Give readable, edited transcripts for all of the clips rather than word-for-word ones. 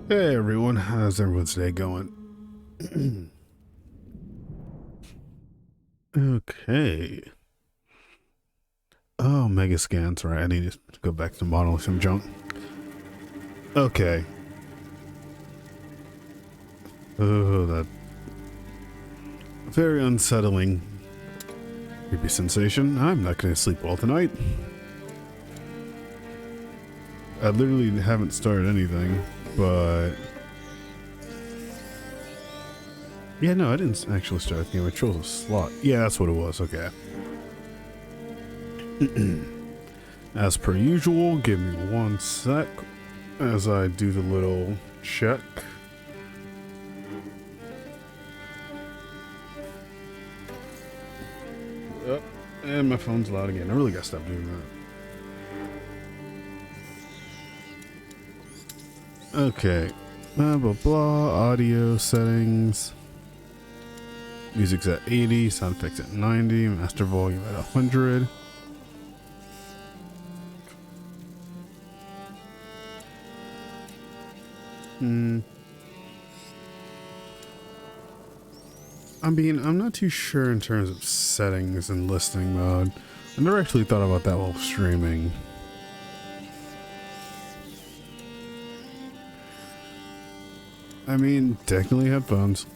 Hey everyone, how's everyone's day going? Okay. Oh, mega scans, right? I need to go back to modeling some junk. Okay. Oh, that very unsettling, creepy sensation. I'm not going to sleep well tonight. I literally haven't started anything, but yeah, no, I didn't actually start the game. I chose a slot. Yeah, that's what it was. Okay. As per usual, give me one sec as I do the little check. Yep, and my phone's loud again. I really gotta stop doing that. Okay. Blah, blah, blah. Audio settings. Music's at 80. Sound effects at 90. Master volume at 100. I'm not too sure in terms of settings and listening mode. I never actually thought about that while streaming. I mean, technically headphones.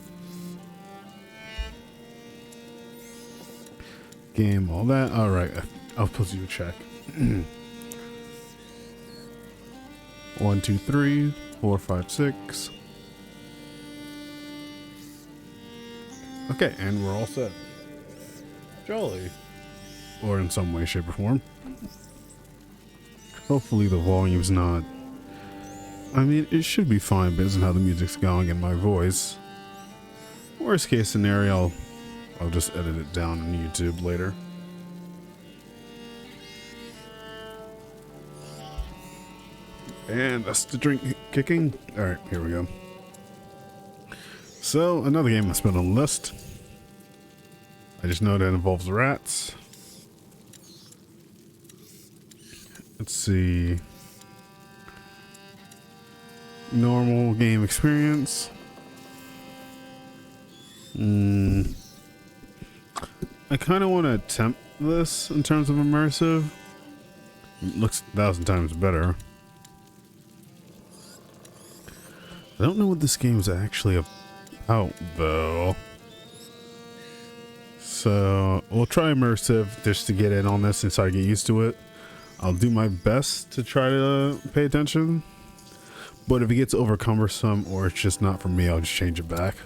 Game, all that. Alright, I'll put you a check. 1, 2, 3, 4, 5, 6. Okay, and we're all set. Jolly. Or in some way, shape, or form. Hopefully the volume's not... I mean, it should be fine based on how the music's going and my voice. Worst case scenario, I'll just edit it down on YouTube later. And that's the drink kicking. Alright, here we go. So, another game that's been on the list. I just know that involves rats. Let's see. Normal game experience. I kind of want to attempt this in terms of immersive. It looks 1,000 times better. I don't know what this game is actually about, though. So, we'll try immersive just to get in on this and start to get used to it. I'll do my best to try to pay attention. But if it gets over cumbersome or it's just not for me, I'll just change it back.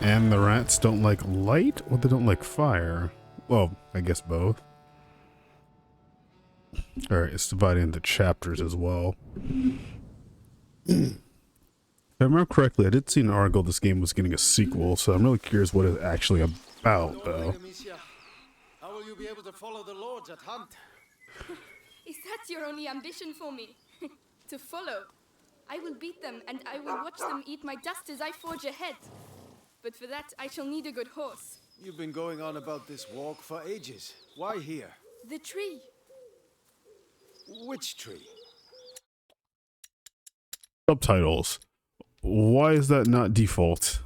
And the rats don't like light or they don't like fire? Well, I guess both. Alright, it's divided into chapters as well. If I remember correctly, I did see an article this game was getting a sequel, so I'm really curious what it's actually about, though. How will you be able to follow the lords at hunt? Is that your only ambition for me? To follow? I will beat them and I will watch them eat my dust as I forge ahead. But for that, I shall need a good horse. You've been going on about this walk for ages. Why here? The tree. Which tree? Subtitles. Why is that not default?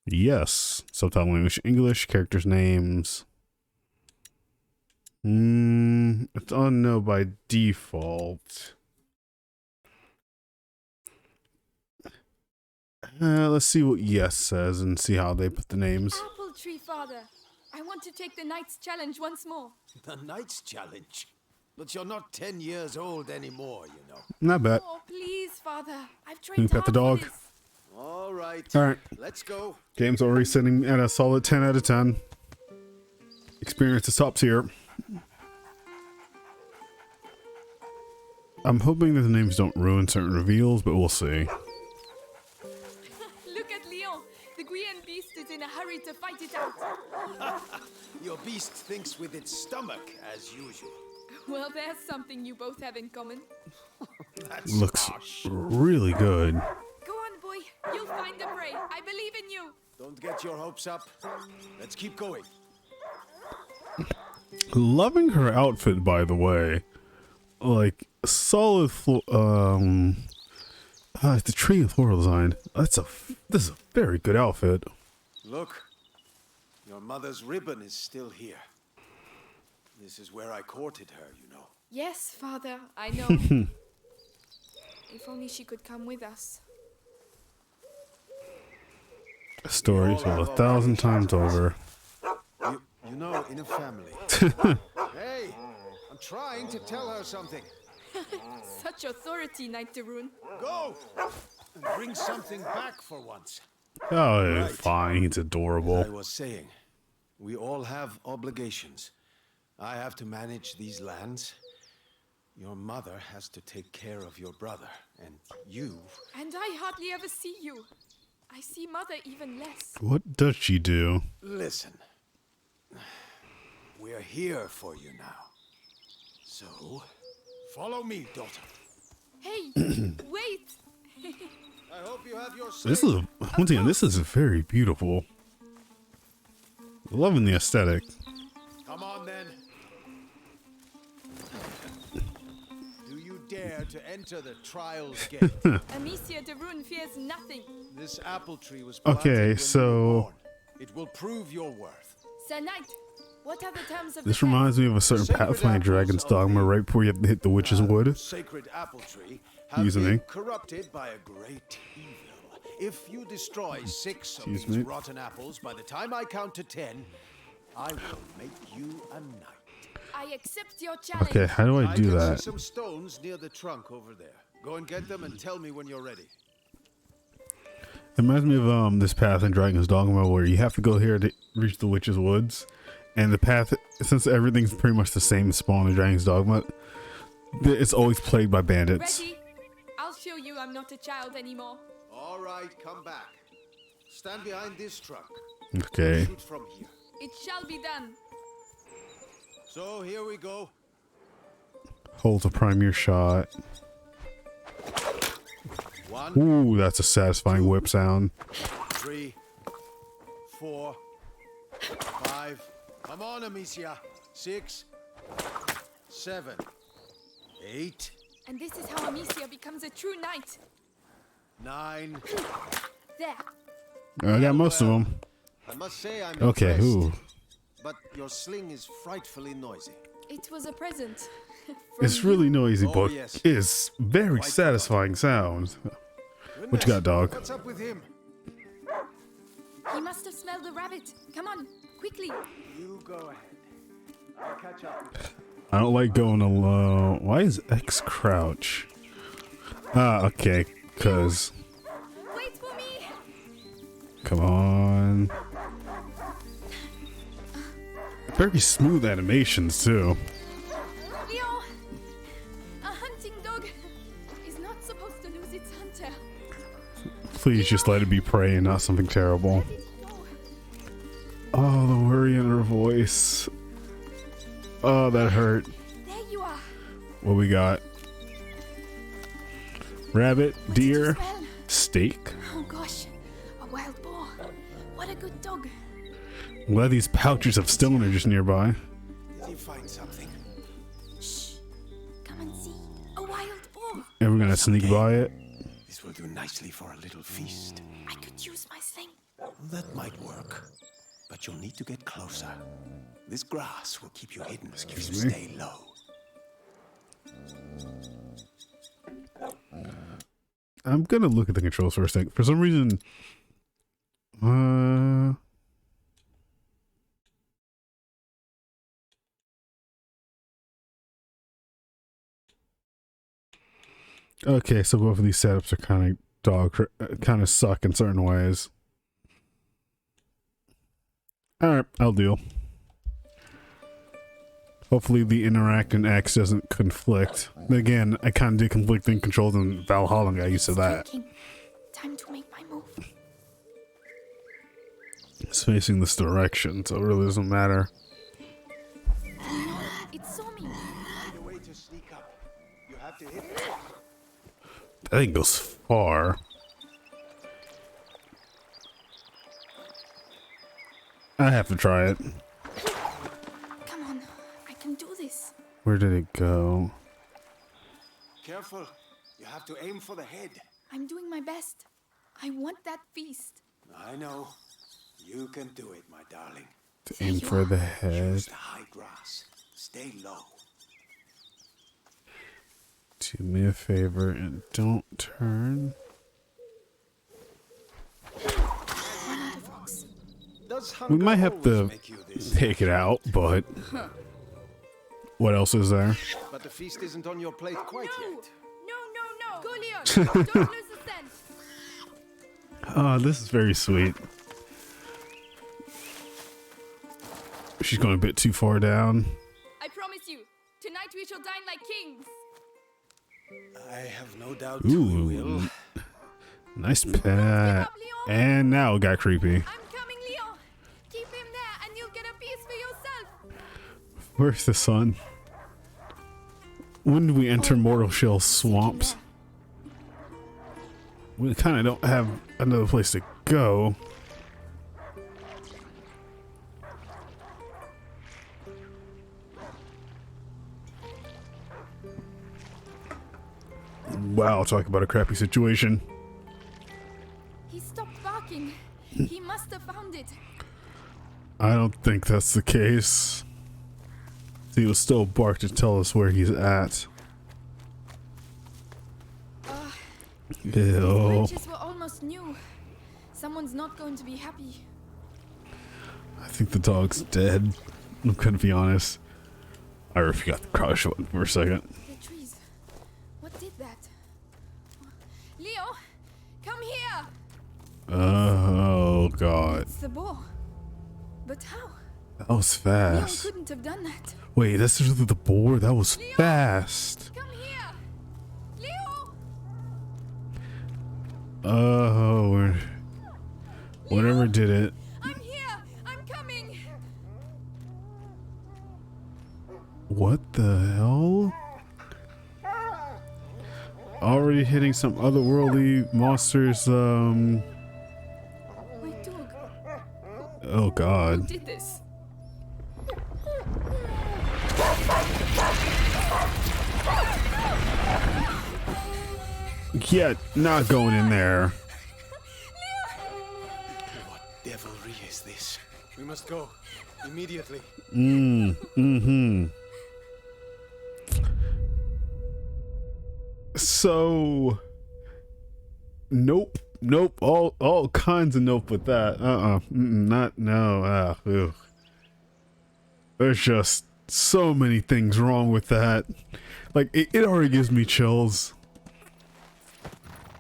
Yes. Subtitle English, English, characters' names. It's on no by default. Let's see what yes says and see how they put the names. Apple tree, father. I want to take the knight's challenge once more. The knight's challenge? But you're not 10 years old anymore, you know. Not bad. Oh, please, father. I've Can you trained pet the hard dog? for this. All right. Alright. Let's go. Game's already sitting at a solid 10 out of 10. Experience is top tier. I'm hoping that the names don't ruin certain reveals, but we'll see. Look at Leon. The Guian beast is in a hurry to fight it out. Your beast thinks with its stomach, as usual. Well, there's something you both have in common. That's Looks harsh. really good. Go on, boy. You'll find the prey. I believe in you. Don't get your hopes up. Let's keep going. Loving her outfit, by the way. like solid floor. The tree and floral design. This is a very good outfit. Look, your mother's ribbon is still here. This is where I courted her, you know. Yes, Father, I know. If only she could come with us. A story told 1,000 times over. You know, in a family. Hey, I'm trying to tell her something. Such authority, Knight de Rune. Go! And bring something back for once. Oh, Right. fine. He's adorable. I was saying, we all have obligations. I have to manage these lands. Your mother has to take care of your brother. And you... And I hardly ever see you. I see Mother even less. What does she do? Listen. We're here for you now. So, follow me, daughter. Hey, wait! I hope you have your This is once again. This is very beautiful. Loving the aesthetic. Come on, then. Do you dare to enter the trials gate? Amicia de Rune fears nothing. This apple tree was planted Okay, when you were so born. It will prove your worth. Sir Knight, what are the terms of this the reminds me of a certain Sacred Pathfinder apples Dragon's of Dogma the- right before you have to hit the Witch's Wood. Sacred apple tree have Excuse been me. corrupted by a great evil. If you destroy 6 of Excuse these me. rotten apples by the time I count to 10, I will make you a knight. I accept your challenge. Okay, how do I do can that? see some stones near the trunk over there. Go and get them and tell me when you're ready. It reminds me of this path in Dragon's Dogma where you have to go here to reach the Witch's Woods, and the path, since everything's pretty much the same spawn in Dragon's Dogma, it's always plagued by bandits. Ready? I'll show you I'm not a child anymore. All right, come back. Stand behind this truck. Okay, Shoot from here. It shall be done. So here we go. hold to prime your shot. 1, Ooh, that's a satisfying whip sound. 3, 4, 5. Come on, Amicia. 6, 7, 8, And this is how Amicia becomes a true knight. 9. There. I got most of them. I must say I'm Okay, impressed, ooh. but your sling is frightfully noisy. It was a present. It's really noisy, Oh, but yes. it's very satisfying sound. What you got, dog? What's up with him? He must have smelled the rabbit. Come on, quickly. You go ahead. I'll catch up. I don't like going alone. Why is X crouch? Ah, okay, cause Wait for me. come on. Very smooth animations too. Leo, a hunting dog is not supposed to lose its hunter. Please just let it be prey and not something terrible. Where did he go? Oh, the worry in her voice. Oh, that hurt. There you are. What we got? Rabbit, What did you deer, smell? steak. Oh gosh, a wild boar. What a good dog. I'm glad these pouches of stone are just nearby. Did he find something? Shh. Come and see. A wild boar. And we're gonna sneak by it. This will do nicely for a little feast. I could use my sling. That might work, but you'll need to get closer. This grass will keep you hidden if you Excuse me? stay low. I'm gonna look at the controls for a second. For some reason, okay, so both of these setups are kind of suck in certain ways. All right, I'll deal. Hopefully the interact and X doesn't conflict. Again, I kind of did conflicting controls in Valhalla and got used to that. Drinking. Time to make my move. It's facing this direction, so it really doesn't matter. It saw me. Find a way to sneak up. You have to hit it. That thing goes far. I have to try it. Come on, I can do this. Where did it go? Careful. You have to aim for the head. I'm doing my best. I want that feast. I know. You can do it, my darling. To aim for the head. Use the high grass. Stay low. Do me a favor and don't turn. We might have to take it out, but what else is there? But the feast isn't on your plate quite yet. No. Go, Leon. Don't lose the scent. Oh, this is very sweet. She's going a bit too far down. I promise you, tonight we shall dine like kings. I have no doubt we will. Nice pet. And now it got creepy. I'm coming, Leon. Keep him there and you'll get a piece for yourself. Where's the sun? When do we enter Mortal Shell swamps? We kind of don't have another place to go. Wow, talk about a crappy situation. He stopped barking. He must have found it. I don't think that's the case. He will still bark to tell us where he's at. These Ew. branches were almost new. Someone's not going to be happy. I think the dog's dead. I'm gonna be honest. I forgot the crouch button for a second. The trees. What did that? Leo, come here. Oh god. It's the boar. But how? That was Leon fast. couldn't have done that. Wait, this is the boar? That was fast. Come here. Leo! Oh, whatever did it. I'm here. I'm coming. What the hell? Already hitting some otherworldly monsters. My dog. Oh Who god. did this? Yeah, not going in there. What devilry is this? We must go. Immediately. So, nope, all kinds of nope with that. Not no. Ew. There's just so many things wrong with that. Like it already gives me chills.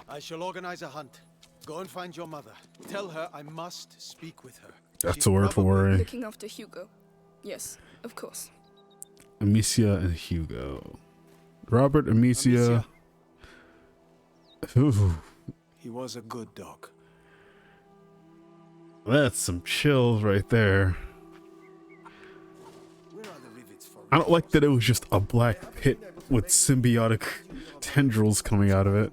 I shall organize a hunt. Go and find your mother. Tell her I must speak with her. That's She's a word for probably- worry. Looking after Hugo. Yes, of course. Amicia and Hugo. Robert, Amicia. Ooh, He was a good dog. that's some chills right there. Where are the rivets for I don't like that it was just a black pit with symbiotic tendrils coming out of it.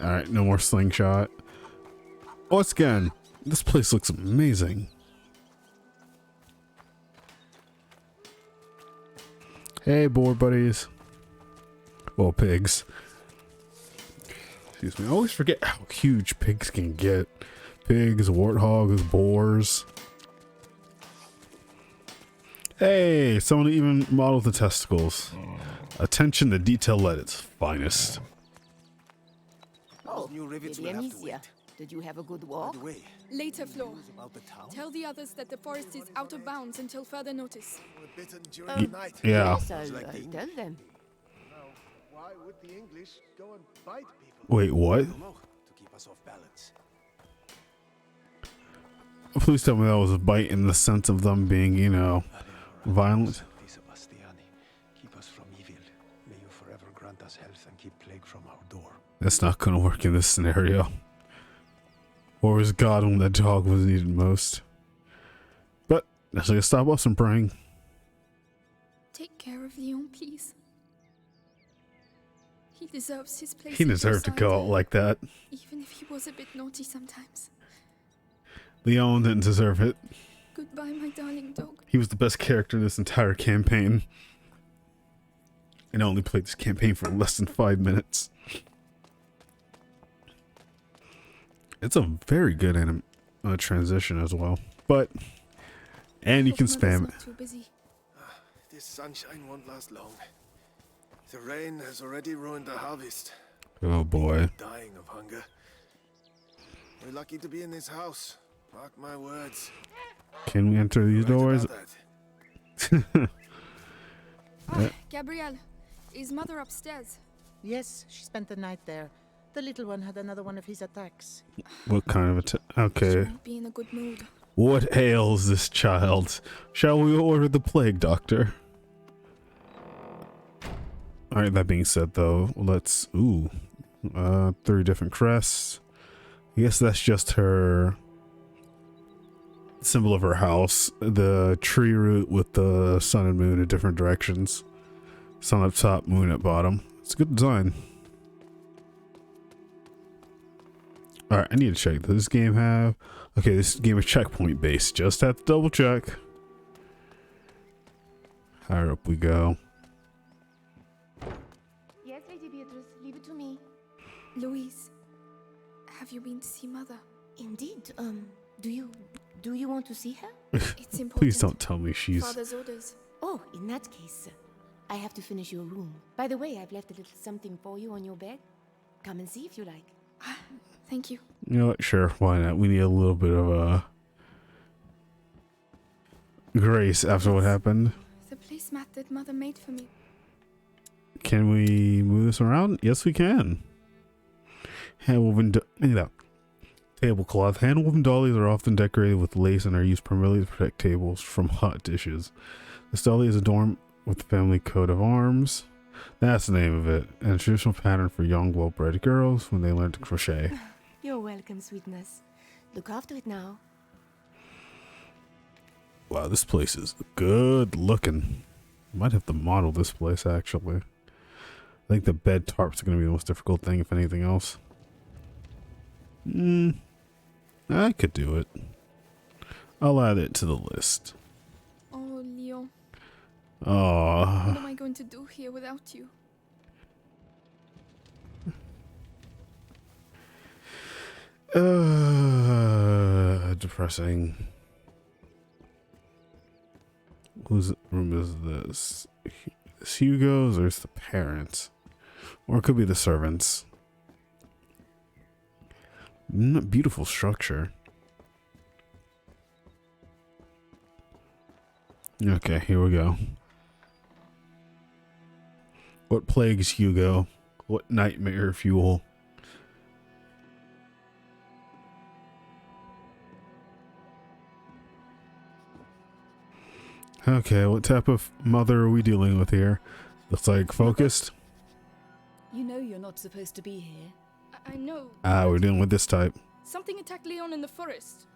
Alright, no more slingshot. Once again, this place looks amazing. Hey, boar buddies. Well, pigs. Excuse me. I always forget how huge pigs can get. Pigs, warthogs, boars. Hey, someone even modeled the testicles. Attention to detail at its finest. Oh, new rivets Lady will have to Amicia, wait. did you have a good By walk? the way, Later, Flo. news about the town? Tell the others that the forest is out of bounds until further notice. Bitten during the night. Yeah. Yes, I'll like the tell them. Now, why would the English go and bite people? Wait, what? I don't know, to keep us off balance. Please tell me that was a bite in the sense of them being, you know, violent. Keep us from evil. May you forever grant us health and keep plague from our door. That's not gonna work in this scenario. Or was God when the dog was needed most? But that's gonna stop us from praying. Take care of Leon, please. He deserves his place. He at your deserved to side, go out like that. even if he was a bit naughty sometimes. Leon didn't deserve it. Goodbye, my darling dog. He was the best character in this entire campaign. And I only played this campaign for less than 5 minutes. It's a very good transition as well. But, and you can spam it. Not too busy. This sunshine won't last long. The rain has already ruined the harvest. Oh boy. Dying of hunger. We're lucky to be in this house. Mark my words. Can we enter these Right doors? about that. Gabrielle, is mother upstairs? Yes, she spent the night there. The little one had another one of his attacks. What kind of attack? She Okay. won't be in a good mood. What ails this child? Shall we order the plague doctor? Alright, that being said though, let's... Ooh. 3 different crests. I guess that's just her... symbol of her house. The tree root with the sun and moon in different directions. Sun up top, moon at bottom. It's a good design. Alright, I need to check. Does this game have... Okay, this game is checkpoint based. Just have to double check. Higher up we go. Yes, Lady Beatrice, leave it to me. Louise, have you been to see mother? Indeed. Do you want to see her? It's important. Please don't tell me she's... Father's orders. Oh, in that case, I have to finish your room. By the way, I've left a little something for you on your bed. Come and see if you like. Thank you. You know what? Sure, why not? We need a little bit of grace after what happened. The placemat that mother made for me. Can we move this around? Yes, we can. Handwoven tablecloth. Handwoven dollies are often decorated with lace and are used primarily to protect tables from hot dishes. This dolly is adorned with the family coat of arms. That's the name of it. And a traditional pattern for young, well-bred girls when they learn to crochet. You're welcome, sweetness. Look after it now. Wow, this place is good looking. Might have to model this place, actually. I think the bed tarps are going to be the most difficult thing, if anything else. I could do it. I'll add it to the list. Oh, Leon. What Aww. am I going to do here without you? Depressing. Whose room is this? It's Hugo's or it's the parents? Or it could be the servants. Beautiful structure. Okay, here we go. What plagues Hugo? What nightmare fuel? Okay, what type of mother are we dealing with here? Looks like focused. You know you're not supposed to be here. I know. We're dealing with this type. Something attacked Leon in the forest.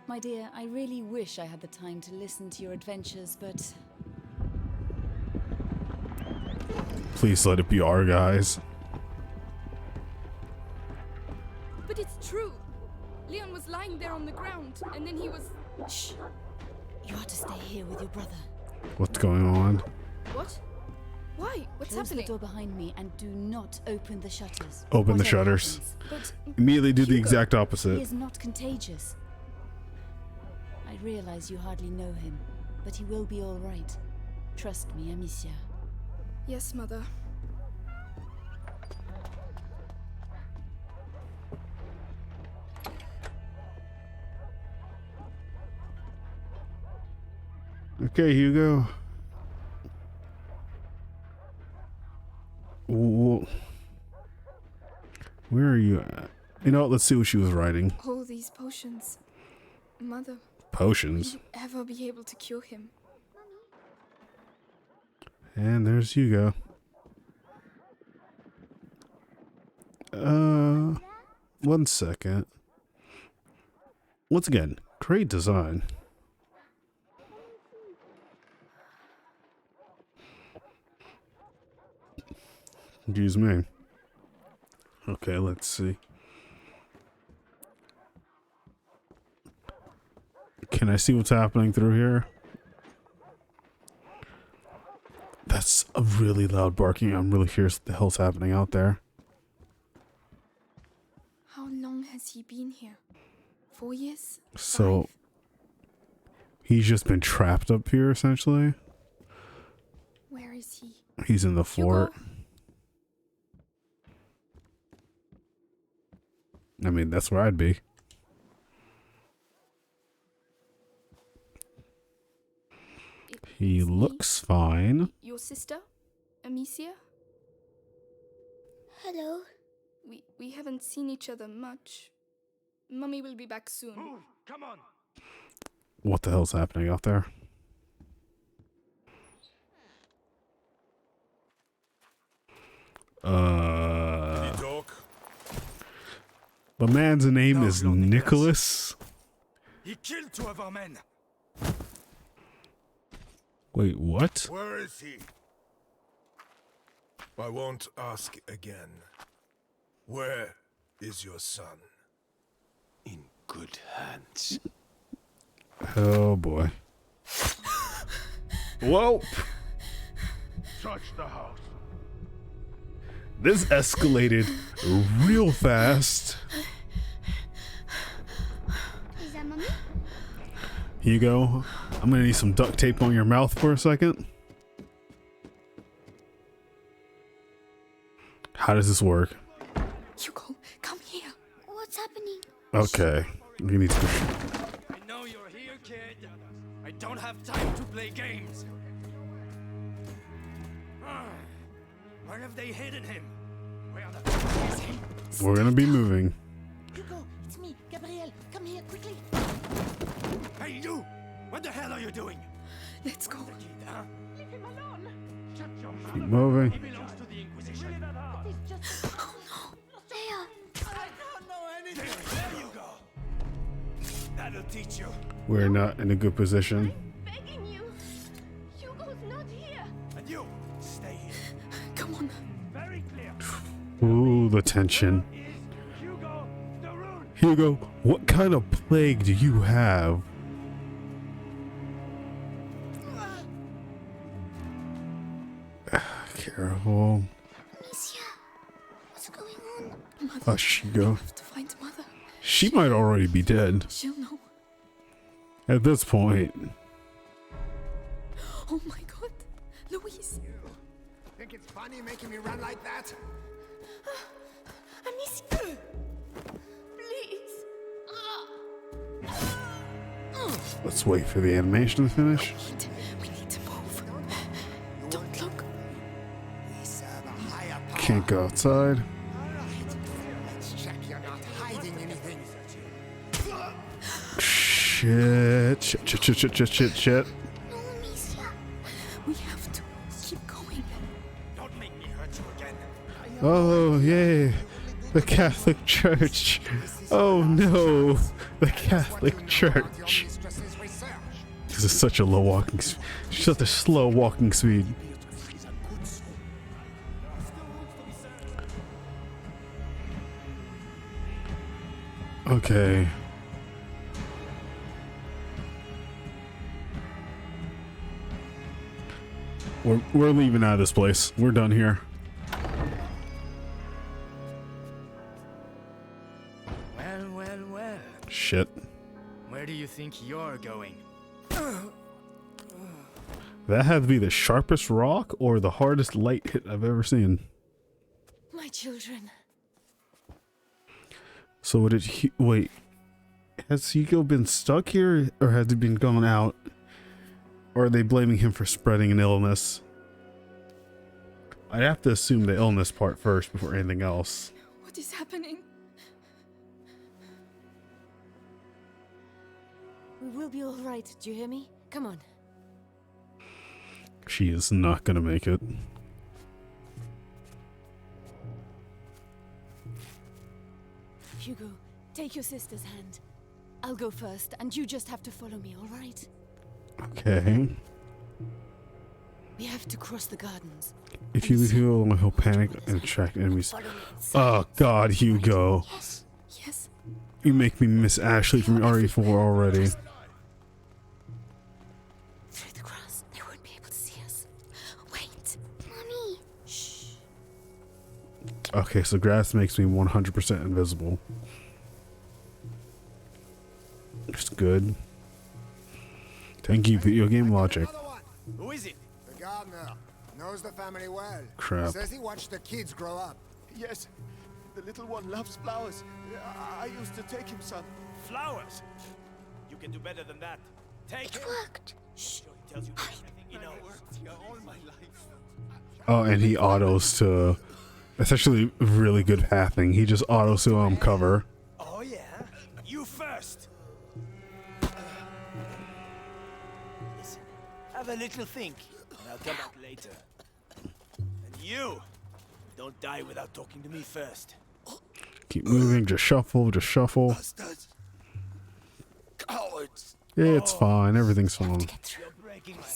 My dear, I really wish I had the time to listen to your adventures, but Please let it be our guys. But it's true. Leon was lying there on the ground, and then he was... shh. You are to stay here with your brother. What's going on? What? Why? What's Close happening? the door behind me and do not open the shutters. Open the Whatever shutters. happens. But Immediately do the Hugo, exact He opposite. is not contagious. I realize you hardly know him, but he will be all right. Trust me, Amicia. yes, mother. Okay, Hugo. Where are you at? You know what? Let's see what she was writing. All these potions. Mother, will Potions. you ever be able to cure him? And there's Hugo. One second. Once again, great design. Excuse me. Okay, let's see. Can I see what's happening through here? That's a really loud barking. I'm really curious what the hell's happening out there. How long has he been here? 4 years? So 5? he's just been trapped up here, essentially. Where is he? He's in the fort. I mean, that's where I'd be. He It's me, looks fine. your sister, Amicia? Hello. We haven't seen each other much. Mummy will be back soon. Move! Come on! What the hell's happening out there? Talk. The man's name No, is Lord Nicholas. He killed 2 of our men. Wait, what? Where is he? I won't ask again. Where is your son? In good hands. Oh boy. Whoa! Touch the house. This escalated real fast. Is that mommy? Hugo, I'm gonna need some duct tape on your mouth for a second. How does this work? Hugo, come here. What's happening? Okay. You need to. I know you're here, kid. I don't have time to play games. Where have they hidden him? Where the fuck is he? We're gonna be moving. Hugo, it's me, Gabrielle. Come here, quickly. Hey, you! What the hell are you doing? Let's go. The kid, huh? Leave him alone. Shut your mouth. Keep moving. He belongs to the Inquisition. It's just... There. I don't know anything. There you go. That'll teach you. We're not in a good position. Begging you. Hugo's not here. And you, stay here. Come on. Very clear. Ooh, the tension. Is Hugo the Rune? Hugo, what kind of plague do you have? Careful. Amicia. What's going on? Mother, Hush, Hugo. have to find Mother. She might already be dead She'll know. at this point. Oh my god. Louise. Think it's funny making me run like that? Amicia. Please. Let's wait for the animation to finish. We need to move. Don't look. We serve a higher power. Can't go outside. Let's check you're not hiding anything. Shit. Shit. No, Amicia. We have to keep going. Don't make me hurt you again. Oh, yay. The Catholic Church. Oh no. The Catholic Church. This is such a low walking speed. Such a slow walking speed. Okay. We're leaving out of this place. We're done here. Well. Shit. Where do you think you're going? That had to be the sharpest rock or the hardest light hit I've ever seen. My children. So what did he... Wait. Has Hugo been stuck here or has he been gone out? Or are they blaming him for spreading an illness? I'd have to assume the illness part first before anything else. What is happening? We will be all right. Do you hear me? Come on. She is not gonna make it. Hugo, take your sister's hand. I'll go first, and you just have to follow me, all right? Okay. We have to cross the gardens. If you leave Hugo alone, he'll panic and attract enemies. Follow me inside. Oh God, Hugo. Yes. Yes. You make me miss Ashley from RE4 already. Through the grass, they won't be able to see us. Wait. Okay, so grass makes me 100% invisible. It's good. Thank you, video game logic. Who is it? The gardener knows the family well. Crap. Says he watched the kids grow up. Yes, the little one loves flowers. I used to take him some. Flowers? You can do better than that. Take It him. worked. Shh. He tells you everything he knows. All my life. Oh, and he autos to... That's actually really good pathing. He just autos to cover. Oh yeah? You first. Listen, have a little think, and I'll come back later. And you, don't die without talking to me first. Keep moving, just shuffle, just shuffle. Bastards. Cowards. Yeah, it's fine. Everything's fine. You're breaking my...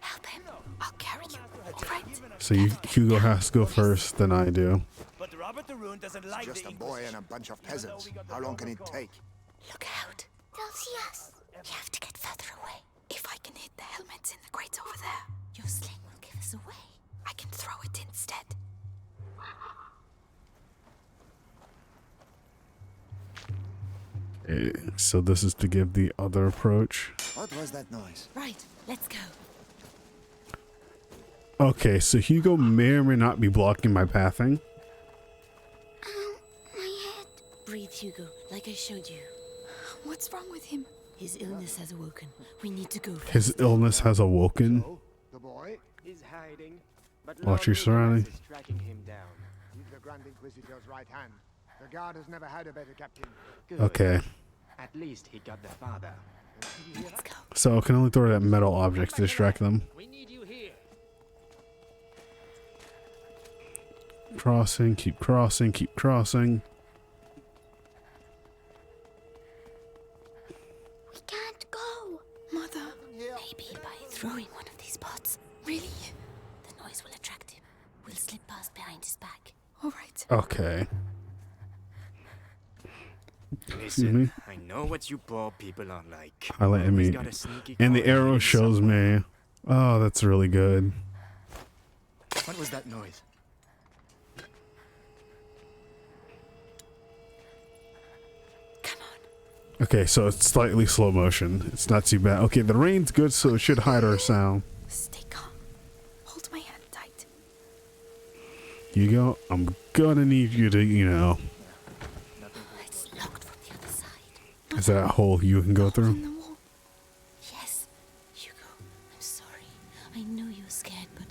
Help him. I'll carry you. All right. So Hugo has to go first, then I do. But Robert the Rune doesn't like Just the a boy and a bunch of peasants. How long can it take? Look out. They'll see us. You have to get further away. If I can hit the helmets in the grate over there, your sling will give us away. I can throw it instead. So this is to give the other approach. What was that noise? Right, let's go. Okay, so Hugo may or may not be blocking my pathing. Ow, my head. Breathe, Hugo, like I showed you. What's wrong with him? His illness has awoken. We need to go first. His illness has awoken. The boy? He's hiding, but Watch your surroundings. is tracking him down. He's the Grand Inquisitor's right hand. The guard has never had a better captain. Good. Okay, At least he got the father. Let's go. so I can only throw it at metal objects to distract them. We need you here. Crossing, keep crossing, keep crossing. We can't go. Mother. Maybe by throwing one of these pots. Really? The noise will attract him. We'll slip past behind his back. All right. Okay. Excuse me. I know what you poor people are like. Highlight Always me. got a sneaky And the corner arrow hidden shows somewhere. me. Oh, that's really good. What was that noise? Come on. Okay, so it's slightly slow motion. It's not too bad. Okay, the rain's good, so it should hide our sound. Stay calm. Hold my hand tight. Hugo, I'm gonna need you to, It's locked from the other side. is that a hole you can go In through? the wall. Yes, Hugo, I'm sorry. I know you're scared, but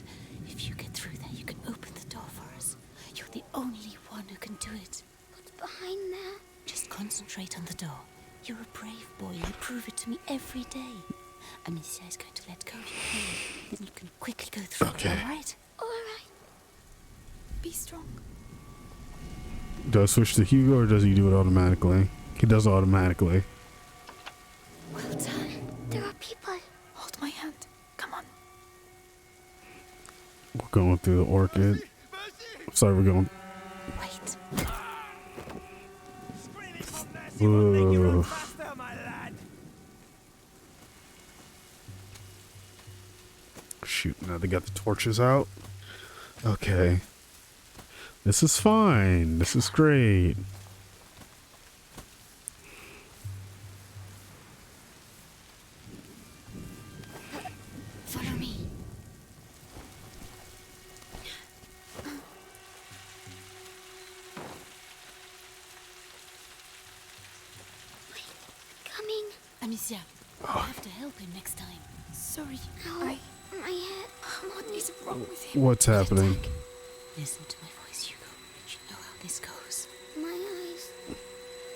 if you get through there, you can open the door for us. You're the only one who can do it. What's behind there? Just concentrate on the door. You're a brave boy. You prove it to me every day. Amicia is going to let go of your hand. Then you can quickly go through Okay. it, all right? All right. Be strong. Do I switch to Hugo or does he do it automatically? He does it automatically. Well done. There are people. Hold my hand. Come on. We're going through the orchid. Sorry, we're going. Wait. Screaming for mercy won't make you run Whoa. faster, my lad. Shoot, now they got the torches out. Okay. This is fine. This is great. Follow me. Coming. Amicia, you have to help him next time. Sorry. My head. What is wrong with him? What's happening? Listen to my voice, Hugo. You know how this goes. My eyes.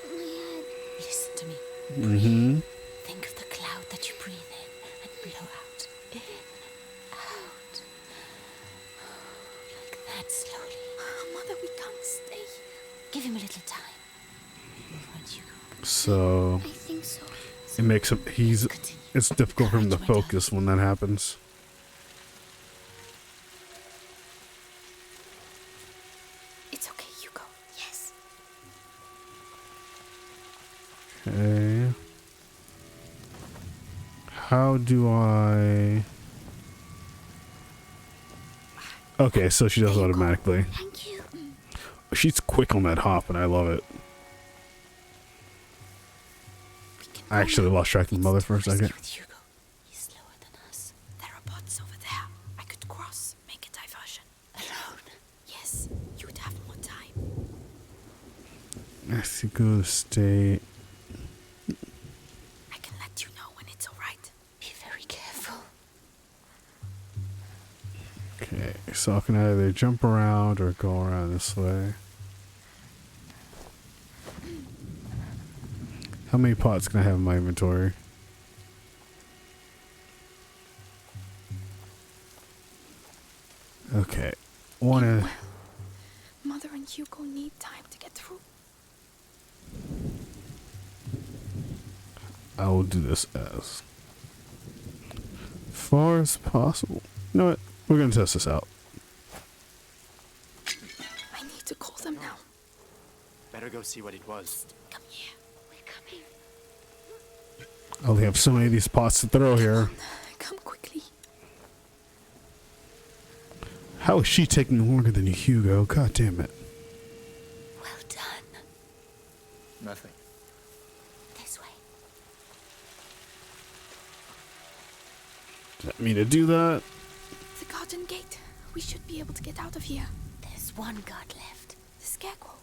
My head. Listen to me. Mm-hmm. Think of the cloud that you breathe in and blow out. In, out. Like that slowly. Mother, we can't stay. Give him a little time. All right, Hugo. So I think so. it makes him. He's. Continue. It's difficult for him to Courage, my focus when that happens. It's okay, Hugo. Yes. Okay. How do I? Okay, so she does it automatically. Thank you. She's quick on that hop, and I love it. I actually lost track of the mother for a second. Hugo. He's slower than us. There are bots over there. I could cross, make a diversion. Alone? Yes, you'd have more time. Mexico State. I can let you know when it's alright. Be very careful. Okay, so I can either jump around or go around this way. How many pots can I have in my inventory? Okay. Well, Mother and Hugo need time to get through. I will do this as far as possible. You know what? We're going to test this out. I need to call them now. Better go see what it was. Come here. We're coming. I only have so many of these pots to throw here. Come quickly. How is she taking longer than you, Hugo? God damn it. Well done. Nothing. This way. Does that mean to do that? The garden gate. We should be able to get out of here. There's one guard left. The scarecrow.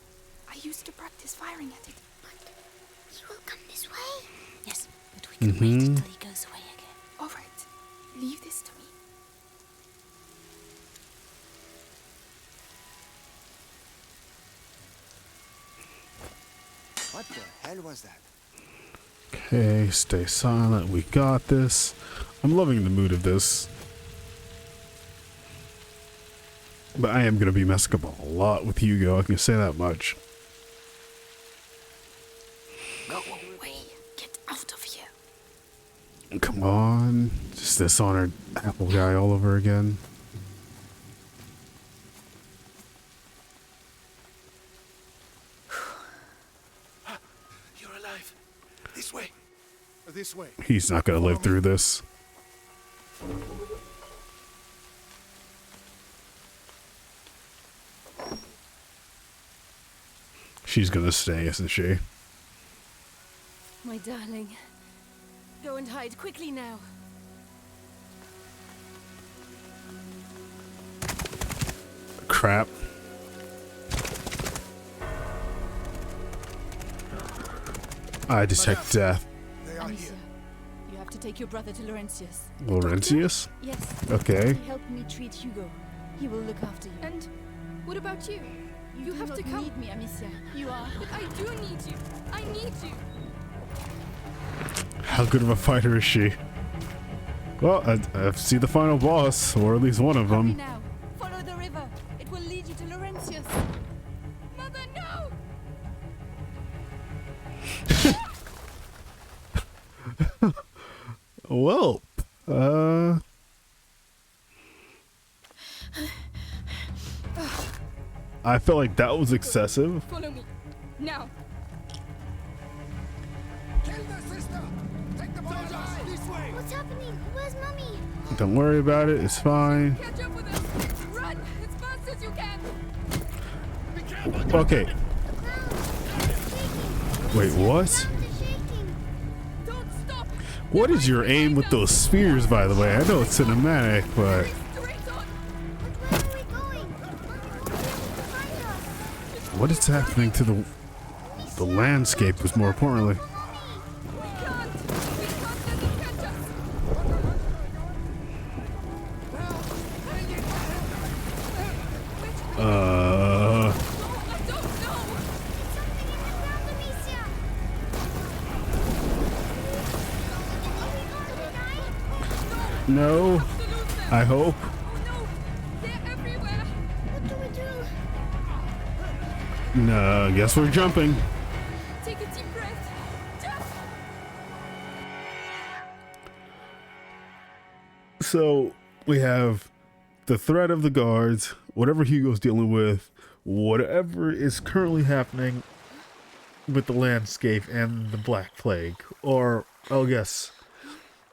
I used to practice firing at it. But he will come this way. Yes, but we can wait until he goes away again. All right. Leave this to me. What the hell was that? Okay, stay silent. We got this. I'm loving the mood of this. But I am going to be messing up a lot with Hugo. I can say that much. Go away. Get out of here. Come on. Just this honored apple guy all over again. You're alive. This way. This way. He's not going to live through this. She's going to stay, isn't she? My darling. Go and hide quickly now. Crap. I detect death. They are Amicia, here. you have to take your brother to Laurentius. Laurentius? Yes. Okay. He helped me treat Hugo. He will look after you. And what about you? You do have not to come. need me, Amicia. You are. But I do need you. I need you. How good of a fighter is she? Well, I see the final boss, or at least one of Hurry them. now. Follow the river. It will lead you to Laurentius. Mother, no! Well, I felt like that was excessive. Follow me. Now. Kill the sister. Take the boy alive. This way. What's happening? Where's Mommy? Don't worry about it. It's fine. Catch up with us. Run as fast as you can. Be careful. Okay. Wait, what? Don't stop. What is your aim with those spears, by the way? I know it's cinematic, but Straight on. But where are we going? Mommy won't be able to find us. what is happening to the landscape was more importantly. We can't. We can't let them catch us. Uh, I don't know. Amicia. no. I hope. Oh no. They're everywhere. What do we do? No, I guess we're jumping. Take a deep breath. Jump. So we have the threat of the guards, whatever Hugo's dealing with, whatever is currently happening with the landscape and the Black Plague. Or, oh yes,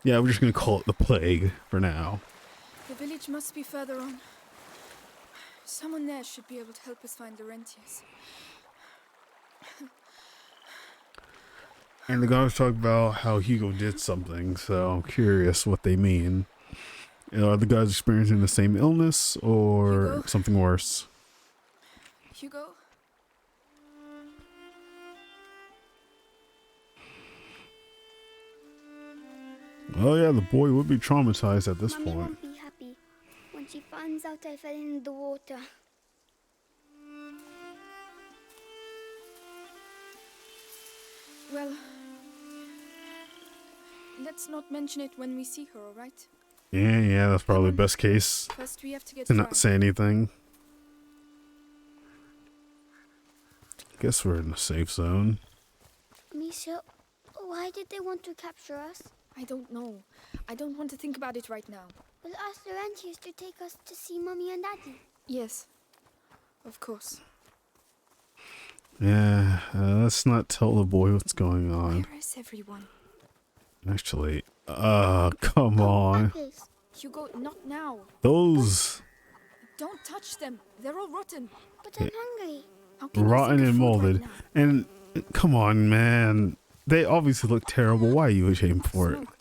yeah, we're just going to call it the Plague for now. The village must be further on. Someone there should be able to help us find Laurentius. And the guys talk about how Hugo did something, so I'm curious what they mean. Are the guys experiencing the same illness or Hugo? something worse? Hugo? Oh yeah, the boy would be traumatized at this Mummy point. won't be happy when she finds out I fell in the water. Well, let's not mention it when we see her, alright? Yeah, that's probably the best case. First we have to get To not dry. say anything. Guess we're in the safe zone. Amicia, why did they want to capture us? I don't know. I don't want to think about it right now. We'll ask Laurentius to take us to see Mummy and Daddy. Yes, of course. Yeah, let's not tell the boy what's going on. Where is everyone? Actually, come on. Apples. Hugo, not now. Those Don't touch them. They're all rotten. But I'm hungry. How can you rotten think of and food molded. right now? And come on, man. They obviously look terrible. Why are you ashamed for it? Smoke.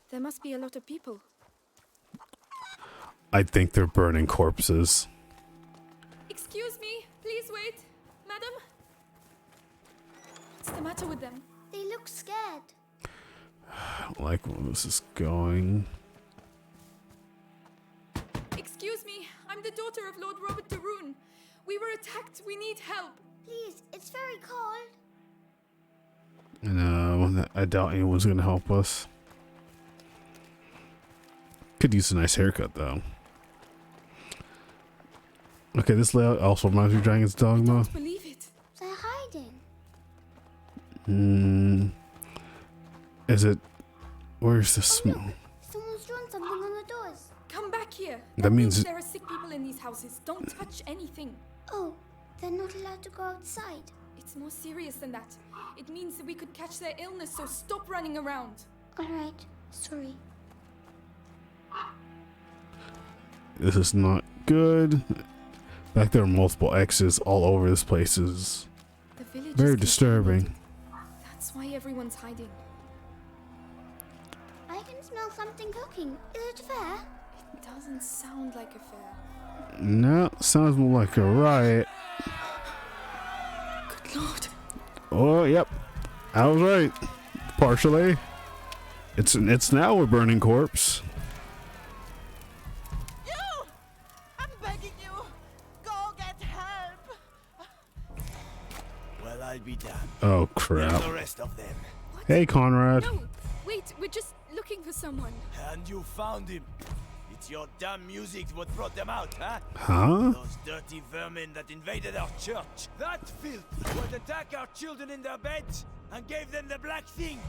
There must be a lot of people. I think they're burning corpses. Excuse me. Please wait. Madam? What's the matter with them? They look scared. I don't like where this is going. Excuse me. I'm the daughter of Lord Robert de Rune. We were attacked. We need help. Please, it's very cold. No, I doubt anyone's gonna help us. Could use a nice haircut though. Okay, this layout also reminds me of Dragon's Dogma. Don't believe it. They're hiding. Is it? Where's the smoke? Look, someone's drawn something on the doors. Come back here. That means there are sick people in these houses. Don't touch anything. Oh, they're not allowed to go outside. It's more serious than that. It means that we could catch their illness, so stop running around. All right, sorry. This is not good. Back there are multiple X's all over this place is The village very is disturbing. That's why everyone's hiding. I can smell something cooking. Is it fair? It doesn't sound like a fair. No, sounds more like a riot. Good lord. Oh, yep. I was right. Partially. It's now a burning corpse. You! I'm begging you. Go get help. Well, I'll be damned. Oh, Where's crap. the rest of them? Hey, Conrad. No, wait, we're just looking for someone. And you found him. It's your damn music what brought them out, huh? Huh? Those dirty vermin that invaded our church. That filth would attack our children in their beds and gave them the black thing.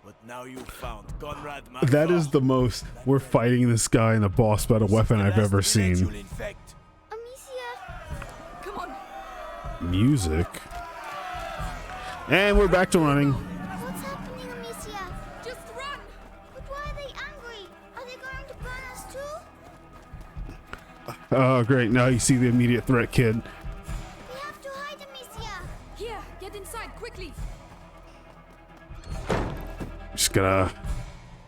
But now you found Conrad Markov. That is the most. We're fighting this guy in a boss battle weapon I've ever seen. Amicia! Come on. Music. And we're back to running. What's happening, Amicia? Just run! But why are they angry? Are they going to burn us too? Oh, great. Now you see the immediate threat, kid. We have to hide, Amicia! Here, get inside, quickly. Just gotta.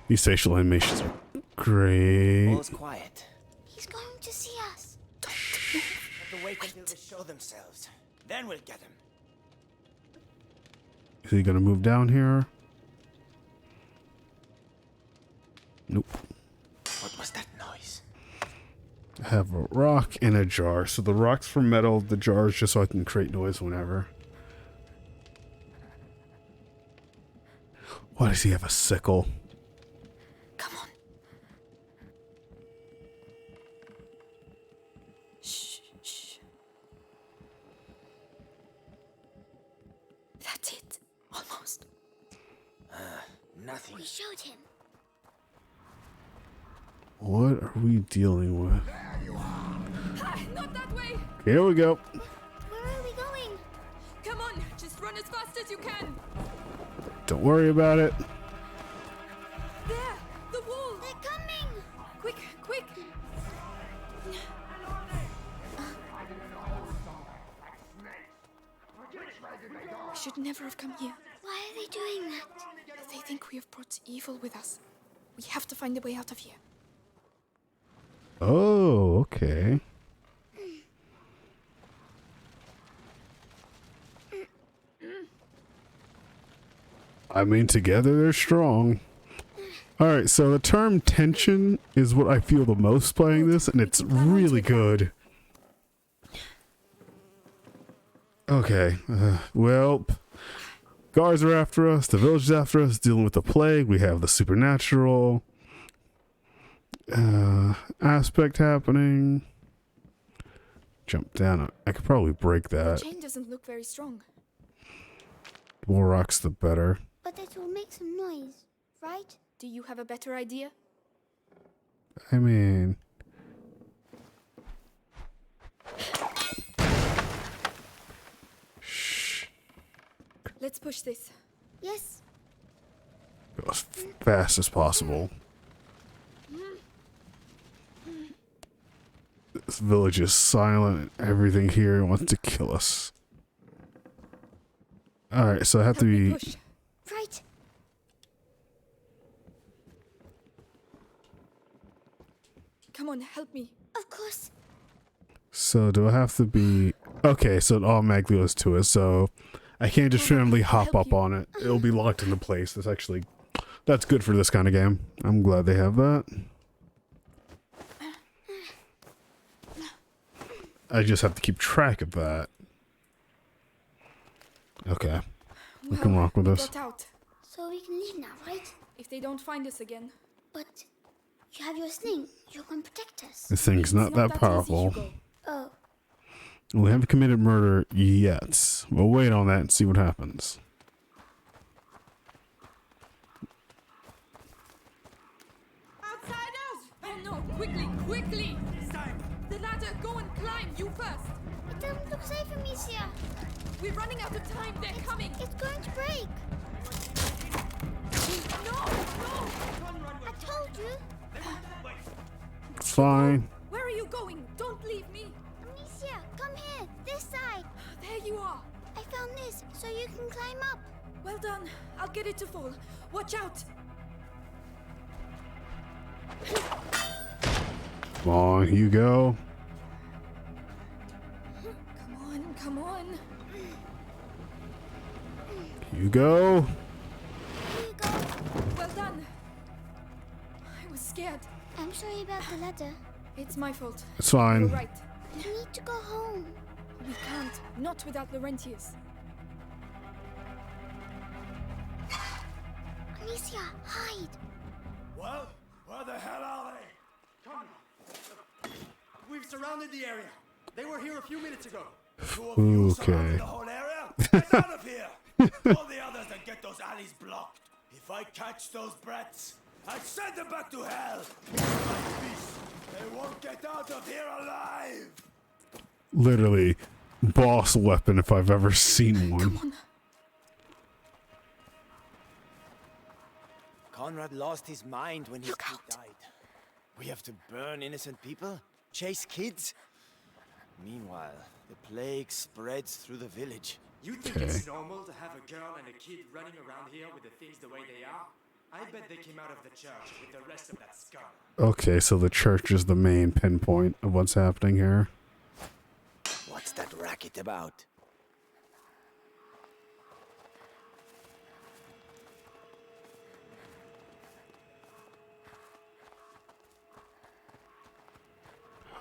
These facial animations are great. All's quiet. He's going to see us. Have to wait until they show themselves. Then we'll get him. Is he gonna move down here? Nope. What was that noise? I have a rock and a jar. So the rock's for metal, the jar is just so I can create noise whenever. Why does he have a sickle? Come on. Shh, shh. That's it. Almost. Nothing. We showed him. What are we dealing with? Ah, not that way. Here we go. Where are we going? Come on, just run as fast as you can. Don't worry about it. There, the wall. They're coming! Quick, quick. should never have come here. Why are they doing that? They think we have brought evil with us. We have to find a way out of here. Oh, okay. I mean, together they're strong. Alright, so the term tension is what I feel the most playing this, and it's really good. Okay, well, guards are after us, the village is after us, dealing with the plague, we have the supernatural aspect happening. Jump down, I could probably break that. The chain doesn't look very strong. The more rocks, the better. But it will make some noise, right? Do you have a better idea? I mean... Shh. Let's push this. Yes. Go as fast as possible. This village is silent. Everything here wants to kill us. Alright, so I have to be... Push. Right. Come on, help me. Of course. So do I have to be... Okay, so it automatically goes to it, so I can't just randomly hop up on it. It'll be locked into place. That's actually... That's good for this kind of game. I'm glad they have that. I just have to keep track of that. Okay. We can rock with this. Out. So we can leave now, right? If they don't find us again. But you have your sling. You can protect us. This thing's not that powerful. Oh. We haven't committed murder yet. We'll wait on that and see what happens. Outsiders! Oh no, quickly, quickly! The ladder, go and climb, you first! It doesn't look safe, Amicia. We're running out of time, they're coming! It's going to break! No! I told you! It's fine. Where are you going? Don't leave me! Amicia, come here! This side! There you are! I found this, so you can climb up! Well done. I'll get it to fall. Watch out! Come on, you go. Come on, come on. You go. Well done. I was scared. I'm sorry about the ladder. It's my fault. It's fine. You're right. We need to go home. We can't. Not without Laurentius. Amicia, hide. Well, where the hell are they? Come on. We've surrounded the area. They were here a few minutes ago. Okay. The whole area? Get out of here! All the others and get those alleys blocked. If I catch those brats, I'll send them back to hell. They won't get out of here alive. Literally, boss weapon if I've ever seen one. Come on. Conrad lost his mind when his kid died. We have to burn innocent people? Chase kids? Meanwhile, the plague spreads through the village. You think it's normal to have a girl and a kid running around here with the things the way they are? I bet they came out of the church with the rest of that scum. Okay, so the church is the main pinpoint of what's happening here. What's that racket about?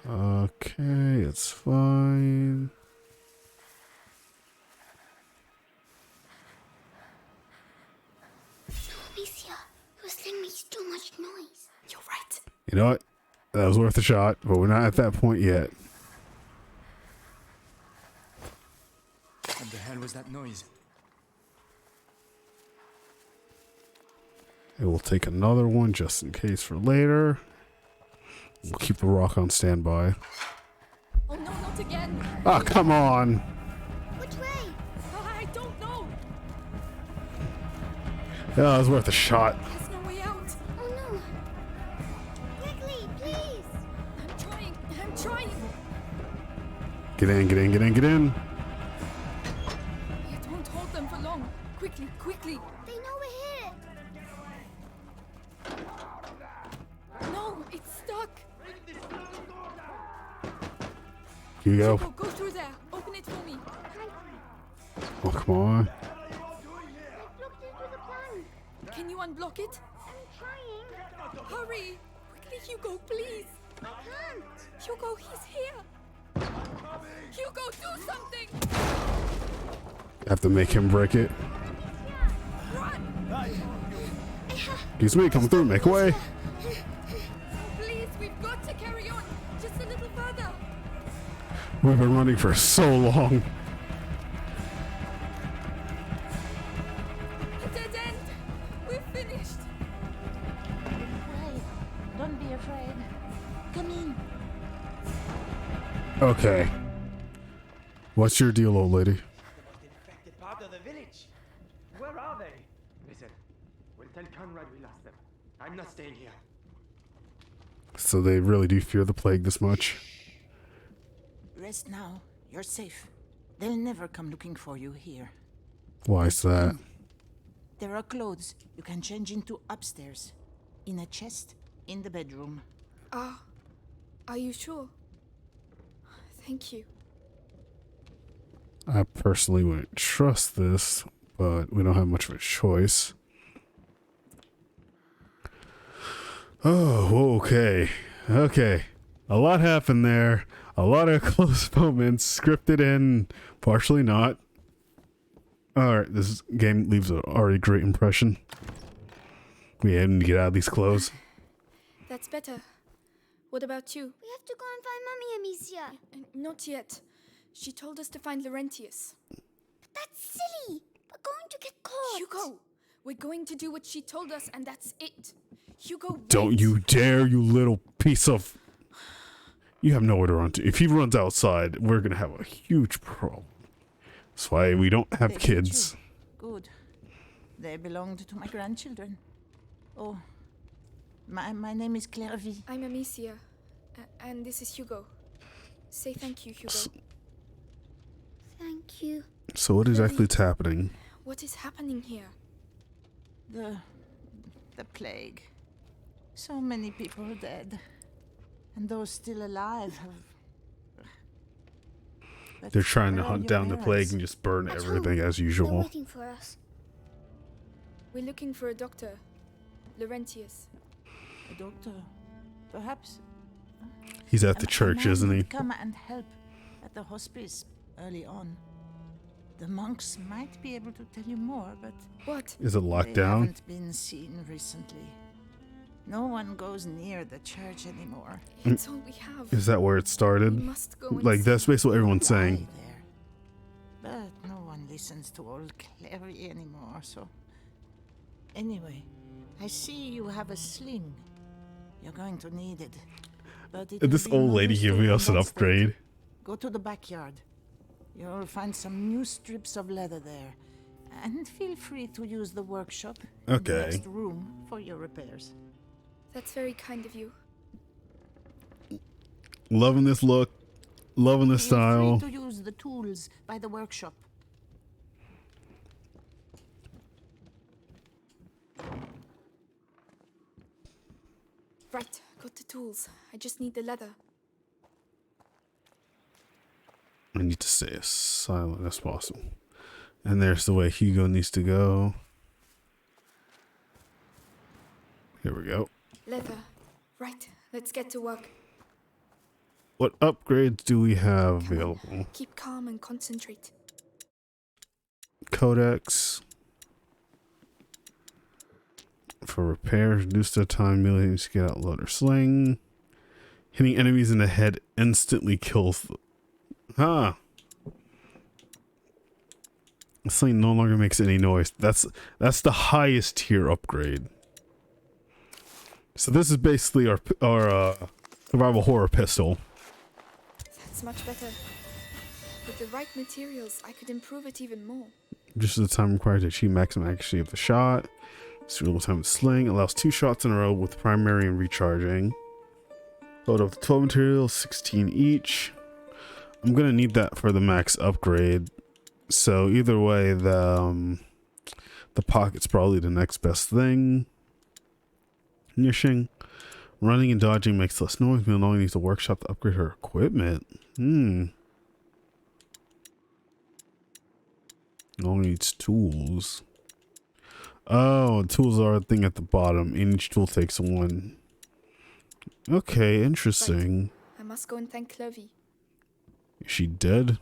Okay, it's fine. Amicia, your sling makes too much noise. You're right. You know what? That was worth a shot, but we're not at that point yet. What the hell was that noise? I will take another one just in case for later. We'll keep the rock on standby. Oh no, not again. Ah, come on. Which way? I don't know. Yeah, that was worth a shot. There's no way out. Oh no. Quickly, please. I'm trying. Get in, get in, get in, get in. It won't hold them for quickly, quickly! They know we're here! No, it's stuck! Here you go. Go through there. Open it for me. Oh, come on. Looked into the plank. Can you unblock it? I'm trying. Hurry! Quickly, Hugo, please! I can't. Hugo, he's here! Hugo, do something! I have to make him break it. Run! Excuse me, come through, make way. Please, we've got to carry on. Just a little further. We've been running for so long. A dead end. We're finished. Wait, don't be afraid. Come in. Okay. What's your deal, old lady? Infected part of the village. Where are they? Listen, we'll tell Conrad we lost them. I'm not staying here. So they really do fear the plague this much? Rest now. You're safe. They'll never come looking for you here. Why is that? There are clothes you can change into upstairs. In a chest in the bedroom. Ah, are you sure? Thank you. I personally wouldn't trust this, but we don't have much of a choice. Oh, okay. Okay. A lot happened there. A lot of close moments, scripted and partially not. Alright, this game leaves an already great impression. We had to get out of these clothes. That's better. What about you? We have to go and find Mummy, Amicia. Not yet. She told us to find Laurentius. But that's silly. We're going to get caught. Hugo, we're going to do what she told us, and that's it. Hugo, wait. Don't you dare, you little piece of... You have nowhere to run to. If he runs outside, we're going to have a huge problem. That's why we don't have They kids. fit you. Good. They belonged to my grandchildren. Oh, my name is Clairvy. I'm Amicia, and this is Hugo. Say thank you, Hugo. Thank you. So what exactly is happening? What is happening here? The plague. So many people are dead. And those still alive have... But They're trying to where are hunt your down the plague parents? and just burn At everything home. as They're usual. waiting for us. We're looking for a doctor. Laurentius. A doctor. Perhaps... He's at the a church, man isn't he? would come and help at the hospice early on. The monks might be able to tell you more, but... What? Is it locked they down? haven't been seen recently. No one goes near the church anymore. It's all we have. Is that where it started? We must go and Like, see. that's basically what everyone's saying. But no one listens to old Clary anymore, so... Anyway, I see you have a sling. You're going to need it. But Did this old lady give us an upgrade? Go to the backyard. You'll find some new strips of leather there. And feel free to use the workshop in the Okay. next room for your repairs. That's very kind of you. Loving this look. Loving this style. Feel free to use the tools by the workshop. Right, got the tools. I just need the leather. I need to stay as silent as possible. And there's the way Hugo needs to go. Here we go. Leather. Right, let's get to work. What upgrades do we have available? Keep calm and concentrate. Codex. For repairs, reduce the time millions to get out loader sling. Hitting enemies in the head instantly kills them. Ah. The sling no longer makes any noise. That's the highest tier upgrade. So this is basically our survival horror pistol. That's much better. With the right materials, I could improve it even more. Just the time required to achieve maximum accuracy of the shot. Suitable time to sling. Allows 2 shots in a row with primary and recharging. Load of 12 materials, 16 each. I'm going to need that for the max upgrade. So either way, the The pocket's probably the next best thing. Nishing. Running and dodging makes less noise. Milonga needs a workshop to upgrade her equipment. Milonga needs tools. Oh, tools are a thing at the bottom. And each tool takes one. Okay, interesting. Right. I must go and thank Clovey. Is she dead?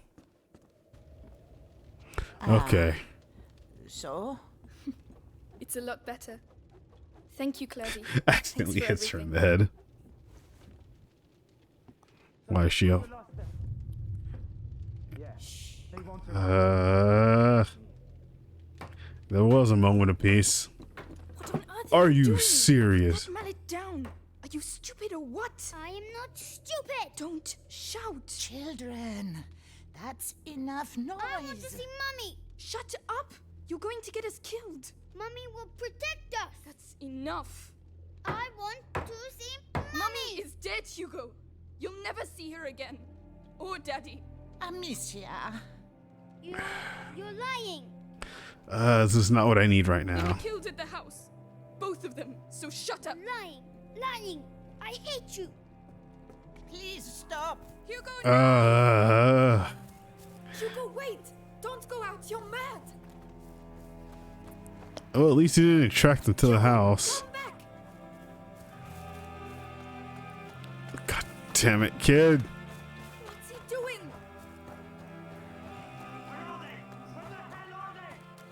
Okay. So? It's a lot better. Thank you, Clovey. Accidentally hits her in the head. Why is she up? There was a moment of peace. What on earth are you doing? serious? Put Mallet down. Are you stupid or what? I am not stupid. Don't shout. Children, that's enough noise. I want to see Mummy. Shut up. You're going to get us killed. Mummy will protect us. That's enough. I want to see Mummy. Mummy is dead, Hugo. You'll never see her again. Or Daddy. Amicia. You're lying. This is not what I need right They were now. killed at the house. Both of them. So shut up. Lying. I hate you. Please stop. Hugo, Hugo, wait. Don't go out. You're mad. Oh, at least he didn't attract them to the house. Come back. God damn it, kid. What's he doing?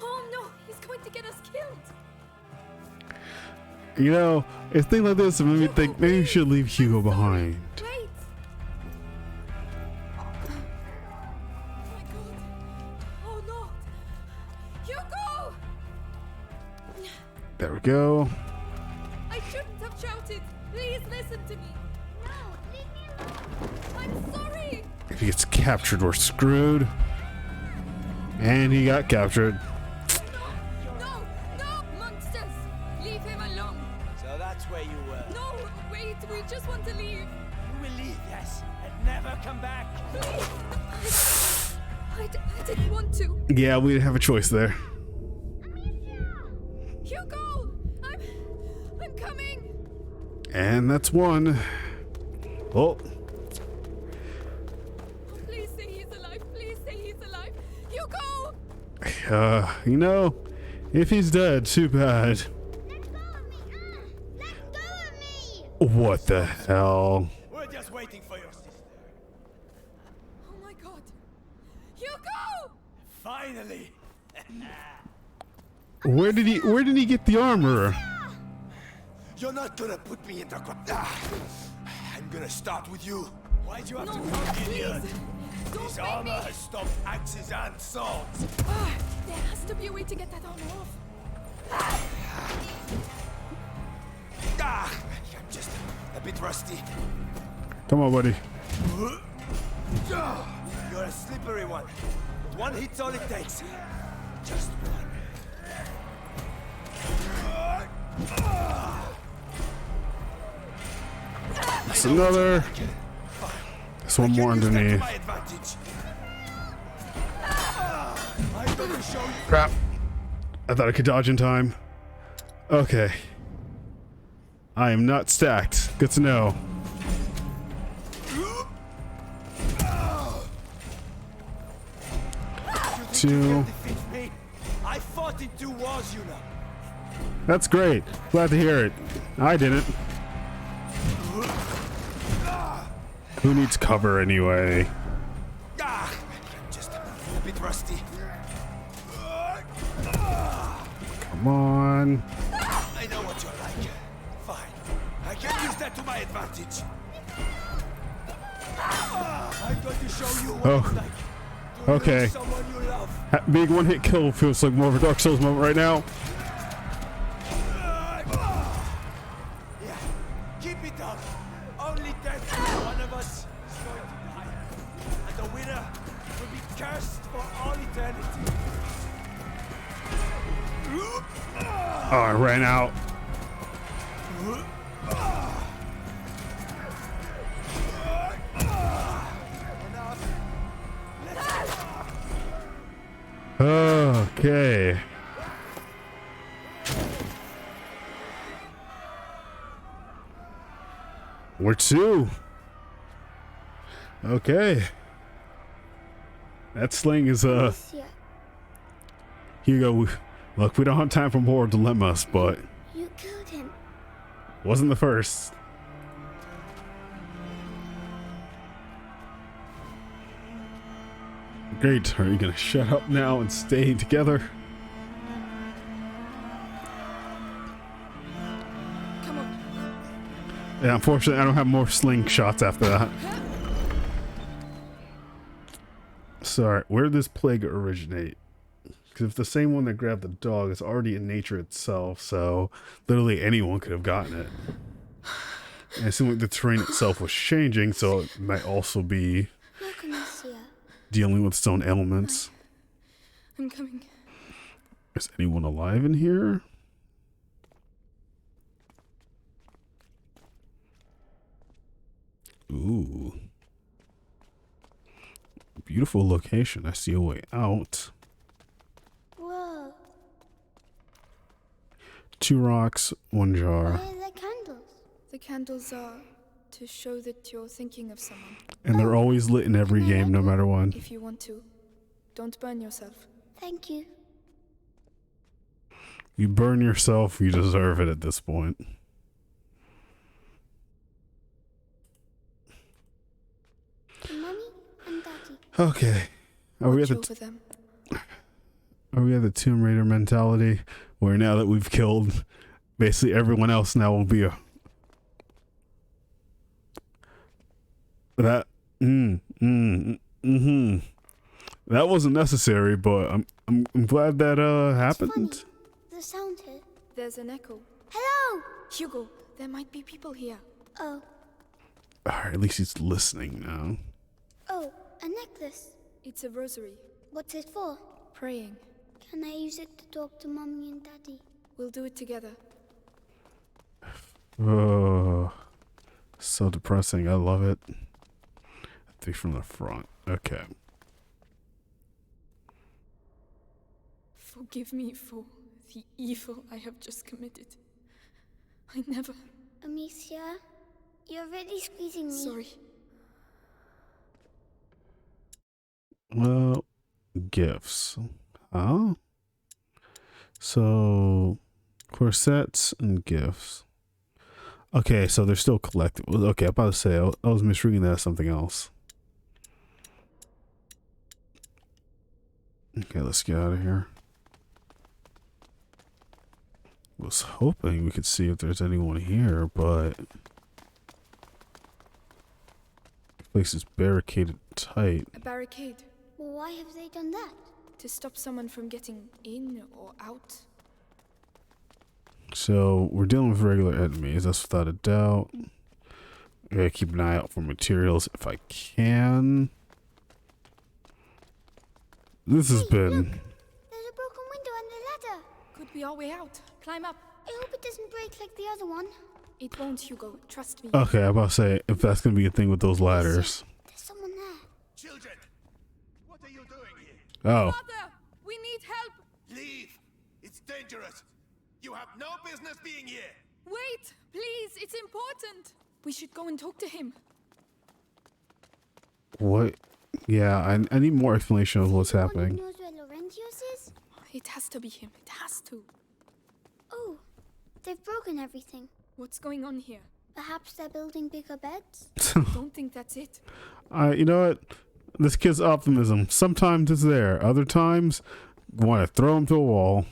Oh no, he's going to get us killed. You know, if things like this made me think maybe we should leave Hugo behind. Wait. Oh my God. Oh no. Hugo! There we go. I shouldn't have shouted. Please listen to me. No, leave me alone. I'm sorry. If he gets captured, we're screwed. And he got captured. No, monsters. Leave him alone. So that's where you were. No, wait, we just want to leave. You will leave, yes, and never come back. Please. I didn't want to. Yeah, we didn't have a choice there. Hugo! I'm coming! And that's one. Oh. Oh, please say he's alive. Please say he's alive. Hugo! You know, if he's dead, too bad. Let go of me. Let go of me. What the hell? We're just waiting for your sister. Oh my God. Hugo! Finally! Where did he get the armor? You're not gonna put me in the ground. I'm gonna start with you. Why'd you have to come, idiot? This armor has stopped axes and swords. There has to be a way to get that armor off. I'm just a bit rusty. Come on, buddy. You're a slippery one. One hit's all it takes. Just one. That's another. There's one more underneath. Crap. I thought I could dodge in time. Okay. I am not stacked. Good to know. Two. I fought in 2 wars, you know. That's great. Glad to hear it. I didn't. Who needs cover anyway? Just a bit rusty. Come on. I know what you're like. Fine. I can use that to my advantage. I'm going to show you what it's like. Okay. Someone you love. Big one-hit kill feels like more of a Dark Souls moment right now. Yeah. Keep it up. Only death one of us is going to die. And the winner will be cursed for all eternity. Oh, I ran out. Okay. We're 2. Okay. That sling is Yeah. Here you go. Look, we don't have time for more dilemmas, but You killed him. wasn't the first. Great. Are you gonna shut up now and stay together? Come on. Yeah, unfortunately, I don't have more slingshots after that. Sorry, where did this plague originate? Because if the same one that grabbed the dog is already in nature itself, so literally anyone could have gotten it. And it seemed like the terrain itself was changing, so it might also be dealing with its own elements. I'm coming. Is anyone alive in here? Ooh. Beautiful location. I see a way out. Whoa. 2 rocks, 1 jar. Why are there candles? The candles are to show that you're thinking of someone. And they're always lit in every game, no matter what. If you want to, don't burn yourself. Thank you. You burn yourself, you deserve it at this point. Mommy and Daddy. Okay. Are we at the Tomb Raider mentality where now that we've killed basically everyone else, now will be a that that wasn't necessary, but I'm glad that happened. The sound here. There's an echo. Hello! Hugo, there might be people here. Oh. Alright, at least he's listening now. Oh, a necklace. It's a rosary. What's it for? Praying. Can I use it to talk to Mommy and Daddy? We'll do it together. Oh, so depressing. I love it. 3 from the front. Okay. Forgive me for the evil I have just committed. I never... Amicia, you're really squeezing me. Sorry. Well, gifts. Huh? So, corsets and gifts. Okay, so they're still collectible. Okay, I'm about to say, I was misreading that as something else. Okay, let's get out of here. Was hoping we could see if there's anyone here, but the place is barricaded tight. A barricade. Well, why have they done that? To stop someone from getting in or out. So we're dealing with regular enemies, that's without a doubt. I gotta keep an eye out for materials if I can. This has been... Look, there's a broken window and a ladder. Could be our way out. Climb up. I hope it doesn't break like the other one. It won't, Hugo. Trust me. Okay, I'm about to say, if that's gonna be a thing with those ladders. There's someone there. Children, what are you doing here? Oh. Father, we need help. Leave. It's dangerous. You have no business being here. Wait, please. It's important. We should go and talk to him. What? Yeah, I need more explanation of what's happening. Knows where Laurentius is? It has to be him. It has to. Oh, they've broken everything. What's going on here? Perhaps they're building bigger beds? Don't think that's it. You know what? This kid's optimism. Sometimes it's there. Other times, want to throw him to a wall.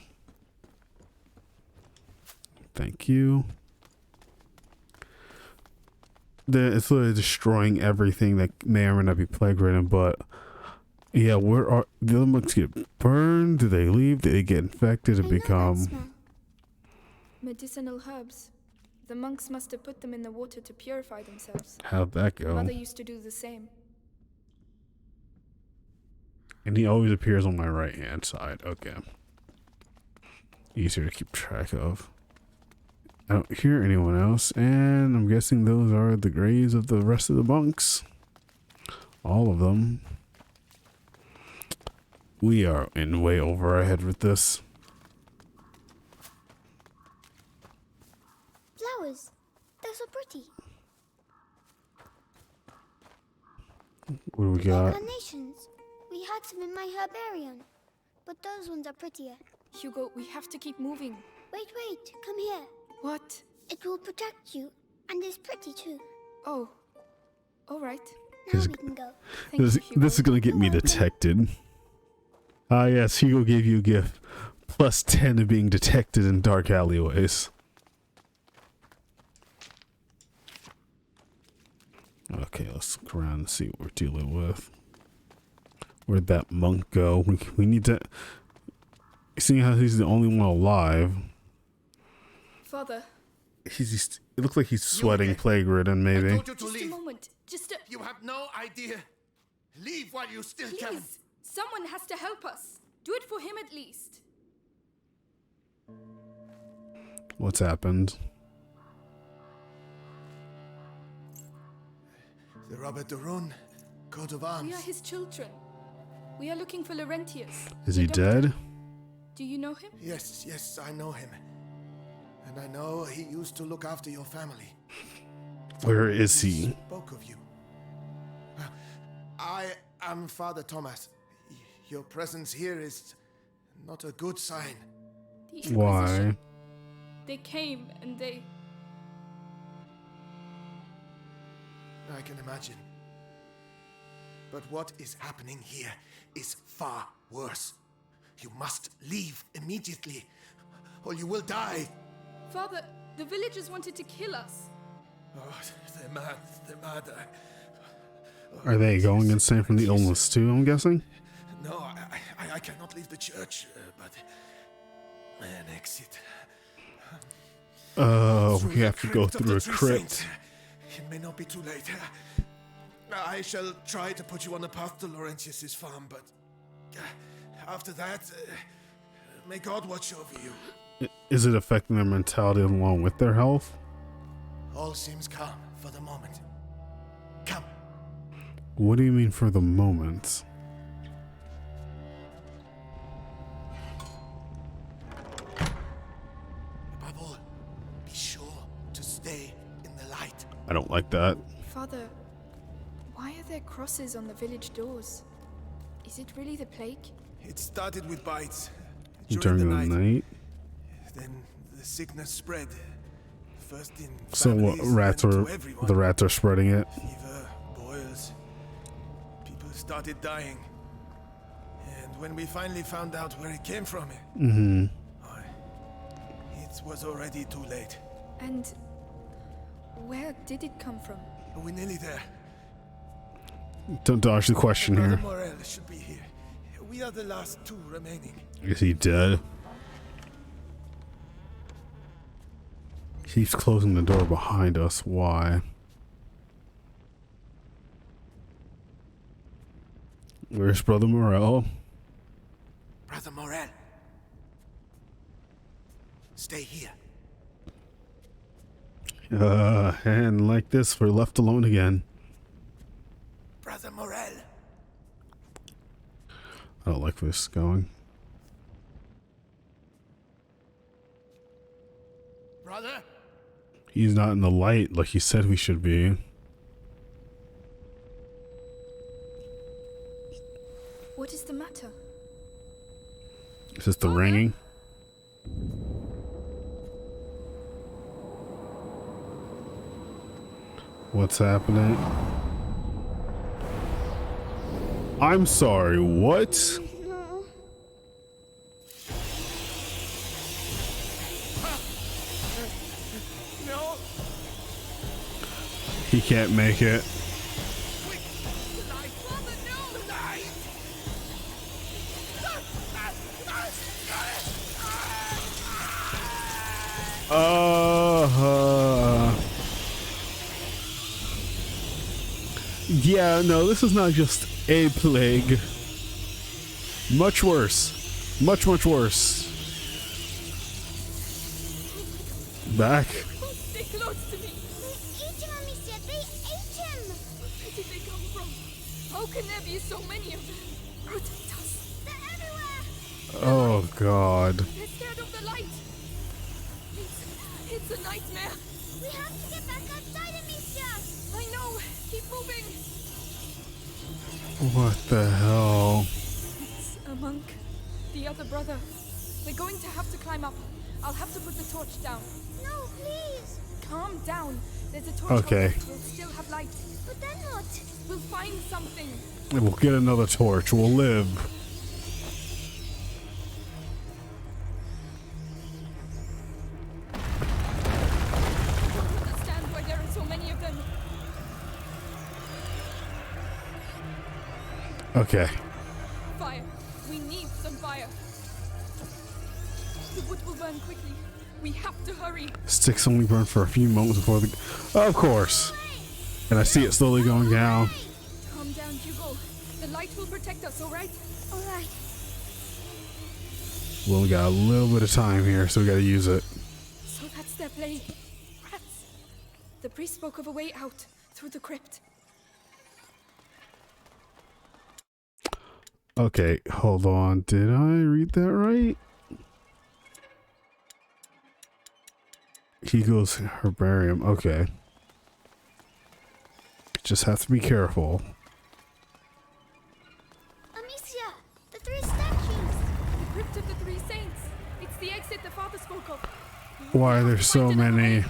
Thank you. It's literally destroying everything that may or may not be plague ridden, but yeah, where are the other monks get burned? Do they leave? Do they get infected and become medicinal herbs? The monks must have put them in the water to purify themselves. How'd that go? Mother used to do the same. And he always appears on my right hand side. Okay. Easier to keep track of. I don't hear anyone else, and I'm guessing those are the graves of the rest of the monks. All of them. We are in way over our head with this. Flowers. They're so pretty. What do we got? Carnations. We had some in my herbarium, but those ones are prettier. Hugo, we have to keep moving. Wait, come here. What? It will protect you, and is pretty too. Oh, all right. Now we can go. This is gonna get me detected. Ah, yes, Hugo gave you a gift. Plus 10 to being detected in dark alleyways. Okay, let's look around and see what we're dealing with. Where'd that monk go? We need to... Seeing how he's the only one alive. Father. It looks like he's sweating, plague-ridden, maybe. I told you to Just leave. a moment. Just a... You have no idea. Leave while you still can. Please. Someone has to help us. Do it for him at least. What's happened? The Robert de Rune, coat of arms. We are his children. We are looking for Laurentius. Is he dead? Do you know him? Yes, I know him. And I know he used to look after your family. Where is he? Spoke of you. I am Father Thomas. Your presence here is not a good sign. Why? They came and they... I can imagine. But what is happening here is far worse. You must leave immediately, or you will die. Father, the villagers wanted to kill us. Oh, they're mad. They're mad. Are they going insane from the illness too, I'm guessing? No, I cannot leave the church, but an exit. We have to go through a crypt. It may not be too late. I shall try to put you on the path to Laurentius's farm, but after that, may God watch over you. Is it affecting their mentality along with their health? All seems calm for the moment. Come. What do you mean for the moment? Above all, be sure to stay in the light. I don't like that. Father, why are there crosses on the village doors? Is it really the plague? It started with bites During the night? Then the sickness spread. First in So what, families, then to everyone. the rats are spreading it? Fever, boils. People started dying. And when we finally found out where it came from, it was already too late. And where did it come from? We're nearly there. Don't dodge the question Brother here. Morel should be here. We are the last two remaining. Is he dead? He's closing the door behind us. Why? Where's Brother Morel? Brother Morel. Stay here. And like this, we're left alone again. Brother Morel. I don't like where this is going. Brother? He's not in the light like he said we should be. What is the matter? Is this the ringing? What's happening? I'm sorry, what? No. No. He can't make it. Yeah, no, this is not just a plague. Much worse. Much, much worse. Back. Stay close to me. They ate him, Amicia. They ate him. Where did they come from? How can there be so many of them? Protect us. They're everywhere. Oh, God. They're scared of the light. It's a nightmare. We have to get back outside, Amicia. I know. Keep moving. What the hell? It's a monk. The other brother. We're going to have to climb up. I'll have to put the torch down. No, please. Calm down. There's a torch. Okay. We'll still have light. But then what? We'll find something. We'll get another torch. We'll live. I don't understand why there are so many of them. Okay. Fire. We need some fire. The wood will burn quickly. We have to hurry. Sticks only burn for a few moments before the... Of course. And I see it slowly going down. Calm down, Hugo. The light will protect us, alright? Alright. We only got a little bit of time here, so we gotta use it. So that's their play. Rats. The priest spoke of a way out, through the crypt. Okay, hold on. Did I read that right? Hugo's herbarium. Okay. Just have to be careful. Amicia, the three statues. The crypt of the three saints. It's the exit the father spoke of. Why are there so many?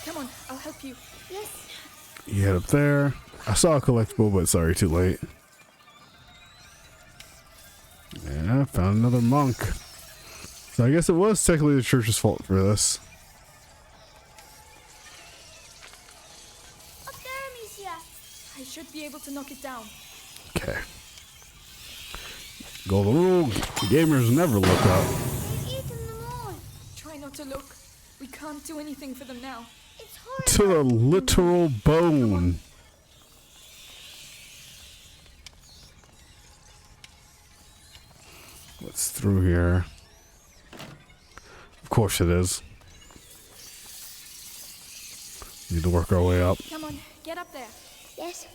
Come on, I'll help you. Yes. You head up there. I saw a collectible, but sorry, too late. Yeah, I found another monk. So I guess it was technically the church's fault for this. Up there, Amicia. I should be able to knock it down. Okay. Golden rule, gamers never look up. They've eaten them all. Try not to look. We can't do anything for them now. It's horrible. To the literal bone. What's through here? Of course it is. Need to work our way up. Come on, get up there. Yes.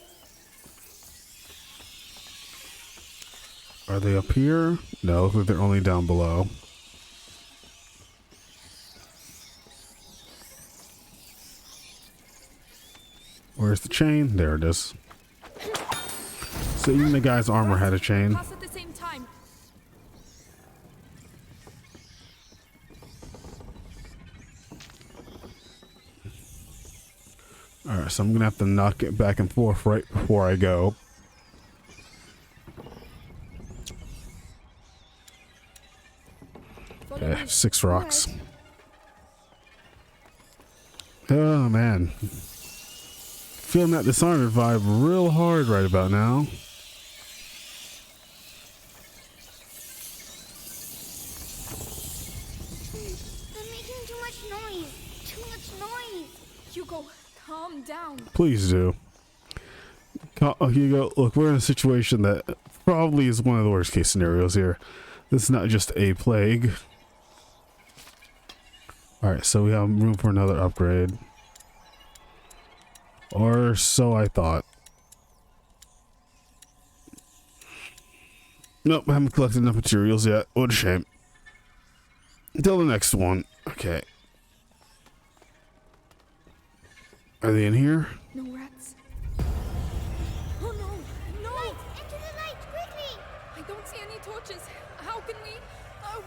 Are they up here? No, look like they're only down below. Where's the chain? There it is. So even the guy's armor had a chain. Pass at the same time. Alright, so I'm gonna have to knock it back and forth right before I go. Okay, 6 rocks. Oh man. Feeling that Dishonored vibe real hard right about now. They're making too much noise. Too much noise. Hugo, calm down. Please do. Hugo, look, we're in a situation that probably is one of the worst case scenarios here. This is not just a plague. Alright, so we have room for another upgrade. Or so I thought. Nope, I haven't collected enough materials yet. What a shame. Until the next one. Okay. Are they in here? No rats. Oh no, no! Light, into the light, quickly! I don't see any torches. How can we?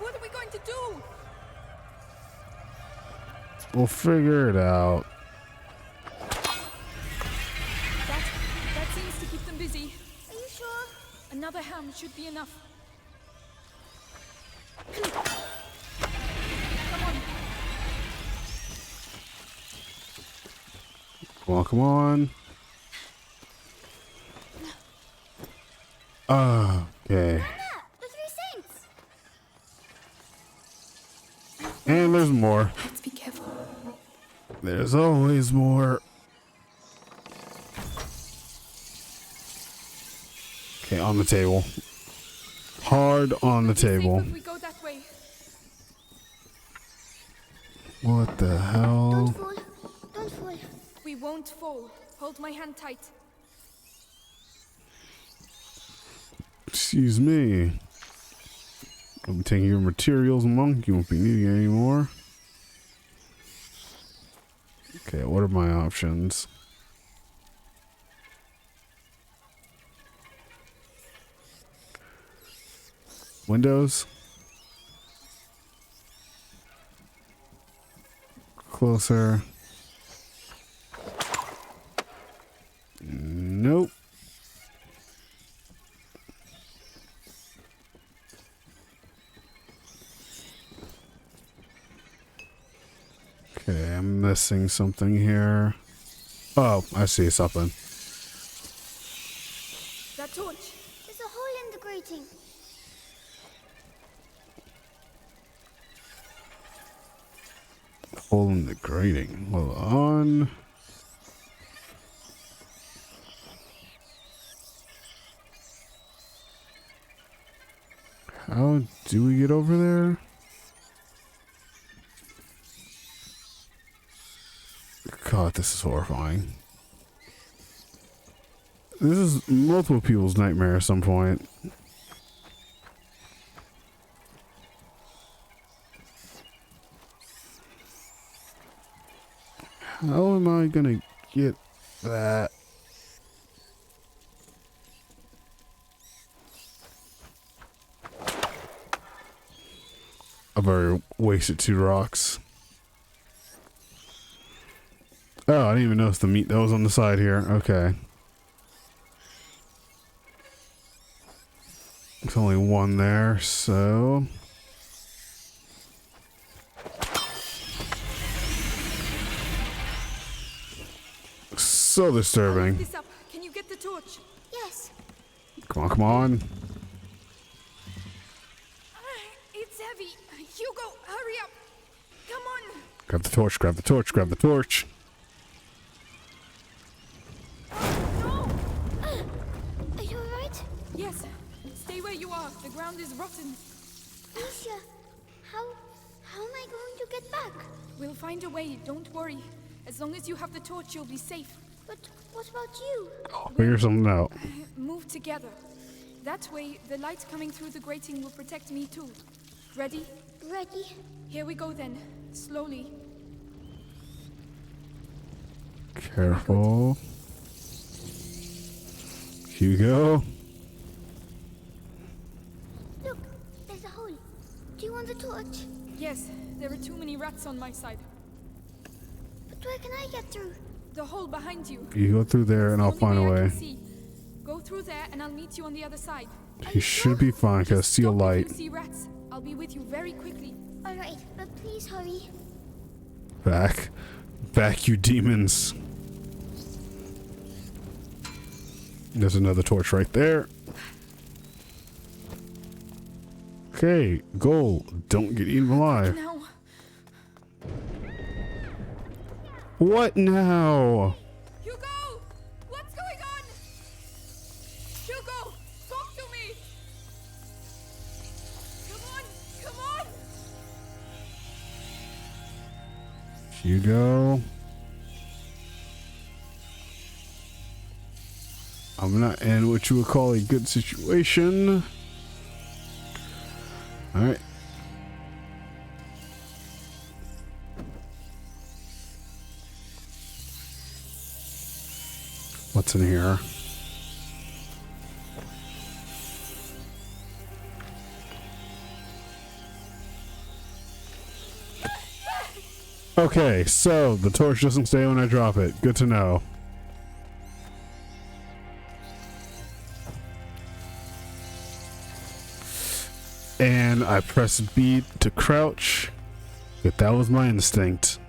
What are we going to do? We'll figure it out. That seems to keep them busy. Are you sure? Another ham should be enough. Come on. Come on, come on. Okay. Anna, the three saints! And there's more. Let's be careful. There's always more. Okay, on the table. Hard on the table. If we go that way. What the Don't hell? fall. Don't fall. We won't fall. Hold my hand tight. Excuse me. I'm taking your materials, monk. You won't be needing it anymore. Okay, what are my options? Windows. Closer. Nope. Okay, I'm missing something here. Oh, I see something. That torch. There's a hole in the grating. Hole in the grating. Hold on. How do we get over there? God, this is horrifying. This is multiple people's nightmare at some point. How am I gonna get that? I've already wasted 2 rocks. Oh, I didn't even notice the meat that was on the side here. Okay. There's only 1 there, so... So disturbing. This up. Can you get the torch? Yes. Come on, come on. It's heavy. Hugo, hurry up. Come on. Grab the torch, grab the torch, grab the torch. Are you alright? Yes. Stay where you are. The ground is rotten. Alicia, how am I going to get back? We'll find a way. Don't worry. As long as you have the torch, you'll be safe. But what about you? I'll figure something out. Move together. That way, the light coming through the grating will protect me too. Ready? Ready. Here we go then. Slowly. Careful. Hugo. Look, there's a hole. Do you want the torch? Yes, there are too many rats on my side. But where can I get through? The hole behind you. You go through there and I'll find a I way. can see. Go through there and I'll meet you on the other side. You should be fine because I see a light. If you see rats, I'll be with you very quickly. Alright, but please hurry. Back. Back, you demons. There's another torch right there. Okay, goal. Don't get eaten alive. Now. What now? Hugo! What's going on? Hugo! Talk to me! Come on! Come on! Hugo. I'm not in what you would call a good situation. Alright. What's in here? Okay, so the torch doesn't stay when I drop it. Good to know. And I press B to crouch. But that was my instinct.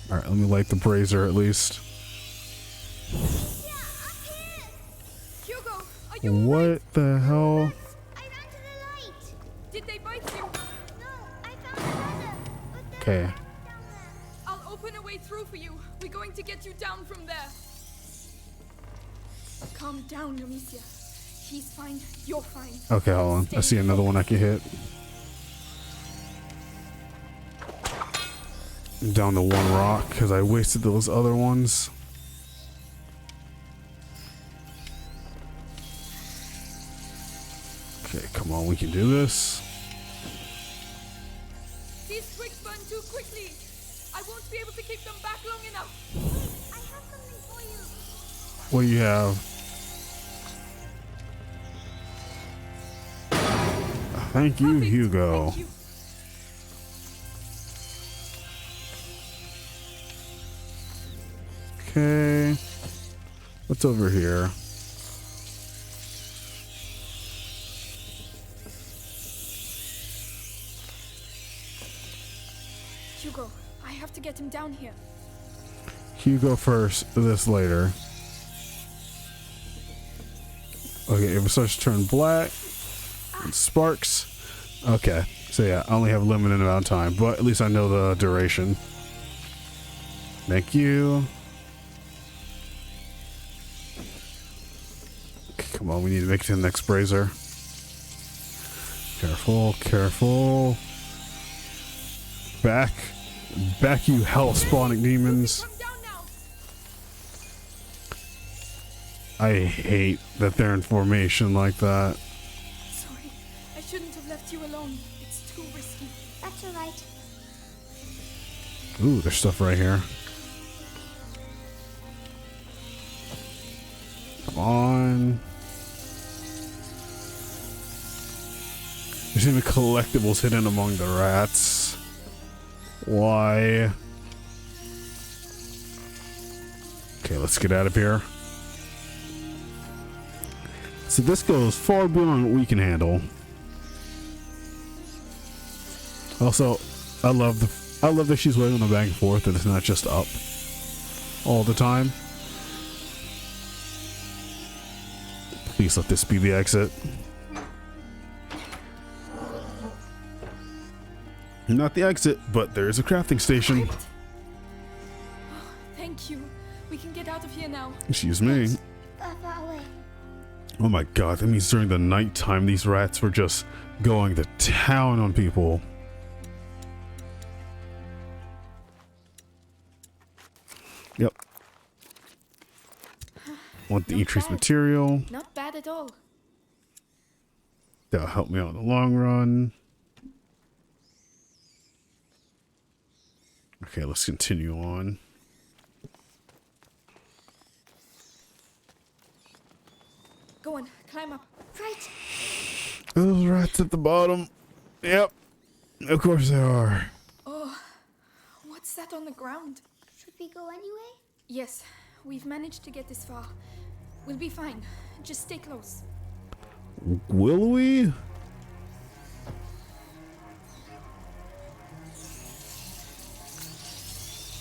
Alright, let me light the brazier at least. Hugo, are you What the hell? I ran to the light. Did they bite you? No, I found a ladder. But there's Okay. a rat down there. I'll open a way through for you. We're going to get you down from there. Calm down, Amicia. He's fine. You're fine. Okay, hold on. I see another one I can hit. Down to 1 rock because I wasted those other ones. Okay, come on, we can do this. These twigs burn too quickly. I won't be able to keep them back long enough. Wait, I have something for you. What do you have? Thank you, Perfect. Hugo. Thank you. Okay. What's over here? Hugo, I have to get him down here. Hugo first, this later. Okay, if it starts to turn black, and sparks. Okay, so yeah, I only have a limited amount of time, but at least I know the duration. Thank you. Okay, come on, we need to make it to the next brazier. Careful, careful. Back, you hell spawning demons. I hate that they're in formation like that. Sorry, I shouldn't have left you alone. It's too risky. That's alright. Ooh, there's stuff right here. Come on. There's even collectibles hidden among the rats. Why? Okay, let's get out of here. So this goes far beyond what we can handle. Also, I love that she's wiggling back and forth and it's not just up all the time. Please let this be the exit. Not the exit, but there is a crafting station. Oh, thank you. We can get out of here now. Excuse me. Far away. Oh my god, that means during the nighttime these rats were just going to town on people. Yep. Want the increased material. Not bad at all. That'll help me out in the long run. Okay, let's continue on. Go on, climb up. Right. Those rats at the bottom. Yep. Of course they are. Oh, what's that on the ground? Should we go anyway? Yes, we've managed to get this far. We'll be fine. Just stay close. Will we?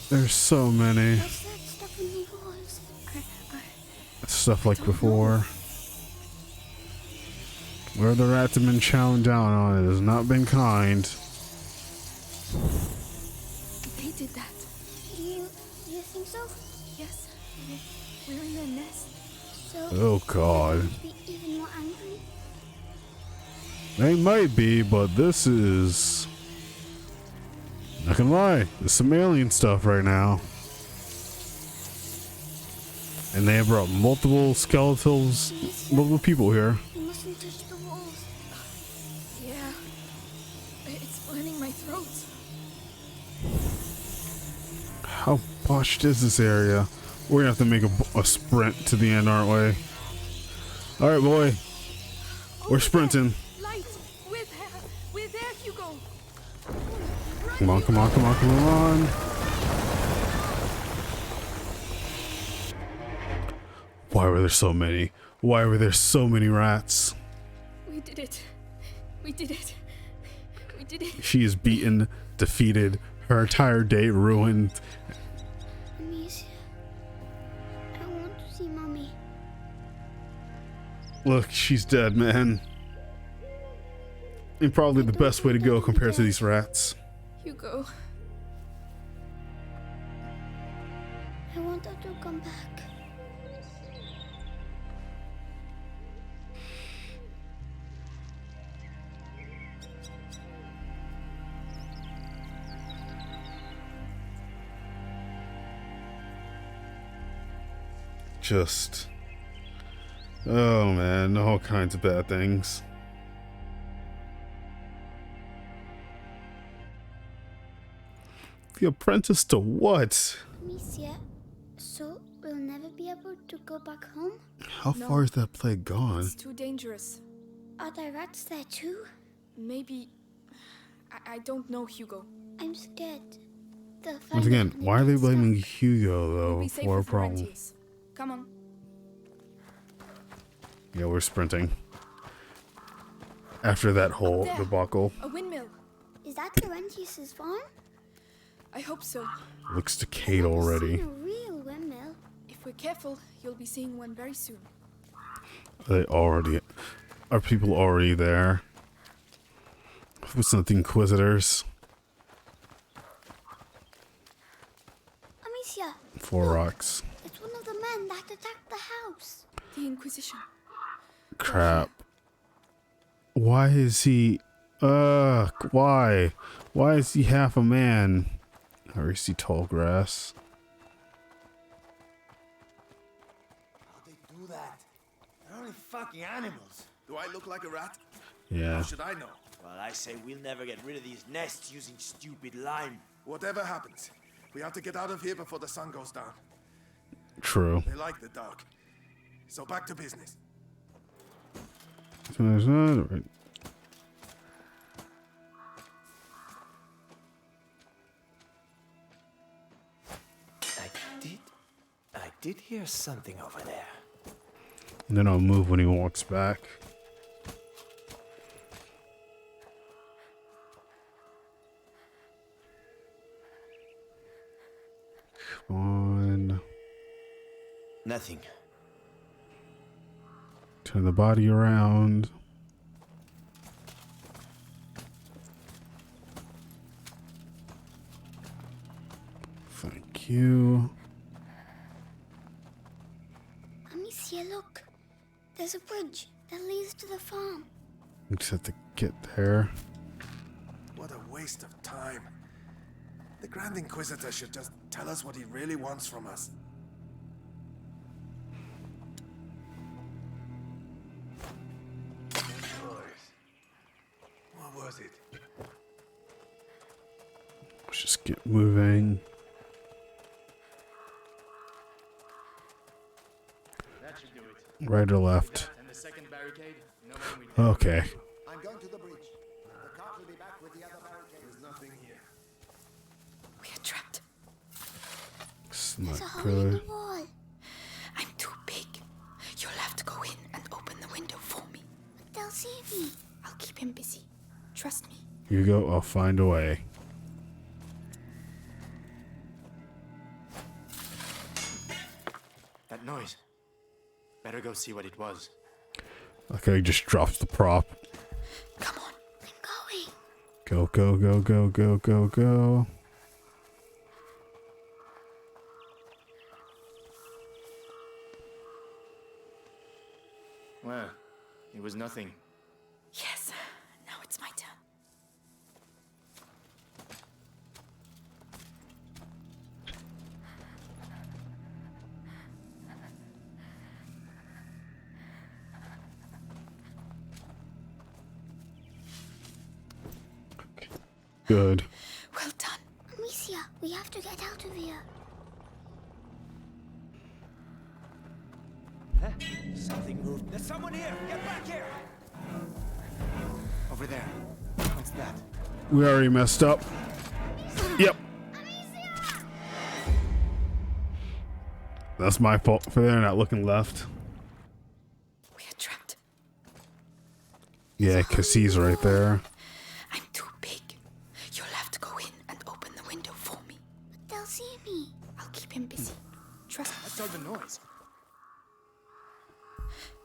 There's so many. What's that stuff on the walls? Stuff like before. Where the rats have been chowing down on, it has not been kind. They did that. You think so? Yes, we're in their nest. So Oh god. be even more angry? They might be, but this is... Not gonna lie, there's some alien stuff right now. And they have brought multiple skeletals, multiple people here. You mustn't touch the walls. Yeah, it's burning my throat. How botched is this area? We're gonna have to make a sprint to the end, aren't we? Alright, boy. We're sprinting. Light! We're there, Hugo! Come on, come on, come on, come on. Why were there so many? Why were there so many rats? We did it. We did it. We did it. She is beaten, defeated, her entire day ruined. Amicia, I want to see Mommy. Look, she's dead, man. And probably the best way to go compared to these rats. Hugo. I want her to come back. Just... Oh man, all kinds of bad things. The apprentice to what? Amicia, so we'll never be able to go back home? How far is that plague gone? It's too dangerous. Are there rats there too? Maybe... I don't know, Hugo. I'm scared. Once again, why are they blaming Hugo, though, We'll be safe for a with problem? Laurentius. Come on. Yeah, we're sprinting. After that whole There, debacle. a windmill. Is that Laurentius's farm? I hope so. Looks decayed already. Seen a real windmill. If we're careful, you'll be seeing one very soon. Are people already there? What's not the Inquisitors? Amicia, 4 rocks. it's one of the men that attacked the house. The Inquisition. Crap. Why is he... why? Why is he half a man? Or is he tall grass? How'd they do that? They're only fucking animals. Do I look like a rat? Yeah. How should I know? Well, I say we'll never get rid of these nests using stupid lime. Whatever happens, we have to get out of here before the sun goes down. True. They like the dark. So back to business. Right. I did hear something over there. And then I'll move when he walks back. Come on. Nothing. Turn the body around. Thank you. Amicia, look. There's a bridge that leads to the farm. We just have to get there. What a waste of time. The Grand Inquisitor should just tell us what he really wants from us. What was it? Let's just get moving. That should do it. Right or left? And the second barricade, no one will Okay. I'm going to the bridge. The cart will be back with the other barricades. There's nothing here. We are trapped. It's There's not a hole in the good. wall. I'm too big. You'll have to go in and open the window for me. But they'll see me. I'll keep him busy. Trust me. You go, I'll find a way. That noise. Better go see what it was. Okay, he just drops the prop. Come on. I'm going. Go, go, go, go, go, go, go. Well, it was nothing. Yes. Now it's my turn. Good. Well done. Amicia, we have to get out of here. Huh? Something moved. There's someone here. Get back here. Over there. What's that? We already messed up. Yep. That's my fault for they're not looking left. We are trapped. Yeah, because he's right there. I'm too big. You'll have to go in and open the window for me. But they'll see me. I'll keep him busy. Trust me. That's all the noise.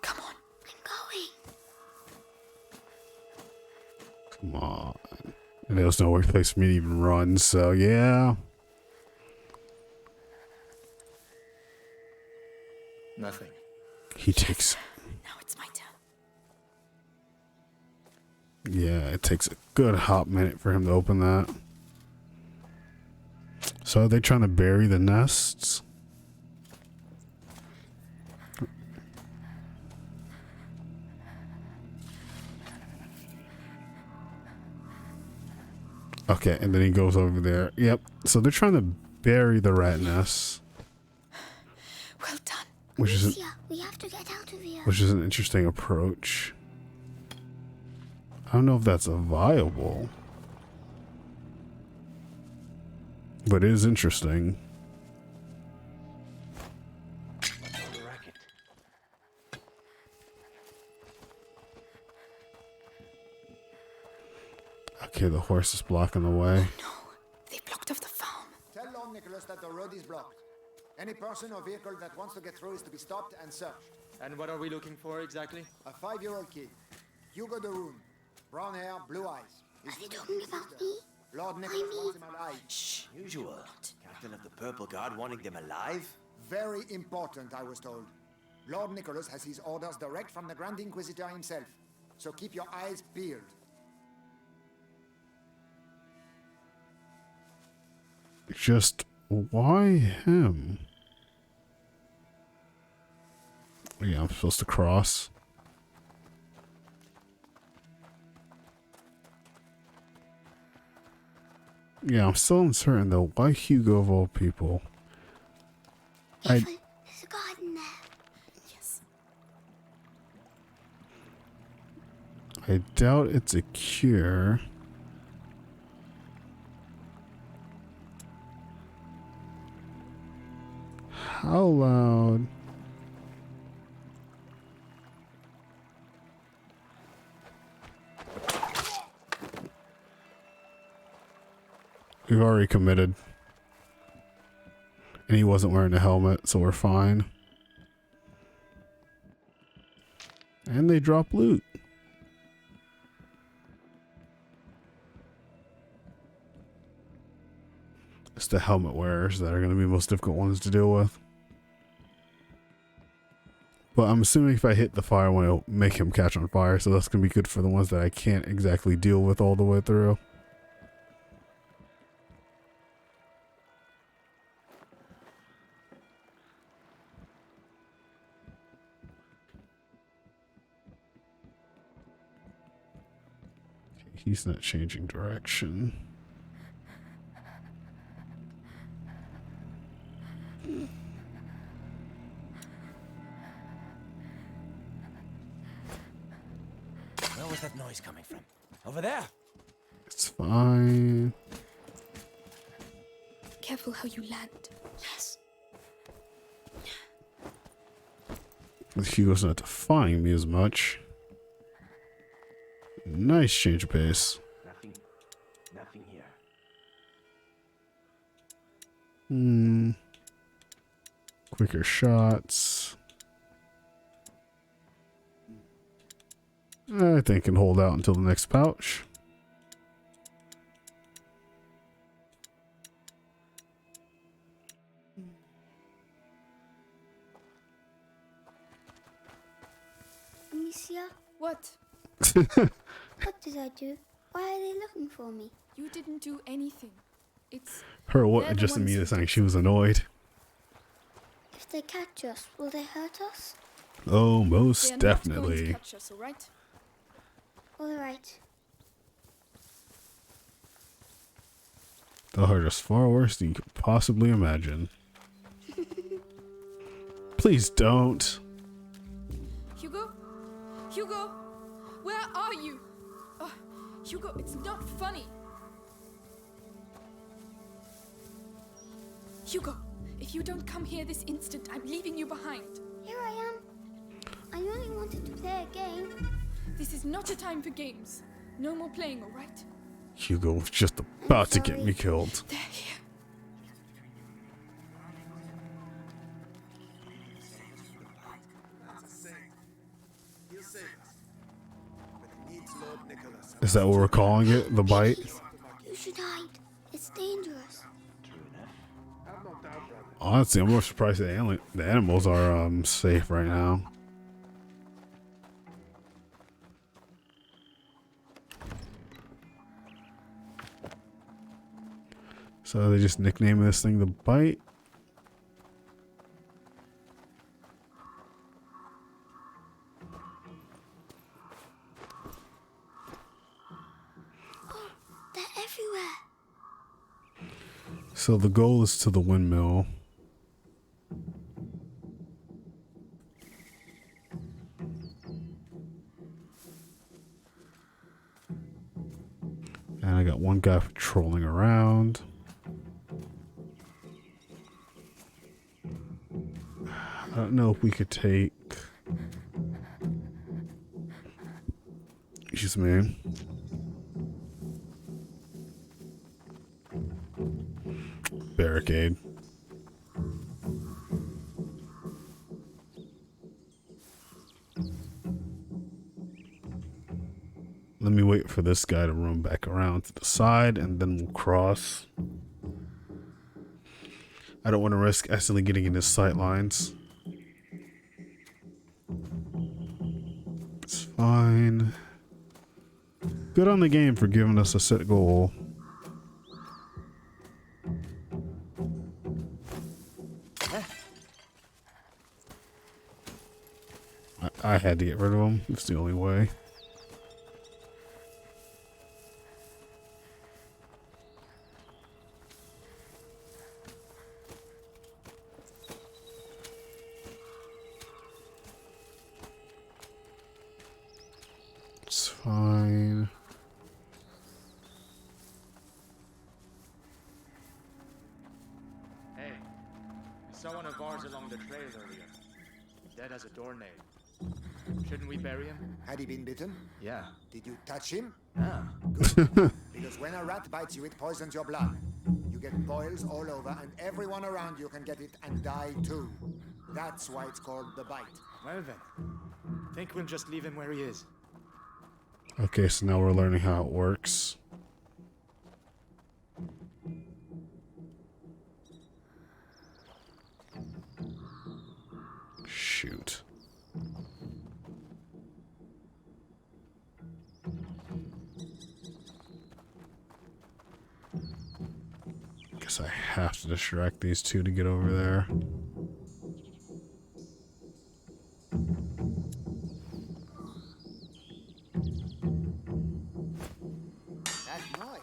Come on. I'm going. Come on. And there's no place for me to even run, so yeah. Nothing. He takes... Now it's my turn. Yeah, it takes a good hot minute for him to open that. So are they trying to bury the nests? Okay, and then he goes over there. Yep. So they're trying to bury the rat nests. Well done. Which is Amicia, we have to get out of here. an interesting approach. don't know if that's a viable, but it is interesting. Okay, the horse is blocking the way. They blocked off the farm. Tell Lord Nicholas that the road is blocked. Any person or vehicle that wants to get through is to be stopped and searched. And what are we looking for exactly? A 5-year-old kid. Hugo de Rune. Brown hair, blue eyes. Are they talking about me? Lord Nicholas wants him alive. Shh, usual. Captain of the Purple Guard wanting them alive? Very important, I was told. Lord Nicholas has his orders direct from the Grand Inquisitor himself. So keep your eyes peeled. Just why him? Yeah, I'm supposed to cross. Yeah, I'm still uncertain though. Why Hugo of all people? There's a garden there. Yes. I doubt it's a cure. How loud? We've already committed. And he wasn't wearing a helmet, so we're fine. And they drop loot. It's the helmet wearers that are going to be the most difficult ones to deal with. But I'm assuming if I hit the fire one, it'll make him catch on fire. So that's going to be good for the ones that I can't exactly deal with all the way through. He's not changing direction. Where was that noise coming from? Over there? It's fine. Careful how you land. Yes. Hugo's not defying me as much. Nice change of pace. Nothing here. Quicker shots. I think I can hold out until the next pouch. Amicia, What? what did I do? Why are they looking for me? You didn't do anything. It's Her They're what? the Just ones immediately who saying did she was annoyed. If they catch us, will they hurt us? Oh, they most are not going to definitely. catch us, all right? All right. They'll hurt us far worse than you could possibly imagine. Please don't. Hugo? Hugo? Where are you? Oh, Hugo, it's not funny. Hugo, if you don't come here this instant, I'm leaving you behind. Here I am. I only wanted to play a game. This is not a time for games. No more playing, all right? Hugo was just about to get me killed. They're here. Is that what we're calling it? The bite? You should hide. It's dangerous. Honestly, I'm more surprised that the animals are safe right now. So they just nicknamed this thing the bite. Oh, they're everywhere. So the goal is to the windmill. guy patrolling around. I don't know if we could take... Excuse me. Barricade. Let me wait for this guy to run back around to the side and then we'll cross. I don't want to risk accidentally getting in his sight lines. It's fine. Good on the game for giving us a set goal. I had to get rid of him. It's the only way. It's fine. Hey, I saw one of ours along the trail earlier. Dead as a doornail. Shouldn't we bury him? Had he been bitten? Yeah. Did you touch him? Ah. Good. Because when a rat bites you, it poisons your blood. You get boils all over, and everyone around you can get it and die too. That's why it's called the bite. Well then, think we'll just leave him where he is. Okay, so now we're learning how it works. Shoot. Guess I have to distract these two to get over there. That noise.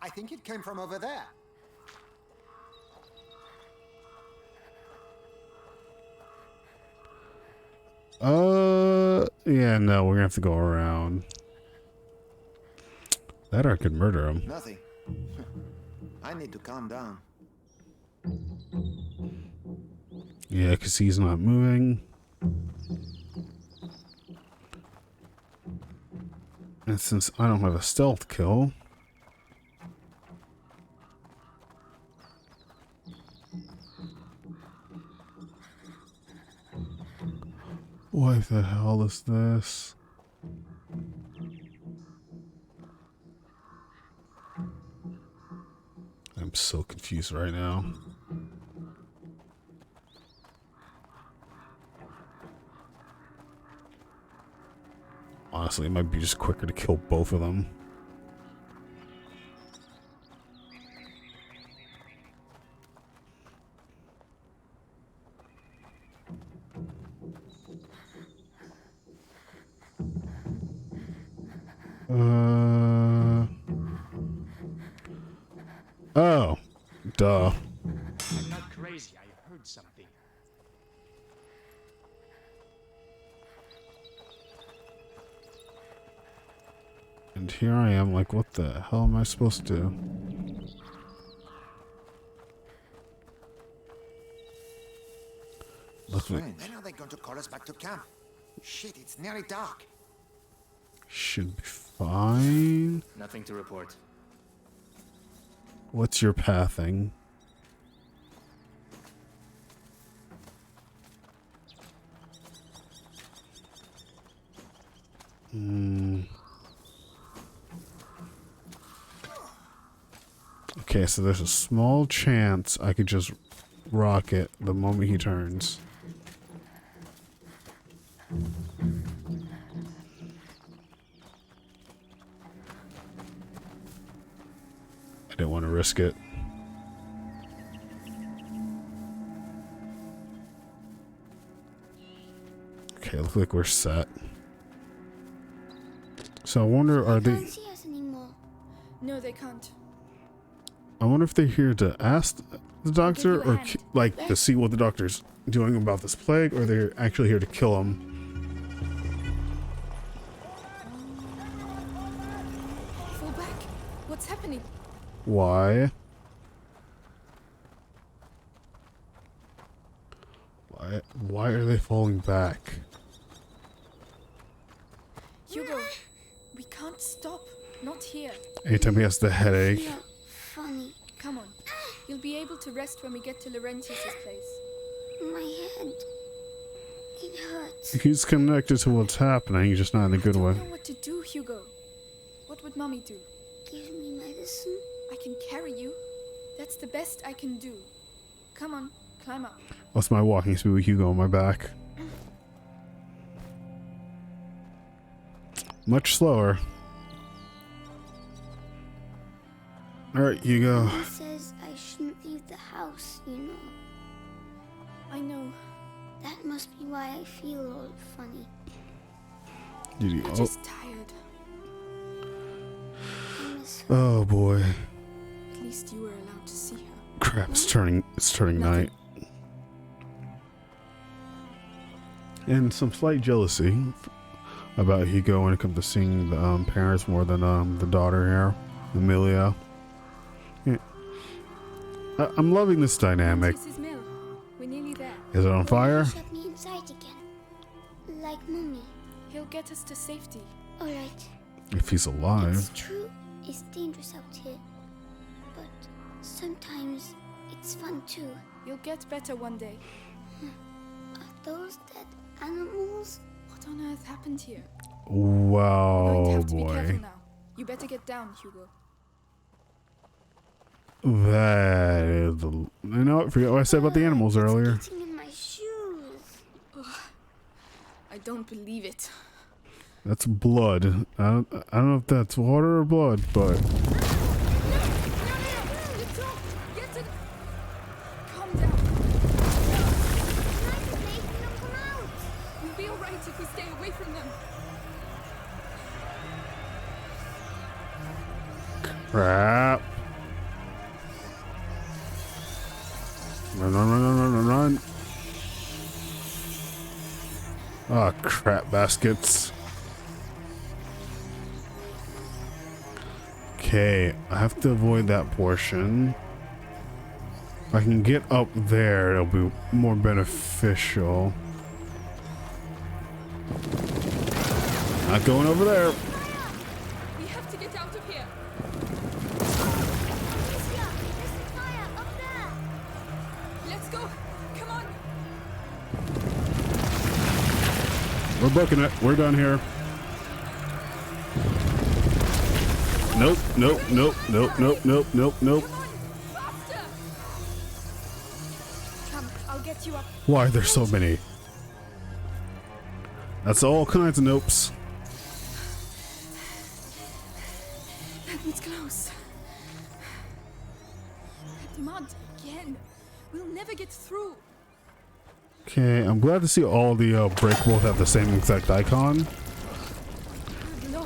I think it came from over there. Yeah, no, we're gonna have to go around. That or I could murder him. Nothing. I need to calm down. Yeah, because he's not moving. And since I don't have a stealth kill, what the hell is this? I'm so confused right now. Honestly, it might be just quicker to kill both of them. Oh, duh. I'm not crazy, I heard something. And here I am, like, what the hell am I supposed to do? Look like When are they going to call us back to camp? Shit, it's nearly dark. should be fine. Nothing to report. What's your pathing? Okay, so there's a small chance I could just rock it the moment he turns. I didn't want to risk it. Okay, looks like we're set. So I wonder, are They they... can't see us anymore. No, they can't. I wonder if they're here to ask the doctor you a or hand. like to see what the doctor's doing about this plague, or they're actually here to kill him. Fall back. What's happening? Why? Why are they falling back? Hugo, we can't stop. Not here. Anytime he has the headache. Yeah, funny. Come on. You'll be able to rest when we get to Laurentius's place. My head. It hurts. He's connected to what's happening, just not in a good way. I don't know what to do, Hugo. What would Mommy do? Give me medicine. I can carry you. That's the best I can do. Come on, climb up. What's my walking speed with Hugo on my back? Much slower. Alright, Hugo. Mom says I shouldn't leave the house, you know. I know. That must be why I feel all funny. I'm just tired. I miss her. Oh boy. At least you were allowed to see her. Crap, it's turning night. And some slight jealousy about Hugo when it comes to seeing the parents more than the daughter here, Amelia. Yeah. I'm loving this dynamic. Mrs. Mill, we're nearly there. Is it on fire? Shut me inside again. Like Mommy. He'll get us to safety. Alright. If he's alive. It's true, it's dangerous out here. But sometimes it's fun too. You'll get better one day. Are those dead animals? What on earth happened here? Wow, We're going to have to be boy. careful now. You better get down, Hugo. That is you know what? Forget what I said about the animals earlier. It's getting in my shoes. Ugh. I don't believe it. That's blood. I don't know if that's water or blood, but Calm down. We'll be alright if we stay away from them. crap. Run, run, run, run, run, run, run. Oh, crap baskets. Okay, I have to avoid that portion. If I can get up there, it'll be more beneficial. Not going over there. We have to get out of here. Let's go. Come on. We're booking it. We're done here. Nope, nope, nope, nope, nope, nope, nope, nope. Faster. Come, I'll get you up. Why are there so many? That's all kinds of nopes. That was close. That mud again. We'll never get through. Okay, I'm glad to see all the breakables have the same exact icon.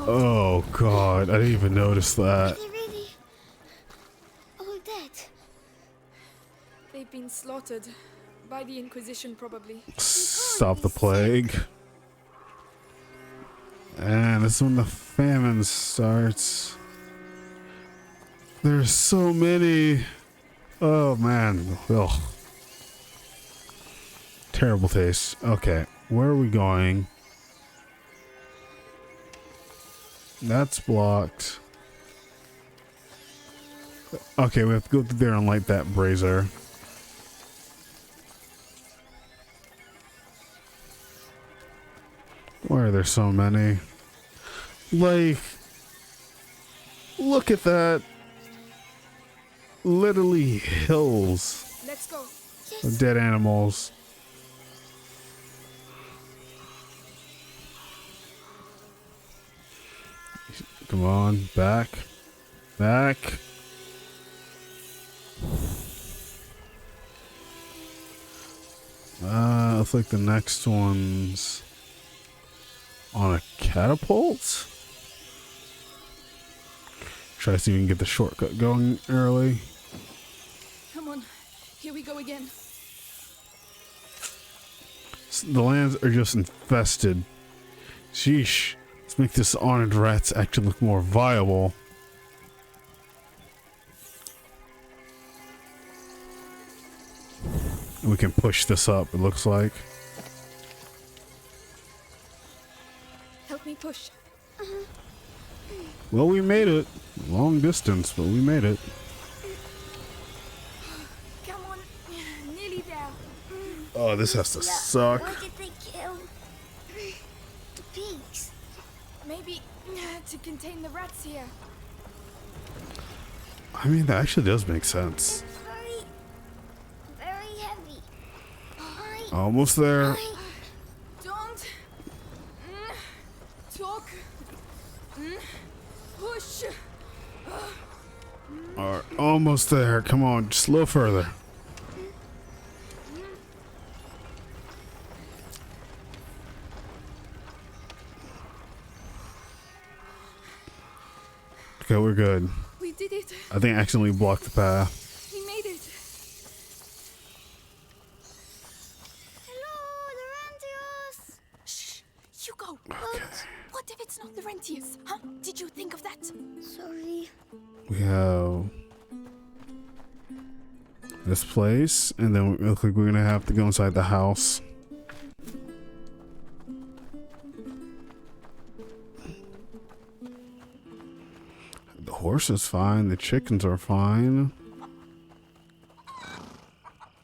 Oh god, I didn't even notice that. Are they really all dead? They've been slaughtered by the Inquisition, probably. Stop the plague. And this is when the famine starts. There's so many. Oh man. Ugh. Terrible taste. Okay, where are we going? That's blocked. Okay, we have to go through there and light that brazier. Why are there so many? Like, look at that. Literally hills Let's go. of dead animals. Come on, back. Back. Looks like the next one's on a catapult. Try to see if we can get the shortcut going early. Come on. Here we go again. The lands are just infested. Sheesh. Let's make this honored rats actually look more viable. We can push this up, it looks like. Help me push. Well, we made it. Long distance, but we made it. Come on. Nearly there. Oh, this has to suck. Why did they kill the pigs? Maybe to contain the rats here. I mean, that actually does make sense. It's very, very heavy. Almost there. Don't talk. Push. Alright, almost there. Come on, just a little further. Okay, we're good. We did it. I think I accidentally blocked the path. We made it. Hello, the Randios. Shh. You go. Okay. What if it's not the Rentiers? Huh? Did you think of that? Sorry. We have this place, and then it looks like we're gonna have to go inside the house. The horse is fine. The chickens are fine.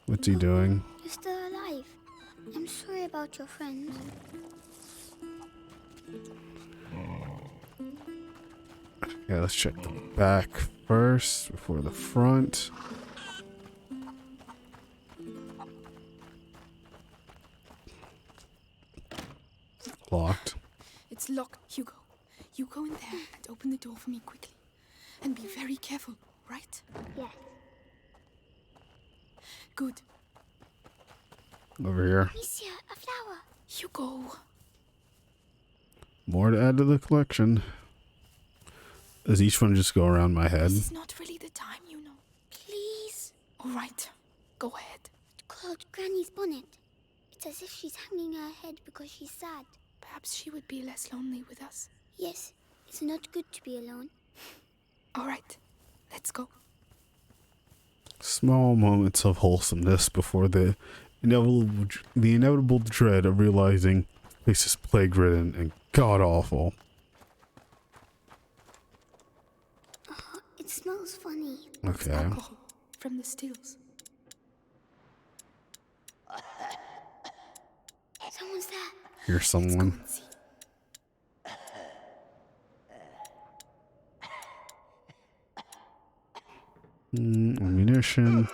What's he doing? You're still alive. I'm sorry about your friends. Yeah, let's check the back first before the front. Locked. It's locked, Hugo. You go in there and open the door for me quickly. And be very careful, right? Yes. Good. Over here. Amicia, a flower. Hugo. More to add to the collection. Does each one just go around my head? This is not really the time, you know. Please. All right. Go ahead. It's called Granny's bonnet. It's as if she's hanging her head because she's sad. Perhaps she would be less lonely with us. Yes, it's not good to be alone. All right. Let's go. Small moments of wholesomeness before the inevitable dread of realizing this is plague-ridden and god-awful. It smells funny. It's Okay. alcohol from the stills. Someone's there. Here's someone. See. Ammunition.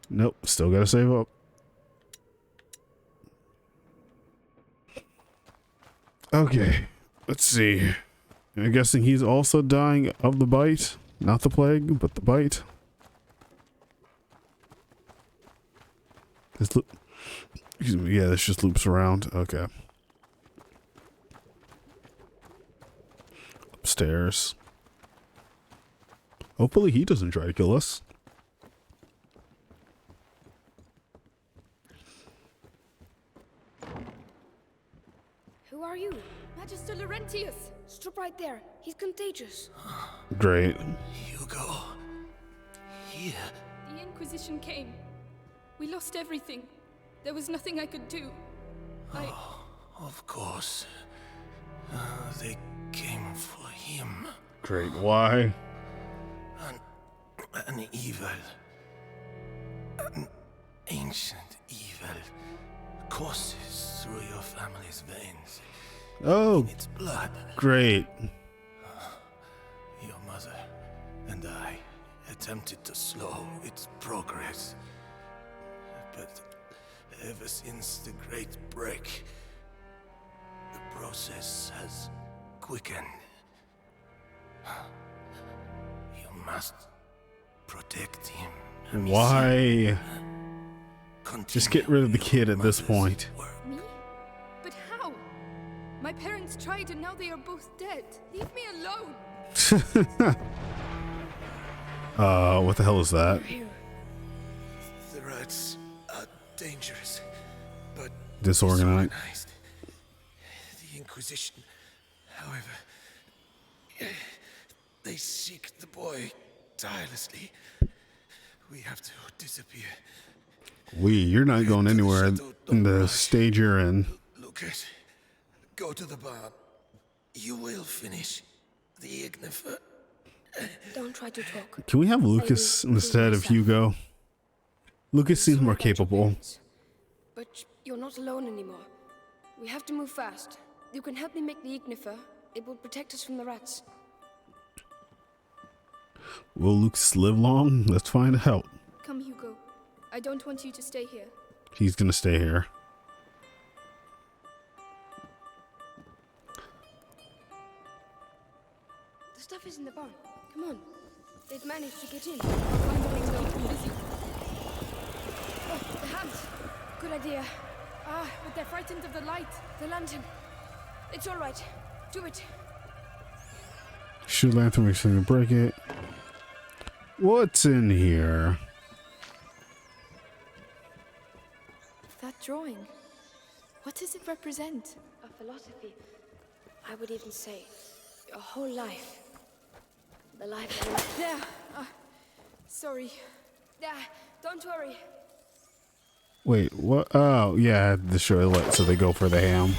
Nope, still gotta save up. Okay, let's see. I'm guessing he's also dying of the bite. Not the plague, but the bite. Excuse me, yeah, this just loops around. Okay. Upstairs. Hopefully he doesn't try to kill us. Who are you? Magister Laurentius. Stop right there. He's contagious. Great. Hugo. Here. The Inquisition came. We lost everything. There was nothing I could do. Of course. They came for him. Great. Why? An evil. An ancient evil courses through your family's veins. Oh, Its blood. great. Your mother and I attempted to slow its progress. But ever since the Great Break, the process has quickened. You must protect him. Amicia. Why? Just get rid of the Continue kid your at this mother's point. work. Me? But how? My parents tried and now they are both dead. Leave me alone. What the hell is that? The rats are dangerous, but Disorganized. disorganized. The Inquisition, however, they seek the boy tirelessly. We have to disappear. You're not going anywhere in the stage you're in. Lucas, go to the barn. You will finish the ignifer. Don't try to talk. Can we have Lucas instead of Hugo? Lucas seems more capable. But you're not alone anymore. We have to move fast. You can help me make the ignifer. It will protect us from the rats. Will Lucas live long? Let's find out. Come, Hugo. I don't want you to stay here. He's gonna stay here. The stuff is in the barn. Come on. They've managed to get in. I'll find a way to keep them busy. Oh, the hands. Good idea. But they're frightened of the light. The lantern. It's all right. Do it. Shoot lantern, we're gonna break it. What's in here? That drawing. What does it represent? A philosophy. I would even say your whole life. The life of... There. Sorry. Don't worry. Wait, what? Oh, yeah, I had to show the light, so they go for the ham.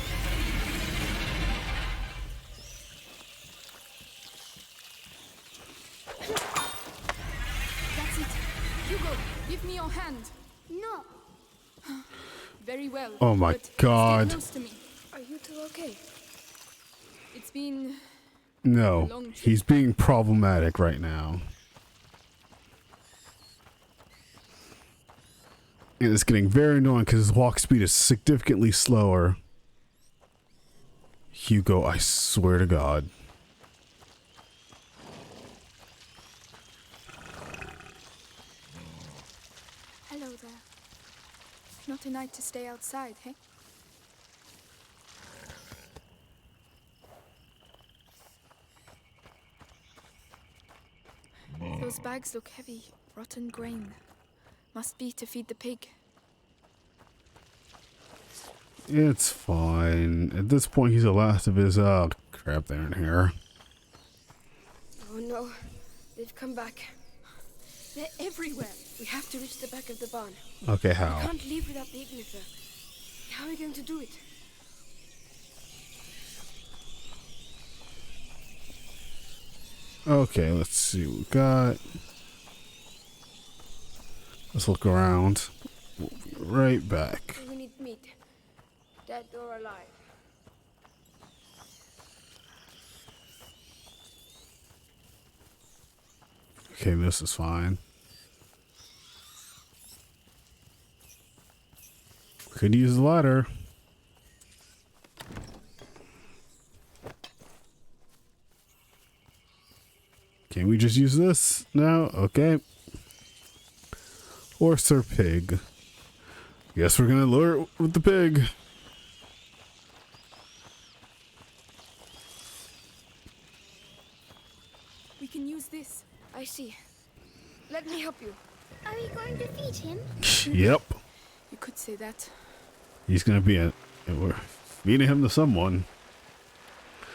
That's it. Hugo, give me your hand. No. Very well. Oh my God. Stay close to me. Are you two okay? It's been... No, he's being problematic right now. And it's getting very annoying because his walk speed is significantly slower. Hugo, I swear to God. Hello there. Not a night to stay outside, hey? Those bags look heavy. Rotten grain. Must be to feed the pig. It's fine. At this point, he's the last of his, crap there in here. Oh no. They've come back. They're everywhere. We have to reach the back of the barn. Okay, how? We can't leave without the ignifer. How are we going to do it? Okay, let's see what we got. Let's look around. We'll be right back. We need meat. Dead or alive. Okay, this is fine. Could use the ladder. Can we just use this now? Okay. Horse or pig? Guess we're gonna lure it with the pig. We can use this. I see. Let me help you. Are we going to feed him? Yep. You could say that. He's gonna be we're feeding him to someone.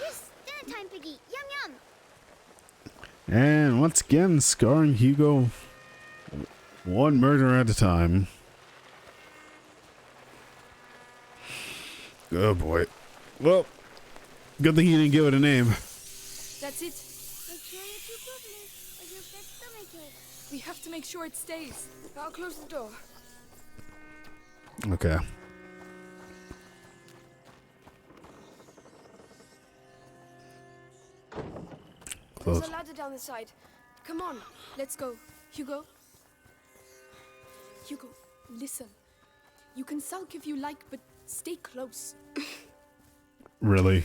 Yes, dinner time, Piggy. Yum yum. And once again, scarring Hugo one murder at a time. Oh boy. Well, good thing he didn't give it a name. That's it. Make sure you're too quickly, or you'll get stomachache. We have to make sure it stays. I'll close the door. Okay. Close. There's a ladder down the side. Come on, let's go. Hugo? Hugo, listen. You can sulk if you like, but stay close. Really?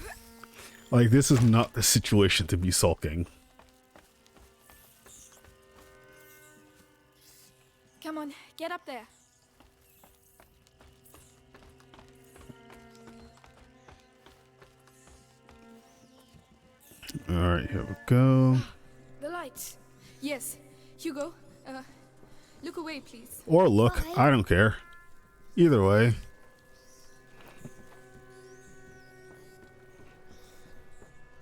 Like, this is not the situation to be sulking. Come on, get up there. Alright, here we go. The lights. Yes. Hugo, look away, please. Or look, I don't care. Either way.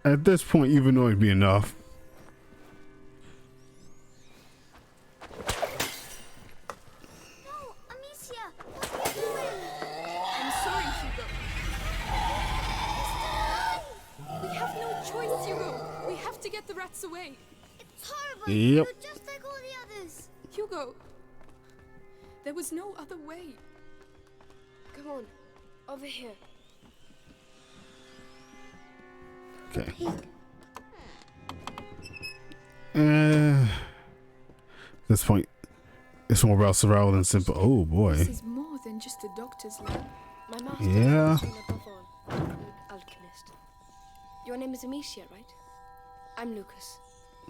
At this point, you've annoyed me enough. That's the way. It's horrible. Yep. You're just like all the others. Hugo, there was no other way. Come on, over here. Okay. This point, it's more about survival than simple. Oh boy. This is more than just a doctor's lab. My master Yeah. is above all, an alchemist. Your name is Amicia, right? I'm Lucas.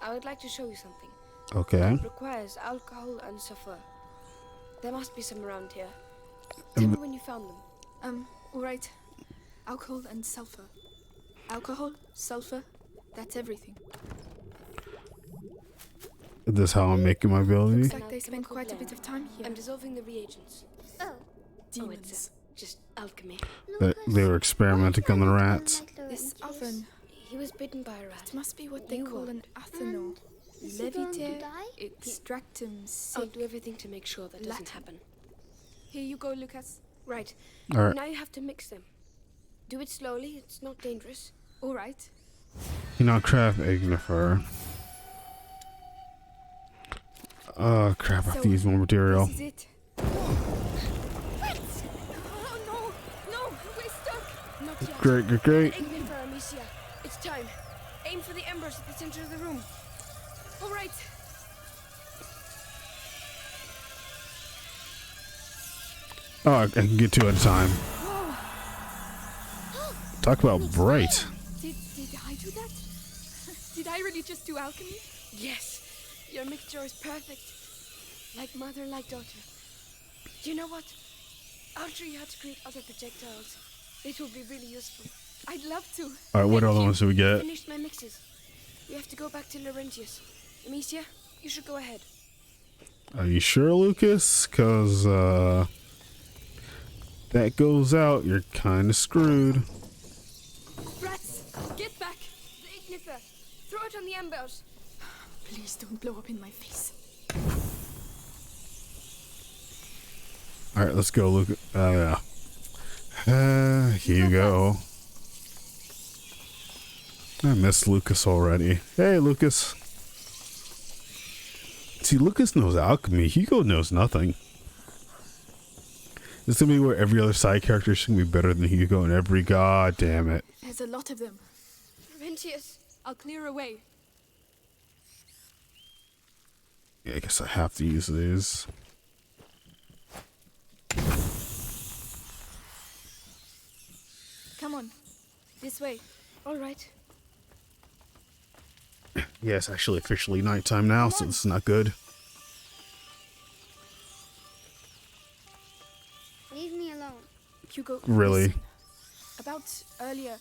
I would like to show you something. Okay. It requires alcohol and sulfur. There must be some around here. Tell me when you found them. All right. Alcohol and sulfur. Alcohol, sulfur, that's everything. Is this how I'm making my ability? Looks like they spent quite a bit of time here. I'm dissolving the reagents. Oh. Demons. Just alchemy. They were experimenting on the rats. This oven. He was bitten by a rat. It must be what they call an athanol. Levite, extractum, I'll do everything to make sure that doesn't happen. Here you go, Lucas. Right. All right. Now you have to mix them. Do it slowly, it's not dangerous. All right. You know, craft ignifer. Oh crap! I have to use more material. This is it. Rats! Oh no, we're stuck. Not yet. Great. Ignifer, Amicia. It's time. Aim for the embers at the center of the room. All right. Oh, I can get two at a time. Whoa. Talk about bright. Did I do that? Did I really just do alchemy? Yes. Your mixture is perfect. Like mother, like daughter. Do you know what? I'll show you how to create other projectiles. It will be really useful. I'd love to. All right, what other ones do we get? Finished my mixes. We have to go back to Laurentius. Amicia, you should go ahead. Are you sure, Lucas? Cause that goes out, you're kind of screwed. Rats, get back! The ignifer. Throw it on the embers. Please don't blow up in my face. All right, let's go, Lucas. Here you go. I miss Lucas already. Hey, Lucas. See, Lucas knows alchemy. Hugo knows nothing. This is gonna be where every other side character is gonna be better than Hugo, and every god damn it. There's a lot of them. Laurentius, I'll clear away. Yeah, I guess I have to use these. Come on. This way. All right. Yeah, it's actually officially nighttime now, so this is not good. Leave me alone. Hugo, Really? listen. About earlier,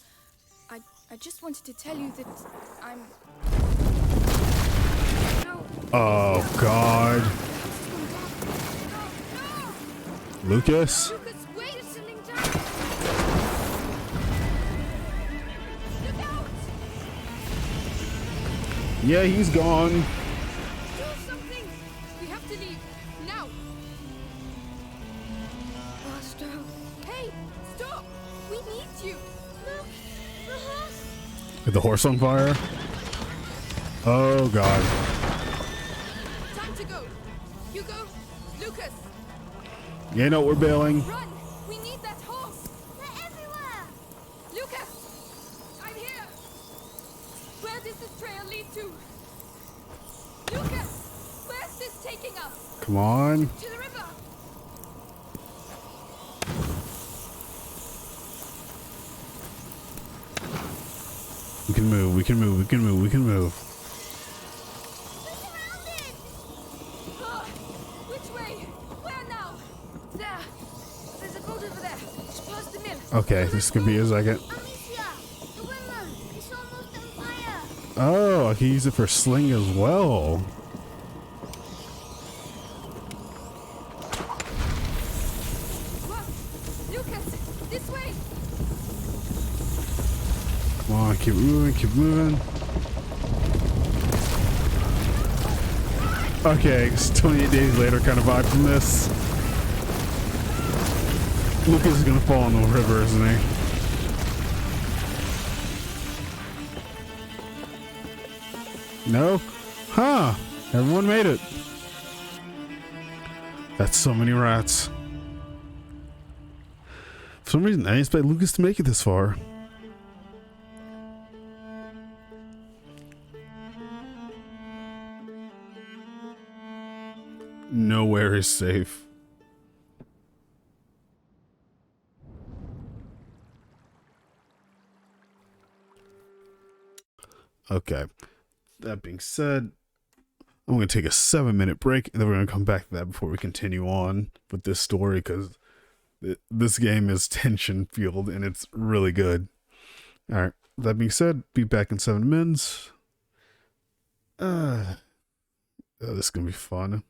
I just wanted to tell you that I'm... No. Oh, God. Lucas? Lucas, wait! You're settling down. Look out! Yeah, he's gone. Do something! We have to leave. Now! Master. Hey! Stop! We need you! Look! The horse! Is the horse on fire? Oh, God. Time to go! Hugo! Lucas! Yeah, no, we're bailing. Run! We need that horse! They're everywhere! Lucas! I'm here! Where does this trail lead to? Lucas! Where's this taking us? Come on. To the river! We can move, we can move, we can move, we can move. Ah, which way? Where now? There! There's a boat over there. Just past the mill. Okay, this could be a second. Amicia! The windmill! It's almost on fire! Oh, I can use it for sling as well. What? Lucas! This way! Come on, keep moving, keep moving. Okay, it's 28 days later kind of vibe from this. Lucas is gonna fall in the river, isn't he? No? Huh. Everyone made it. That's so many rats. For some reason, I didn't expect Lucas to make it this far. Nowhere is safe. Okay. That being said, I'm going to take a 7-minute break, and then we're going to come back to that before we continue on with this story, because this game is tension-filled, and it's really good. Alright, that being said, be back in 7 minutes. Oh, this is going to be fun.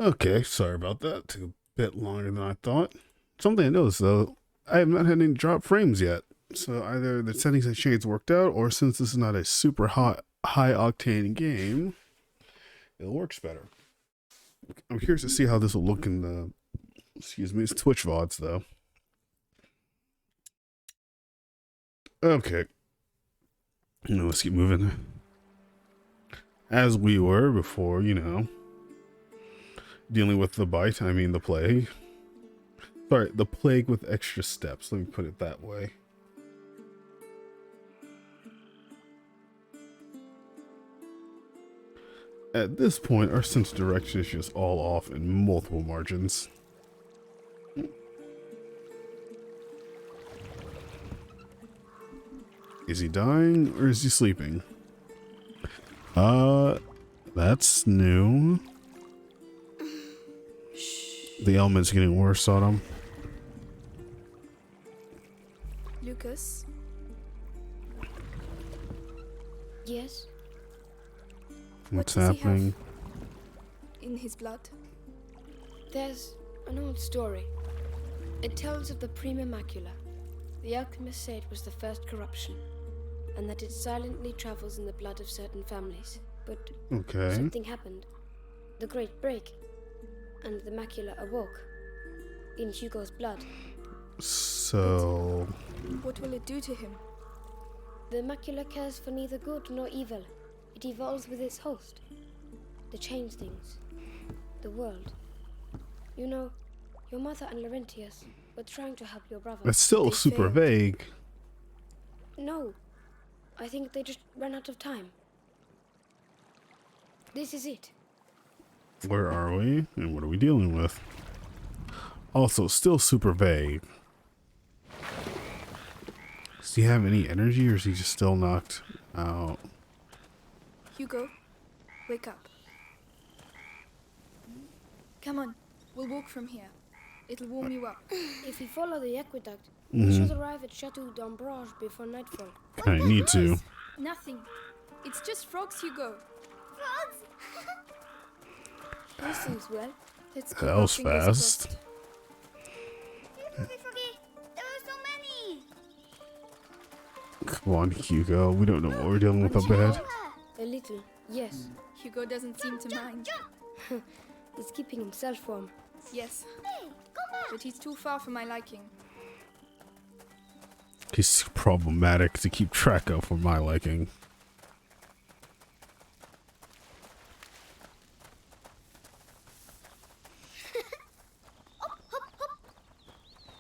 Okay, sorry about that. Took a bit longer than I thought. Something I noticed though, I have not had any drop frames yet. So either the settings I changed worked out, or since this is not a super hot, high octane game, it works better. I'm curious to see how this will look in the, excuse me, it's Twitch VODs though. Okay. Let's keep moving. As we were before, dealing with the bite, I mean the plague. Sorry, the plague with extra steps, let me put it that way. At this point, our sense of direction is just all off in multiple margins. Is he dying or is he sleeping? That's new. The ailment's getting worse on him. Lucas? Yes? What's What does he happening? have in his blood? There's an old story. It tells of the Prima Macula. The alchemist said it was the first corruption, and that it silently travels in the blood of certain families. But Okay. something happened. The Great Break. And the macula awoke. In Hugo's blood. So... What will it do to him? The macula cares for neither good nor evil. It evolves with its host. To change things. The world. You know, your mother and Laurentius were trying to help your brother. That's still They super failed. vague. No. I think they just ran out of time. This is it. Where are we? And what are we dealing with? Also, still super vague. Does he have any energy or is he just still knocked out? Hugo, wake up. Come on, we'll walk from here. It'll warm you up. If we follow the aqueduct, we should arrive at Chateau d'Ambrage before nightfall. I need to. Nothing. It's just frogs, Hugo. Frogs? All seems well. Let's keep That our was fingers fast. crossed. Froggy, there are so many. Come on, Hugo. We don't know what we're dealing with up ahead. A little, yes. Hugo doesn't seem to mind. He's keeping himself warm. Yes, Hey, come back. but he's too far for my liking. He's problematic to keep track of for my liking.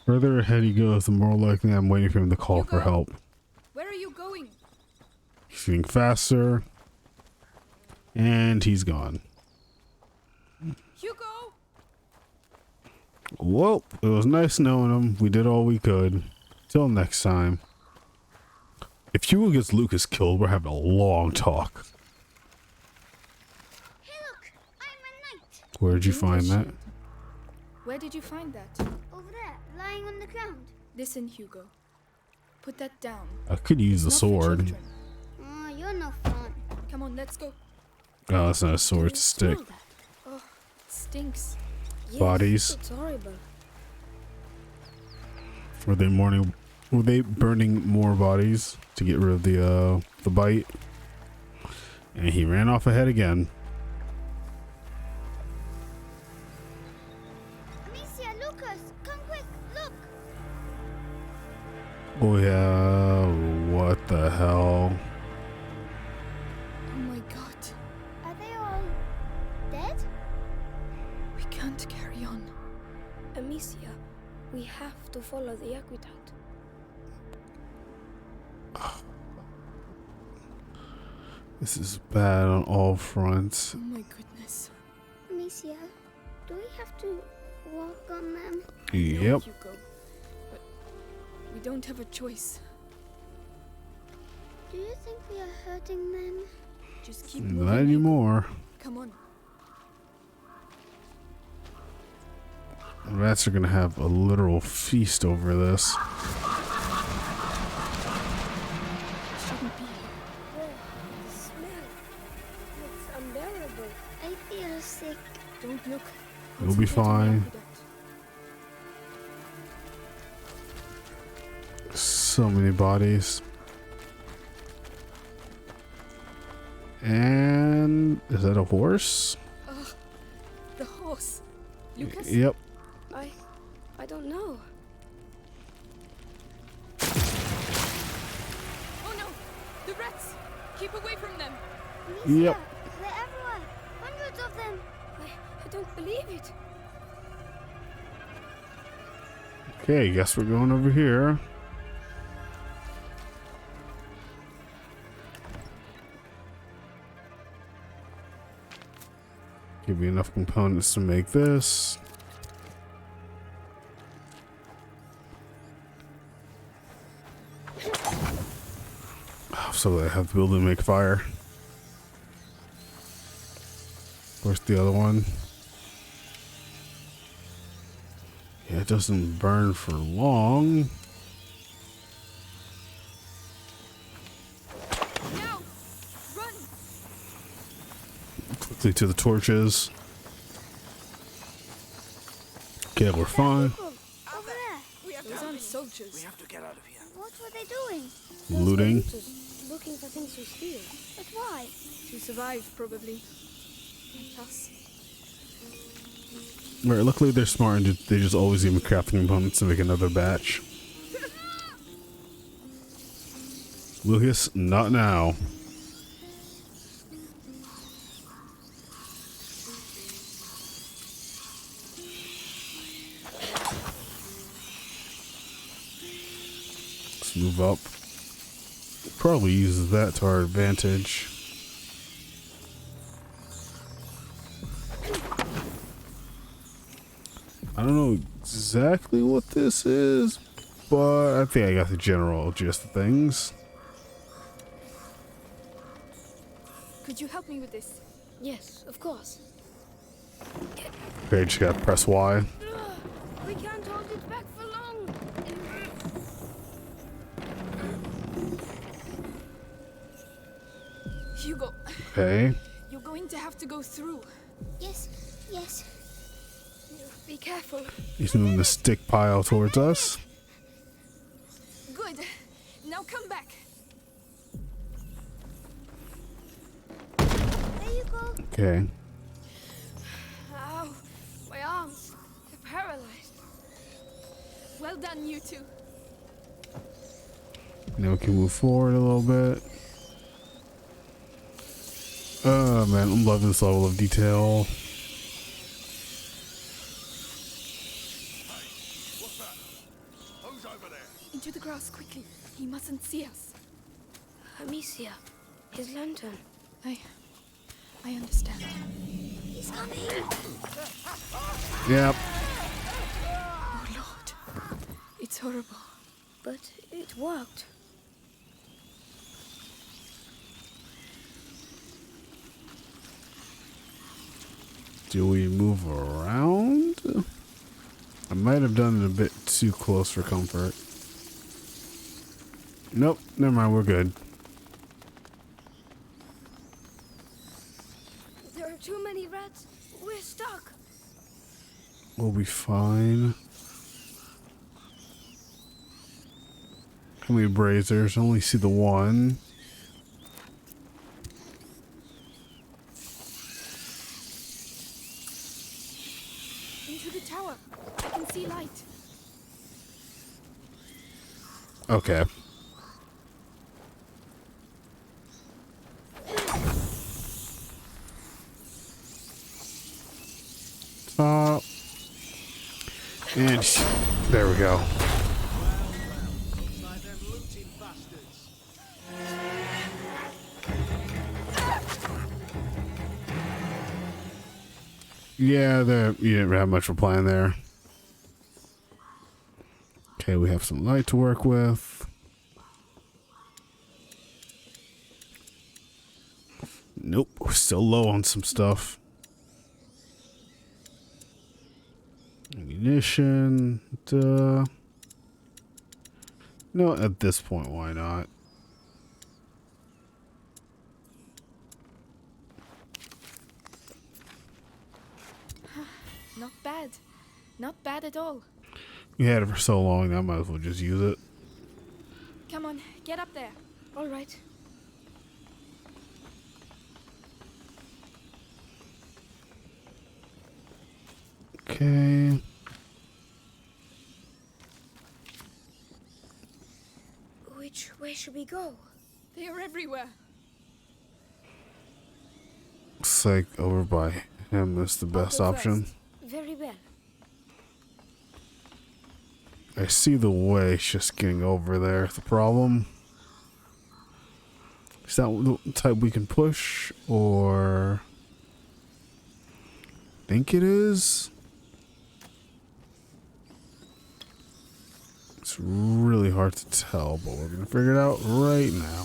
Further ahead he goes, the more likely I'm waiting for him to call for Hugo. help. Where are you going? He's getting faster. And he's gone. Hugo! Well, it was nice knowing him. We did all we could. Till next time. If Hugo gets Lucas killed, we're having a long talk. Hey, look! I'm a knight! Where'd you find that? Where did you find that? Over there, lying on the ground. Listen, Hugo. Put that down. I could use the It's not for sword. children. Oh, you're no fun. Come on, let's go. Oh, that's not a sword, it's a stick. Oh, it stinks. Bodies. It's horrible. Were they burning more bodies to get rid of the bite? And he ran off ahead again. Amicia, Lucas, come quick, look! Oh yeah, what the hell? Oh my god. Are they all dead? We can't carry on. Amicia, we have to follow the aqueduct. This is bad on all fronts. Oh my goodness. Amicia, do we have to walk on them? Yep. No, Hugo. But we don't have a choice. Do you think we are hurting them? Just keep Not moving. anymore. Come on. Rats are gonna have a literal feast over this. Shouldn't be. The smell. It's unbearable. I feel sick. Don't look. You'll be Concentrate on the fine. aqueduct. So many bodies. And is that a horse? Ugh. The horse. Lucas? Yep. I don't know. Oh no! The rats! Keep away from them! Amicia, Yep. they're everywhere. Hundreds of them. I don't believe it. Okay, guess we're going over here. Give me enough components to make this. Oh, so I have to build and make fire. Where's the other one? Yeah, it doesn't burn for long. Now! Run! Quickly to the torches. Okay, we're fine. Over there. Those aren't soldiers. We have to get out of here. What were they doing? Looting. Looking for things to steal. But why? To survive, probably. Like us. Right, luckily they're smart and they just always give me crafting components to make another batch. Lucas, not now. Let's move up. Probably use that to our advantage. I don't know exactly what this is, but I think I got the general gist of things. Could you help me with this? Yes, of course. Okay, just gotta press Y. We can't hold it back for long. Hugo, Okay. you're going to have to go through. Yes, yes. Be careful. He's moving the stick pile towards us. Good. Now come back. There you go. Okay. Ow. My arms. They're paralyzed. Well done, you two. Now we can move forward a little bit. Oh man, I'm loving this level of detail. Into the grass quickly. He mustn't see us. Amicia, his lantern. I understand. He's coming. Yep. Oh Lord. It's horrible. But it worked. Do we move around? I might have done it a bit too close for comfort. Nope, never mind, we're good. There are too many rats. We're stuck. We'll be fine. How many braziers? I only see the one. Into the tower. I can see light. Okay. And there we go. Yeah, you didn't have much of a plan there. Okay, we have some light to work with. Nope, we're still low on some stuff. Ammunition. Duh. No, at this point, why not? Not bad. Not bad at all. We had it for so long, I might as well just use it. Come on, get up there. All right. Okay. Which way should we go? They are everywhere. Looks like over by him is the best option. Very well. I see the way, it's just getting over there. The problem is that the type we can push, or think it is. It's really hard to tell, but we're gonna figure it out right now.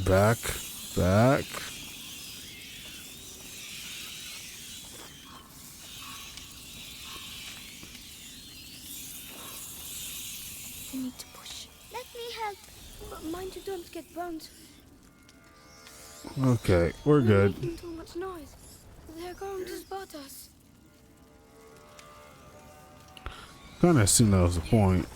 Back. You need to push. Let me help. But mind you don't get burned. Okay, we're good. Making too much noise. They're going to spot us. Kinda assumed that was the point.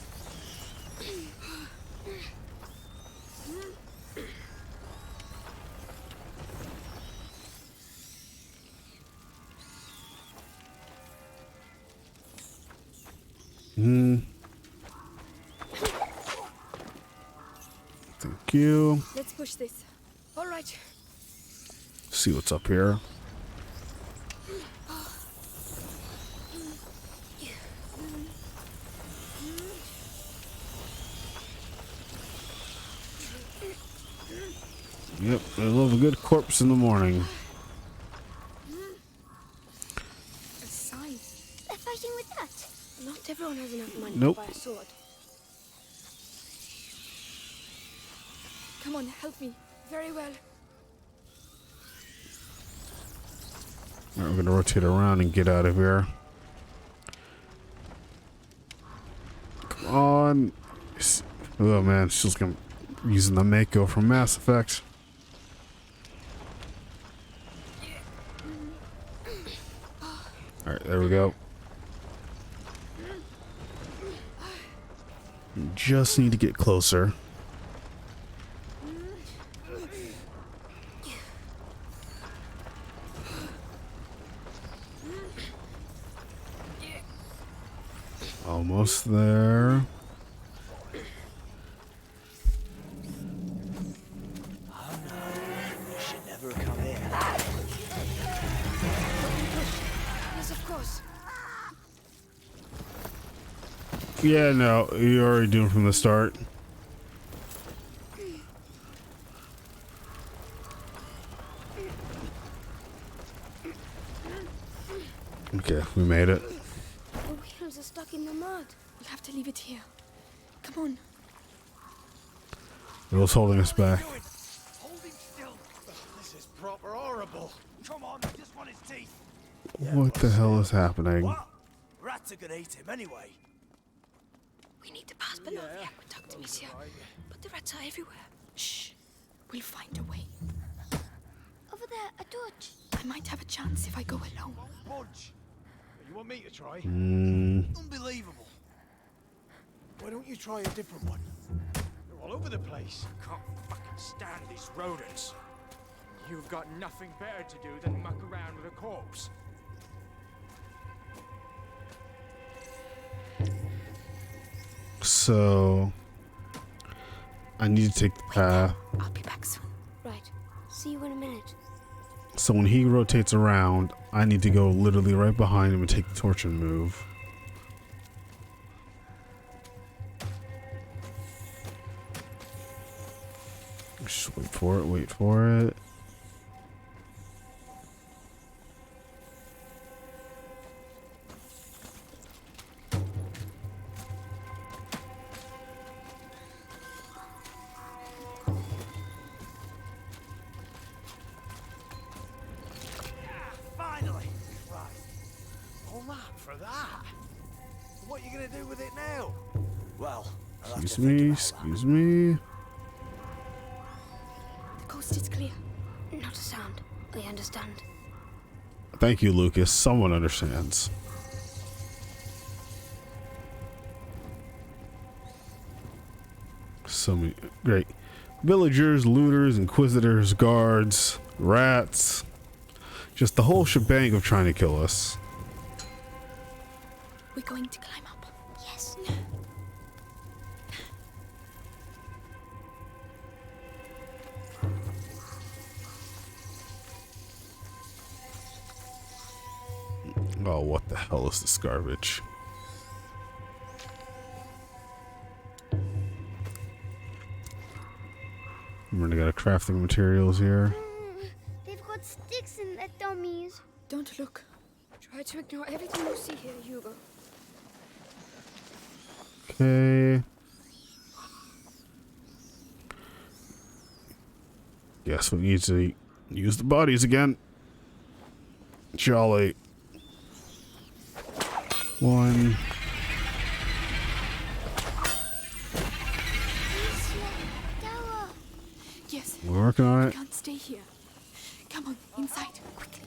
Thank you. Let's push this. All right. See what's up here. Yep, I love a good corpse in the morning. A sign. They're fighting with that. Not everyone has enough money Nope. to buy a sword. Come on, help me. Very well. Alright, we're gonna rotate around and get out of here. Come on. Oh man, she's gonna using the Mako from Mass Effect. Alright, there we go. Just need to get closer. Almost there. Should never come in. Yes, of course. Yeah, no, you're already doing from the start. Okay, we made it. The wheels are stuck in the mud. We'll have to leave it here. Come on. It was holding us back. Holding still. animal. Come on, I just want his teeth. What the hell is happening? What? Rats are gonna eat him anyway. We need to pass below the aqueduct, monsieur. But the rats are everywhere. Shh. We'll find a way. Over there, a torch. I might have a chance if I go alone. Budge. You want me to try? Mm. Unbelievable. Why don't you try a different one? They're all over the place. Can't fucking stand these rodents. You've got nothing better to do than muck around with a corpse. So I need to take the path. I'll be back soon. Right. See you in a minute. So when he rotates around, I need to go literally right behind him and take the torch and move. Just wait for it, wait for it. Finally! Right. All that for that? What are you gonna do with it now? Well, I'll have to Excuse me, excuse me. The coast is clear. Not a sound. I understand. Thank you, Lucas. Someone understands. So many great villagers, looters, inquisitors, guards, rats. Just the whole shebang of trying to kill us. We're going to climb up. Yes. Oh, what the hell is this garbage? We're gonna got crafting materials here. They've got sticks in their dummies. Don't look. Try to ignore everything you see here, Hugo. Okay. Guess we need to use the bodies again. Jolly. One. Yes. We're working on We it. can't stay here. Come on, inside, quickly.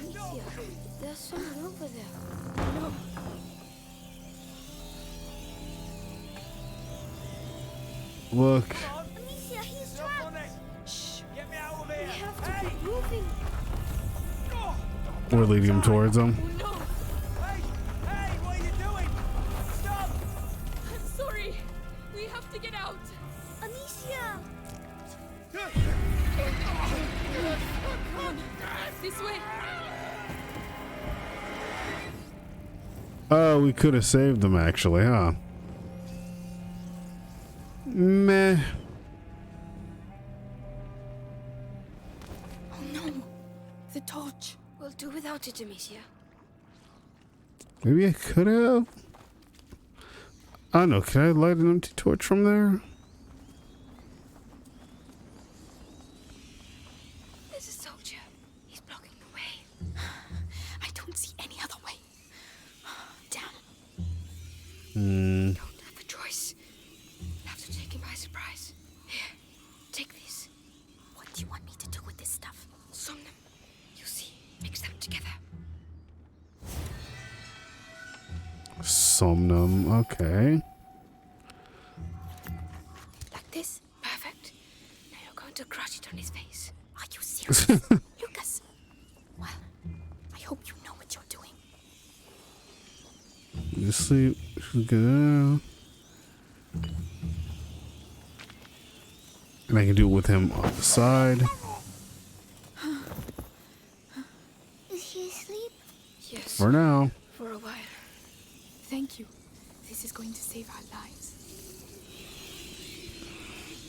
Alicia, there's someone over there. No. Look. Alicia, he's trapped. Shh. Get me out of We here! have to keep moving. We're leading him towards them. No. Hey! Hey! What are you doing? Stop! I'm sorry. We have to get out. Alicia! Come on. This way. Oh, we could have saved them actually, huh? Meh. Oh no. The torch. We'll do without it, Amicia. Maybe I could have. I don't know. Can I light an empty torch from there? There's a soldier. He's blocking the way. I don't see any other way. Damn. Don't have a choice. Have to take him by surprise. Here, take this. What do you want me to do with this stuff? Some them. You see, mix them together. Somnum. Okay. Like this. Perfect. Now you're going to crush it on his face. Are you serious? Lucas. Well, I hope you know what you're doing. You sleep. Good. And I can do it with him on the side. Is he asleep? Yes. For now. For a while. Thank you. This is going to save our lives.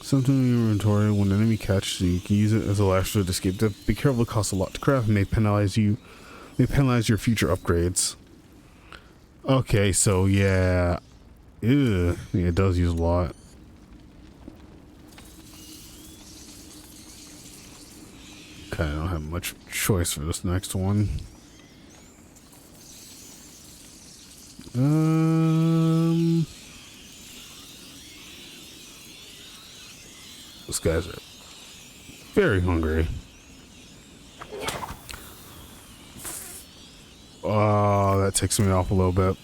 Something in your inventory when an enemy catches you, you can use it as a last resort to escape. Be careful, it costs a lot to craft and may penalize you. May penalize your future upgrades. Okay, so yeah. Ew. Yeah, it does use a lot. kind of don't have much choice for this next one. Those guys are very hungry. Oh, that takes me off a little bit.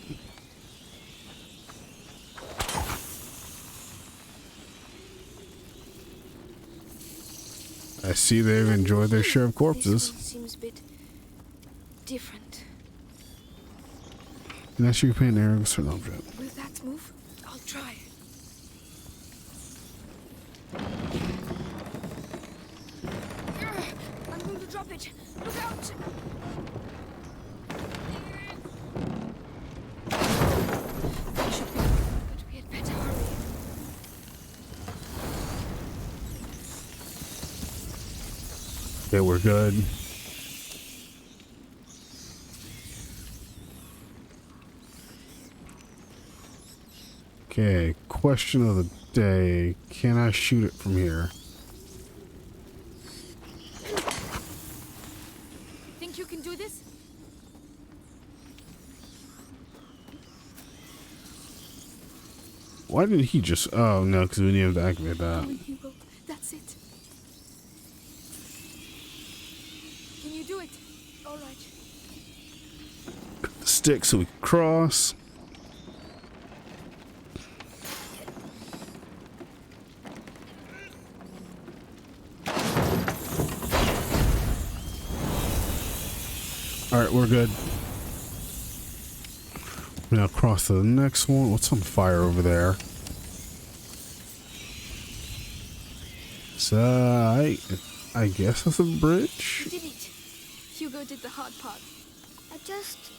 I see they've enjoyed their share of corpses. This one seems a bit different. And that's your pain arrow, certain object. Will that move? I'll try. I'm going to drop it. Look out! That should be, but we had better hurry. Okay, we're good. Okay, question of the day. Can I shoot it from here? Think you can do this? Why didn't he just... Oh, no, because we need him to activate that. He will. That's it. Can you do it? All right. The stick so we can cross. Alright, we're good. We now cross to the next one. What's on fire over there? So, I guess that's a bridge? You did it. Hugo did the hard part. I just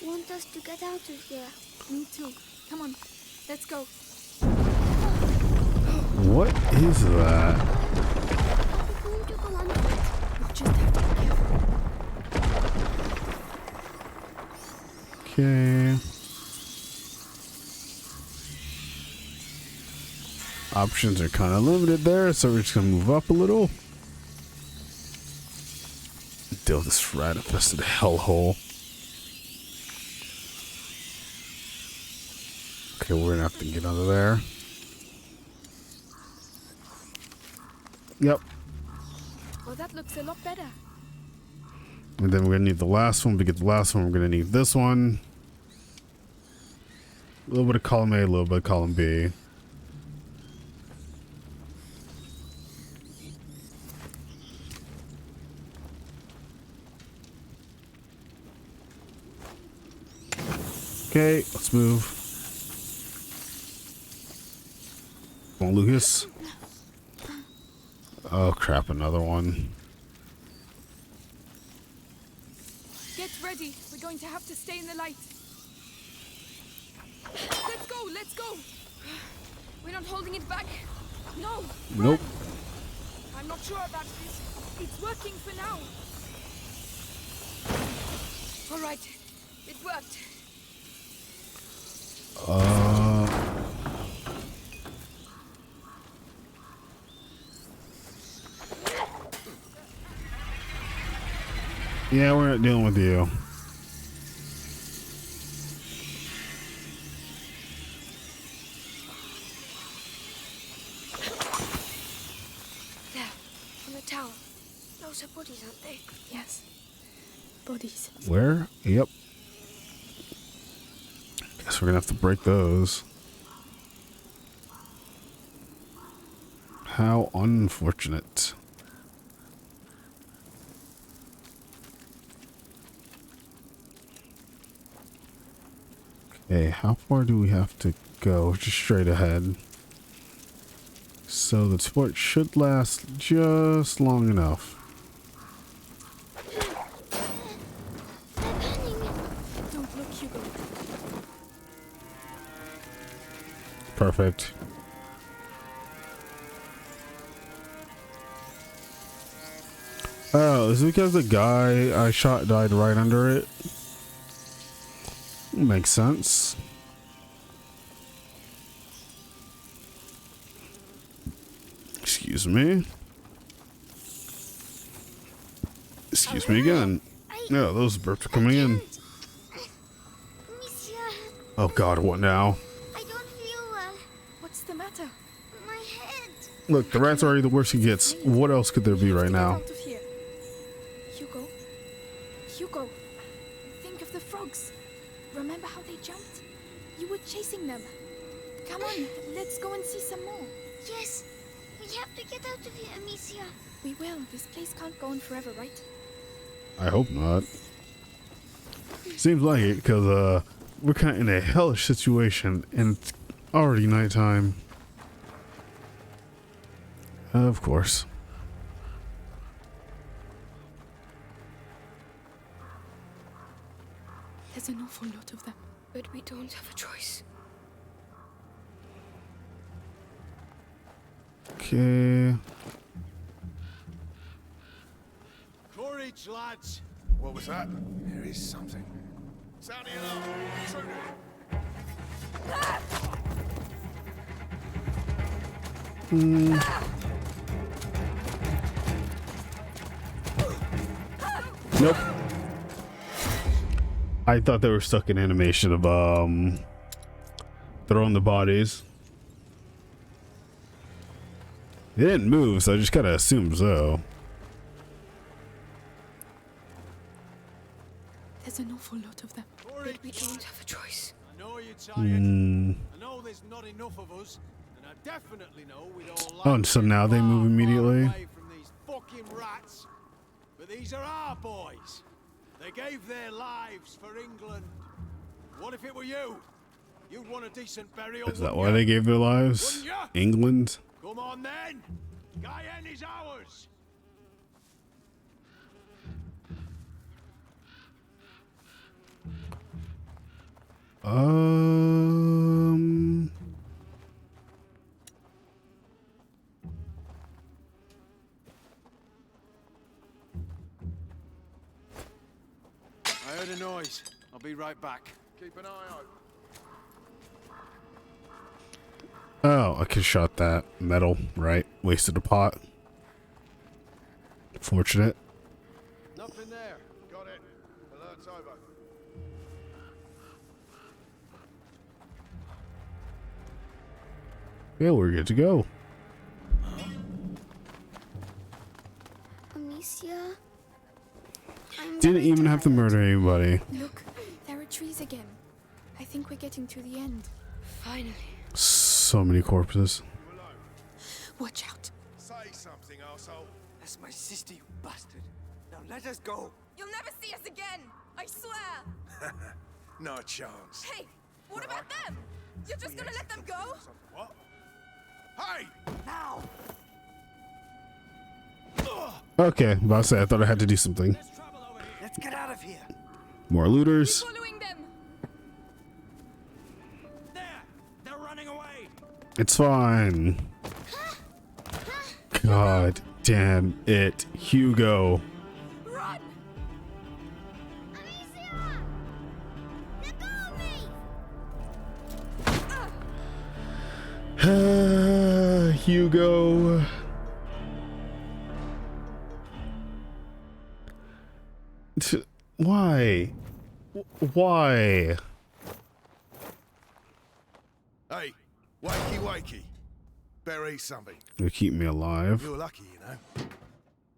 want us to get out of here. Me too. Come on. Let's go. What is that? Are we going to go under it? We just have to be careful. Okay. Options are kind of limited there, so we're just gonna move up a little. Deal with this rat-infested hellhole. Okay, we're gonna have to get under there. Yep. Well, that looks a lot better. And then we're gonna need the last one. To get the last one, we're gonna need this one. A little bit of column A, a little bit of column B. Okay, let's move. Come on, Lucas. Oh crap, another one. Get ready. We're going to have to stay in the light. Let's go. Let's go. We're not holding it back. No. Nope. I'm not sure about this. It's working for now. All right. It worked. Yeah, we're not dealing with you. There, on the tower. Those are bodies, aren't they? Yes. Bodies. Where? Yep. Guess we're gonna have to break those. How unfortunate. Okay, how far do we have to go? Just straight ahead. So the sport should last just long enough. Don't look, Hugo. Perfect. Oh, is it because the guy I shot died right under it? Makes sense. Excuse me. me again. Yeah, those burps are coming in. Monsieur, Oh God, what now? I don't feel well. What's the matter? My head. Look, the rat's already the worst it gets. What else could there be right now? Out of here. Hugo. Hugo. Think of the frogs. Remember how they jumped? You were chasing them. Come on, let's go and see some more. Yes, we have to get out of here, Amicia. We will. This place can't go on forever, right? I hope not. Seems like it, because we're kind of in a hellish situation, and it's already nighttime. Of course. There's an awful lot of them. But we don't have a choice. Okay. Courage, lads. What was that? There is something. Sound the alarm. Intruder. Nope. I thought they were stuck in animation of throwing the bodies. They didn't move, so I just kind of assumed so. There's an awful lot of them. But we don't have a choice. I know you're tired. I know there's not enough of us, and I definitely know we'd all like Oh, and so now they move immediately. away from these fucking rats. But these are our boys. They gave their lives for England. What if it were you? You'd want a decent burial. Is that why they gave their lives? England? Come on then. Guyenne is ours. I heard a noise. I'll be right back. Keep an eye out. Oh, I could shot that metal, right? Wasted a pot. Fortunate. Nothing there. Got it. Alert's over. Yeah, we're good to go. Amicia? Didn't even have to murder anybody. Look, there are trees again. I think we're getting to the end. Finally. So many corpses. Watch out. Say something, arsehole. That's my sister, you bastard. Now let us go. You'll never see us again. I swear. No chance. Hey, what about them? You're just gonna let them go? What? Hey! Now. Okay, about to say, I thought I had to do something. Let's get out of here. More looters. Following them. There. They're running away. It's fine. God damn it, Hugo. Run. Amicia! Let go of me! Hugo. Why? Why? Hey, wakey wakey. Bury something. They keep me alive. You're lucky, you know.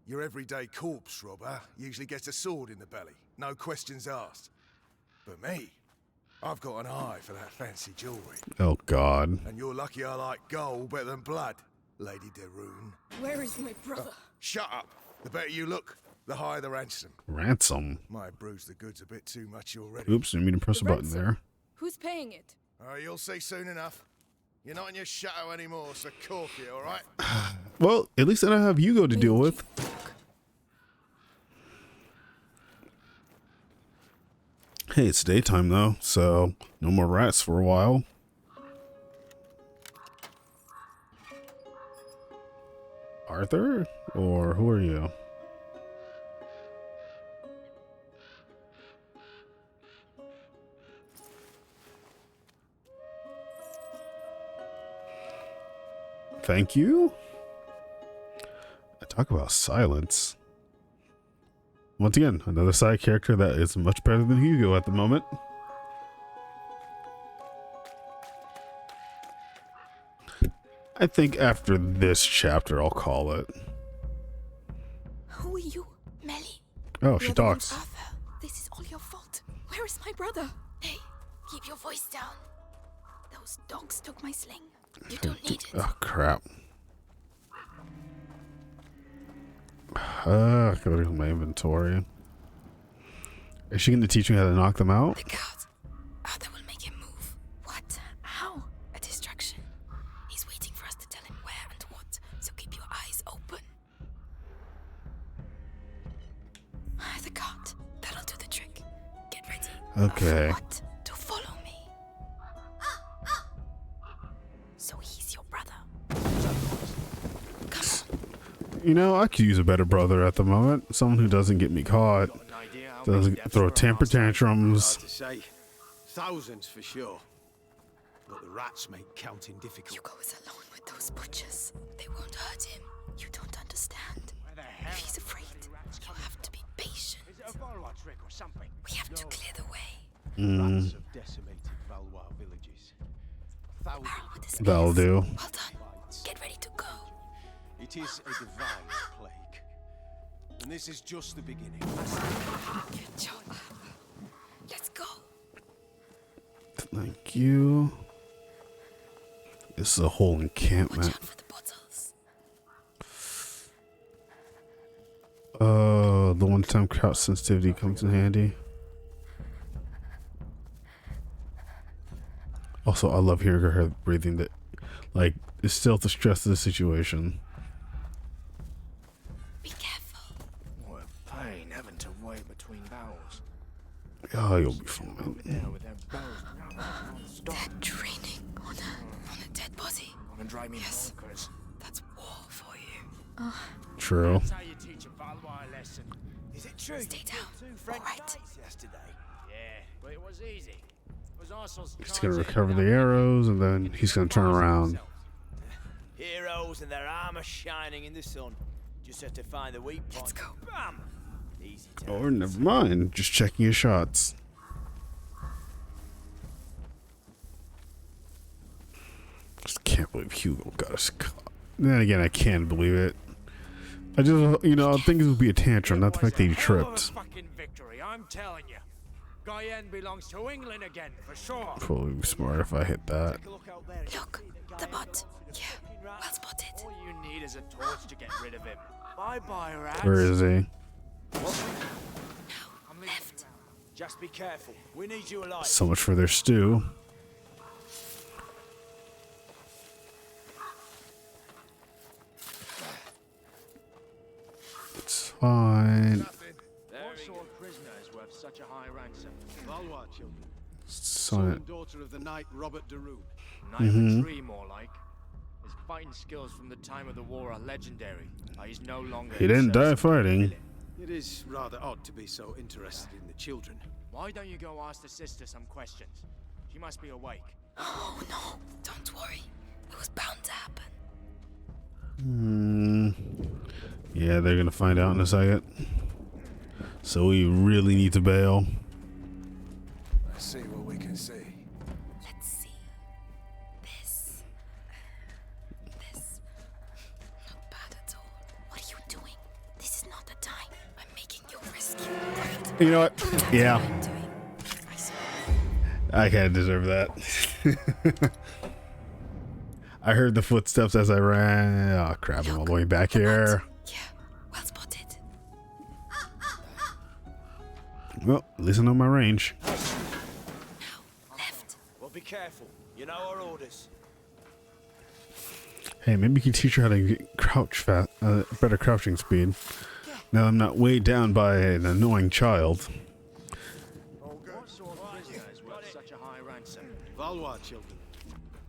Your everyday corpse robber usually gets a sword in the belly. No questions asked. But me, I've got an eye for that fancy jewelry. Oh God. And you're lucky I like gold better than blood, Lady de Rune. Where is my brother? Shut up. The better you look, the higher the ransom. Ransom. Might bruise the goods a bit too much already. Oops, didn't mean to press a button there. Who's paying it? You'll see soon enough. You're not in your shadow anymore, so cork it, all right? Well, at least I don't have Hugo to deal with. Hey, it's daytime though, so no more rats for a while. Arthur? Or who are you? Thank you? I talk about silence. Once again, another side character that is much better than Hugo at the moment. I think after this chapter, I'll call it. Who are you? Melly. Oh, she talks. Arthur. This is all your fault. Where is my brother? Hey, keep your voice down. Those dogs took my sling. You don't need it. Oh, crap. I gotta look at my inventory. Is she gonna teach me how to knock them out? The guard. Arthur will make him move. What? How? A distraction. He's waiting for us to tell him where and what, so keep your eyes open. The guard. That'll do the trick. Get ready. Okay. What? To follow me. So he's your brother. Come on. You know, I could use a better brother at the moment. Someone who doesn't get me caught. Doesn't throw temper tantrums. Hard to say. Thousands for sure. But the rats make counting difficult. Hugo is alone with those butchers. They won't hurt him. You don't understand. If he's afraid, you have to be patient. We have to clear the way. Rats have decimated Valois villages. Thousands. That'll do. Well done. Get ready to go. It is a divine plague. And this is just the beginning. Good job. Let's go. Thank you. This is a whole encampment. Watch out for the bottles. The one-time crouch sensitivity comes in handy. Also, I love hearing her breathing. That, like, it's still the stress of the situation. Be careful. What a pain having to wait between barrels. Oh, you'll be fine. They're training on a dead body. Yes, that's war for you. True. That's how you teach a Valois lesson. Is it true? Stay down. All right. Yesterday. Yeah, but it was easy. It was Arsenal's He's gonna recover the arrows, and then he's gonna turn around. Heroes and their armor shining in the sun. Just have to find the weak point. Let's go. Bam! Easy task. Or never mind. Just checking his shots. Just can't believe Hugo got us caught. Then again, I can believe it. I just, you know, I think it would be a tantrum, not the fact that he tripped. Fucking victory, I'm telling you. Guyenne belongs to England again, for sure. Probably be smart if I hit that. Look, the bot. Yeah, well spotted. All you need is a torch to get rid of him. Bye-bye, rats. Where is he? Left. Just be careful. We need you alive. So much for their stew. It's fine. What sort of prisoner is worth such a high ransom? Valois children. Son Son and daughter of the knight Robert de Rune. Knight of a tree, more like. His fighting skills from the time of the war are legendary. He's no longer. He didn't die fighting. It is rather odd to be so interested in the children. Why don't you go ask the sister some questions? She must be awake. Oh no, don't worry. It was bound to happen. Yeah, they're gonna find out in a second. So we really need to bail. Let's see what we can see. Let's see. This. Not bad at all. What are you doing? This is not the time. I'm making you rescue. You know what? Yeah. What I'm doing. I saw. I kind of deserve that. I heard the footsteps as I ran. Oh crap, I'm all the way back here. Yeah, well spotted. Well, at least I know my range. Now, left. Well, be careful. You know our orders. Hey, maybe you can teach her how to get better crouching speed. Now I'm not weighed down by an annoying child. What sort of prisoner is worth such a high ransom? Valois children.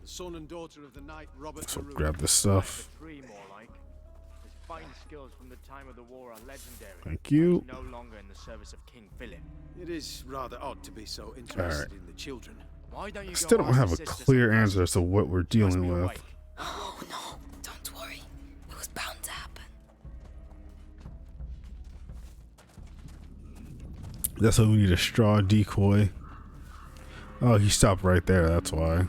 The son and daughter of the knight Robert de Rune. Grab this stuff. A tree, more like. His fighting skills from the time of the war are legendary. Thank you. He's no longer in the service of King Philip. It is rather odd to be so interested in the children. Why don't you Still go don't ask have the a sister clear some answer as to what we're questions? She must dealing be with. awake. Oh no, don't worry. It was bound to happen. That's why we need a straw decoy. Oh, he stopped right there. That's why.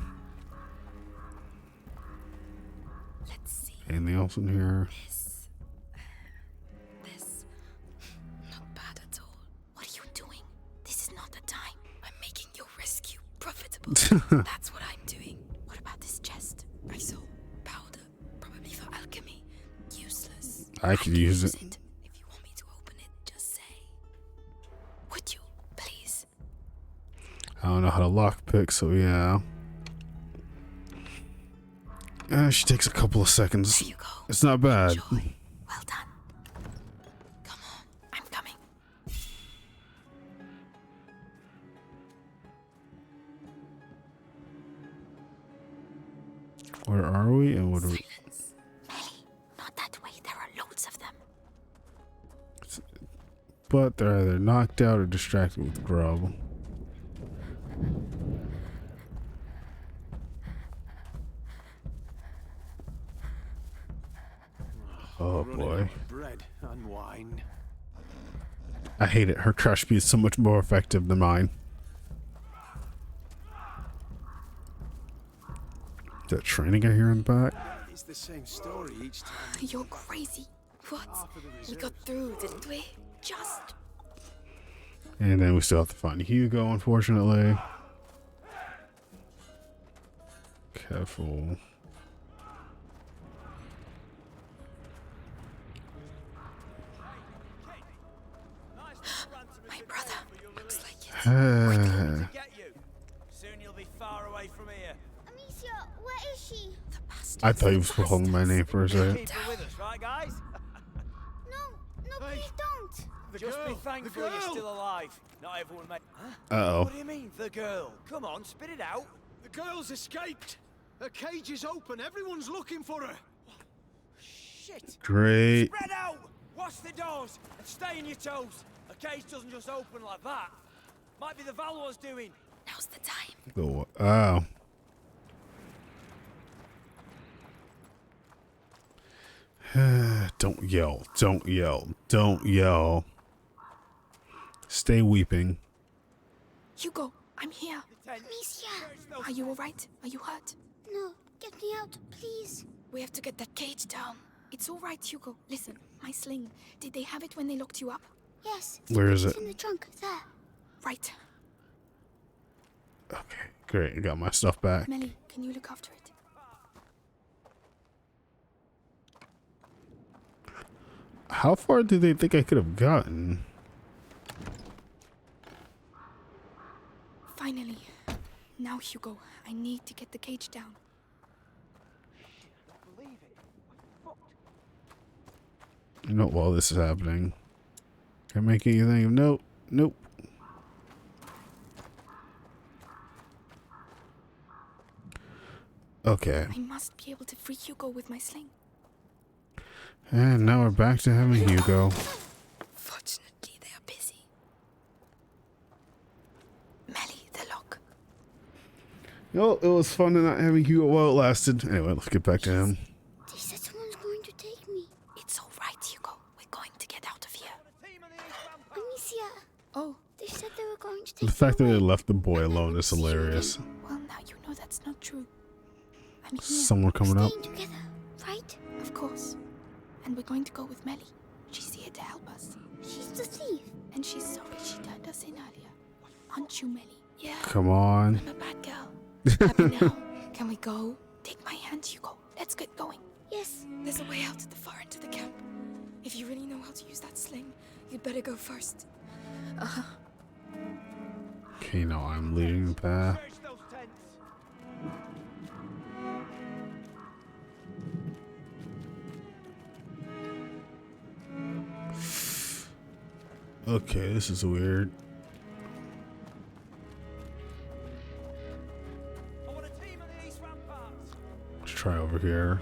Let's see. Anything else in here? This. Not bad at all. What are you doing? This is not the time. I'm making your rescue profitable. That's what I'm doing. What about this chest? I saw powder. Probably for alchemy. Useless. I could use it. If you want me to open it, just say. Would you, please? I don't know how to lockpick, so yeah. She takes a couple of seconds. There you go. It's not bad. Enjoy. Well done. Come on, I'm coming. Where are we and what are we? Silence. Melly, not that way. There are loads of them. But they're either knocked out or distracted with grub. Oh boy. Bread and wine. I hate it. Her crush speed is so much more effective than mine. Is that training I hear in the back? It's the same story each time. You're crazy. What? We got through, didn't we? Just. And then we still have to find Hugo, unfortunately. Careful. My brother. Looks like it. To get you. Soon you'll be far away from here. Amicia, where is she? The bastards. I thought he was calling my name for a second. Keep her with us, right, guys? No, please don't. Just be thankful you're still alive. Not everyone may. Huh? Uh-oh. What do you mean, the girl? Come on, spit it out. The girl's escaped. Her cage is open. Everyone's looking for her. Shit. Great. Spread out. Watch the doors and stay on your toes. A cage doesn't just open like that. Might be the Valor's doing. Now's the time. Go. Oh. Don't yell. Don't yell. Don't yell. Stay weeping. Hugo, I'm here. Amicia. Are you alright? Are you hurt? No, get me out, please. We have to get that cage down. It's alright, Hugo. Listen, my sling. Did they have it when they locked you up? Yes. Where is it's it? in the trunk, there. Right. Okay, great. I got my stuff back. Melly, can you look after it? How far do they think I could have gotten? Finally. Now, Hugo, I need to get the cage down. Not while this is happening. Can I make anything of note? Nope. Okay. I must be able to free Hugo with my sling. And now we're back to having Hugo. Fortunately, they are busy. Melly, the lock. Well, it was fun not having Hugo while it lasted. Anyway, let's get back to him. They said someone's going to take me. It's alright, Hugo. We're going to get out of here. Amicia. Oh. They said they were going to take The fact that me they away. left the boy alone is hilarious. Well, now you know that's not true. I'm here. Someone coming up. Staying together, right? Of course. And we're going to go with Melly. She's here to help us. She's the thief. And she's sorry she turned us in earlier. Aren't you, Melly? Yeah. Come on. I'm a bad girl. Happy now. Can we go? Take my hand, Hugo. Let's get going. Yes. There's a way out at the far end of the camp. If you really know how to use that sling, you'd better go first. Uh-huh. Okay, now I'm leading the path. Search those tents. Okay, this is weird. I want a team on the east ramparts. Let's try over here.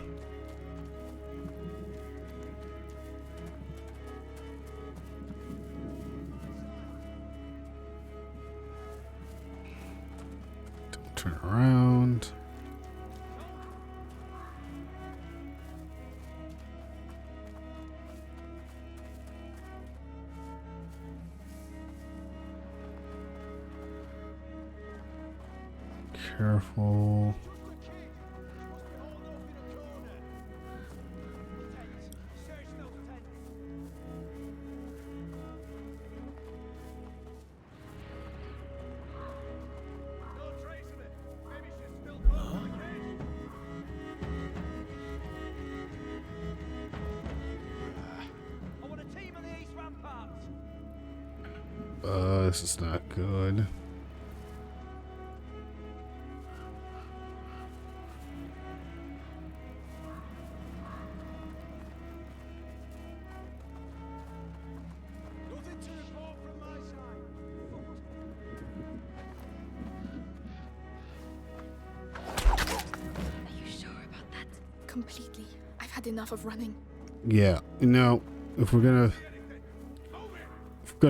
Don't turn around. Careful. This is not good. Nothing to report from my side. Are you sure about that? Completely. I've had enough of running. Yeah, you know, if we're gonna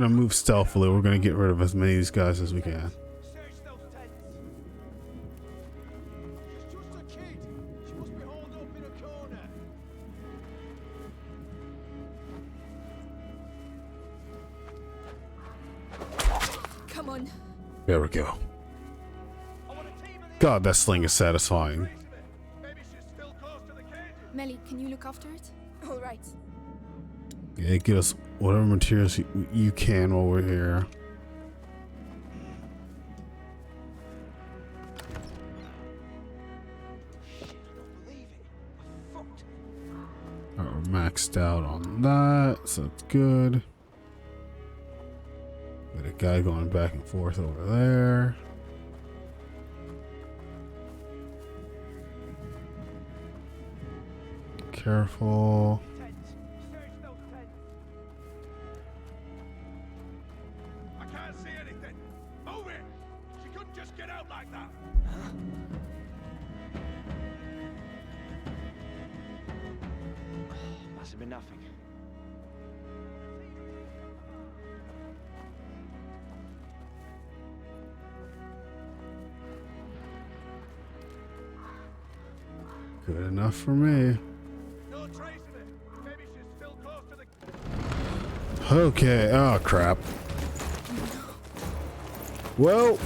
move stealthily, we're gonna get rid of as many of these guys as we can. Come on. There we go. God, that sling is satisfying. Melly, can you look after it? All right. Yeah, get us whatever materials you can while we're here. Alright, we're maxed out on that, so that's good. Got a guy going back and forth over there. Careful. I can't see anything. Move it. She couldn't just get out like that. Must have been nothing. Good enough for me. No trace of it. Maybe she's still close to the... Okay, oh crap. Well,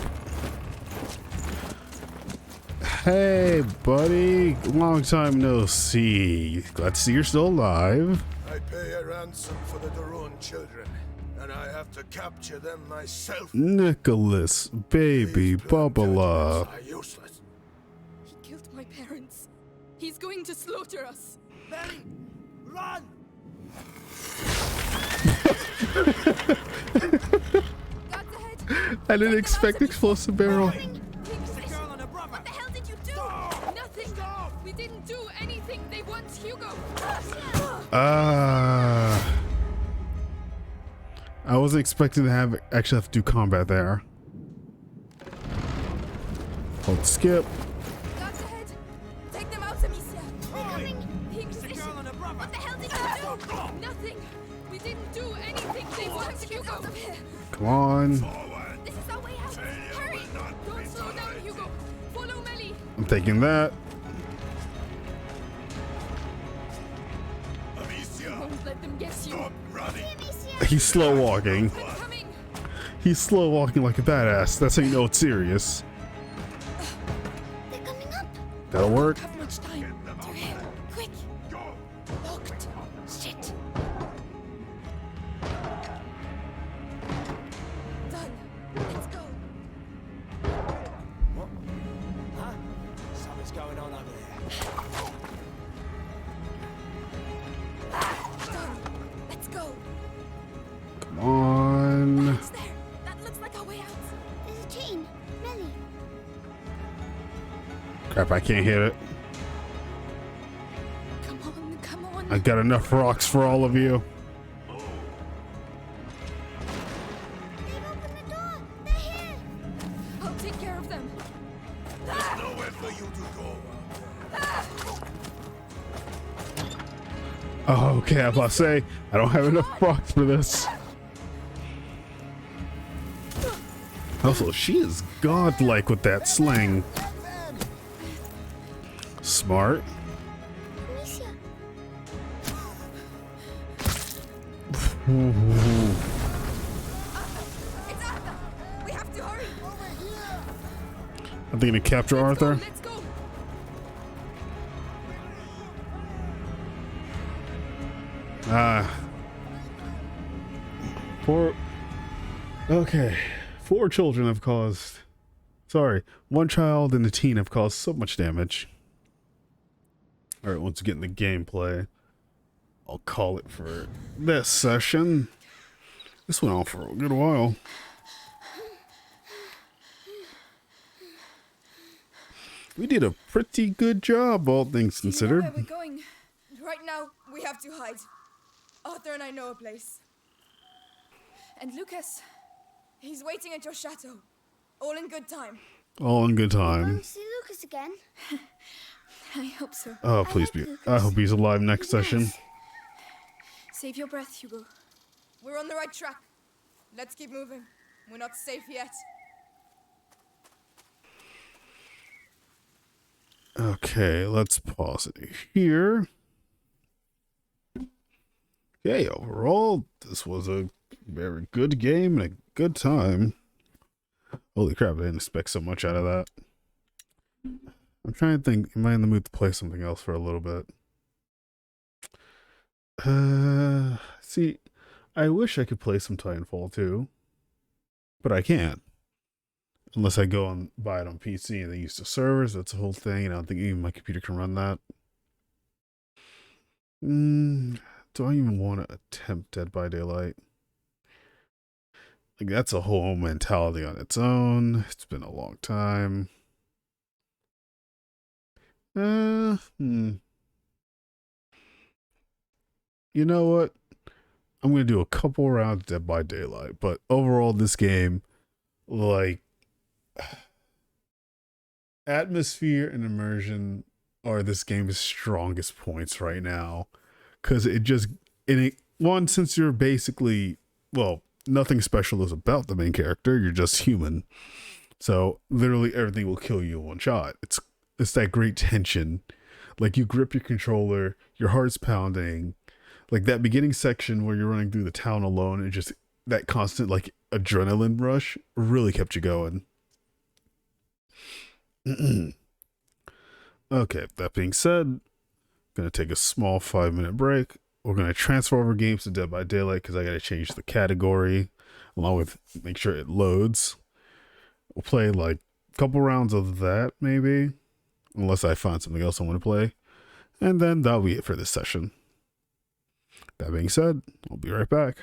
hey buddy, long time no see. Glad to see you're still alive. I pay a ransom for the Darun children, and I have to capture them myself. Nicholas, baby, Bubba. Are useless. He killed my parents. He's going to slaughter us. Melly, run! I didn't expect explosive barrel. What the hell did you do? Nothing. We didn't do anything. They want Hugo. I wasn't expecting to actually have to do combat there. Hold skip. Guards ahead. Take them out, Amicia. They're coming. What the hell did you do? Nothing. We didn't do anything. They want Hugo. Out of here. Come on. This is our way out. Hurry. Don't slow down, Hugo. Follow Melly. I'm taking that. Won't let them get you. Stop running. He's slow walking. He's slow walking like a badass. That's how you know it's serious. They're coming up. That'll work. Have much time. To him. Quick. Locked. Shit. Done. Let's go. What? Huh? Something's going on over there. Done. Let's go. Come on. It's there. That looks like our way out. There's a chain. Melly. Crap, I can't hit it. Come on, come on. I got enough rocks for all of you. They've opened the door. They're here. I'll take care of them. There's nowhere for you to go. Oh, okay, I was about to say, I don't have enough rocks for this. Also, she is godlike with that sling. Smart. Amicia. It's Arthur. We have to hurry. Are they gonna capture Arthur? Let's go. Ah. Okay. 4 children have caused. Sorry, 1 child and a teen have caused so much damage. Alright, once we get in the gameplay, I'll call it for this session. This went on for a good while. We did a pretty good job, all things considered. Where we're going. Right now, we have to hide. Arthur and I know a place. And Lucas, he's waiting at your chateau. All in good time. All in good time. Going to see Lucas again? I hope so. Oh, please be. I hope he's alive next session. Save your breath, Hugo. We're on the right track. Let's keep moving. We're not safe yet. Okay, let's pause it here. Okay, overall, this was a very good game and a good time. Holy crap, I didn't expect so much out of that. I'm trying to think, am I in the mood to play something else for a little bit? See, I wish I could play some Titanfall 2, but I can't. Unless I go and buy it on PC and they use the servers, that's the whole thing, and I don't think even my computer can run that. Do I even want to attempt Dead by Daylight? Like, that's a whole mentality on its own. It's been a long time. You know what? I'm going to do a couple rounds of Dead by Daylight, but overall, this game, like, atmosphere and immersion are this game's strongest points right now. Because since you're basically, well, nothing special is about the main character, you're just human. So literally everything will kill you in one shot. It's that great tension. Like, you grip your controller, your heart's pounding. Like that beginning section where you're running through the town alone, and just that constant like adrenaline rush really kept you going. Okay, that being said, gonna take a small 5-minute break. We're gonna transfer over games to Dead by Daylight because I gotta change the category along with make sure it loads. We'll play like a couple rounds of that maybe, unless I find something else I want to play, and then that'll be it for this session. That being said, I'll be right back.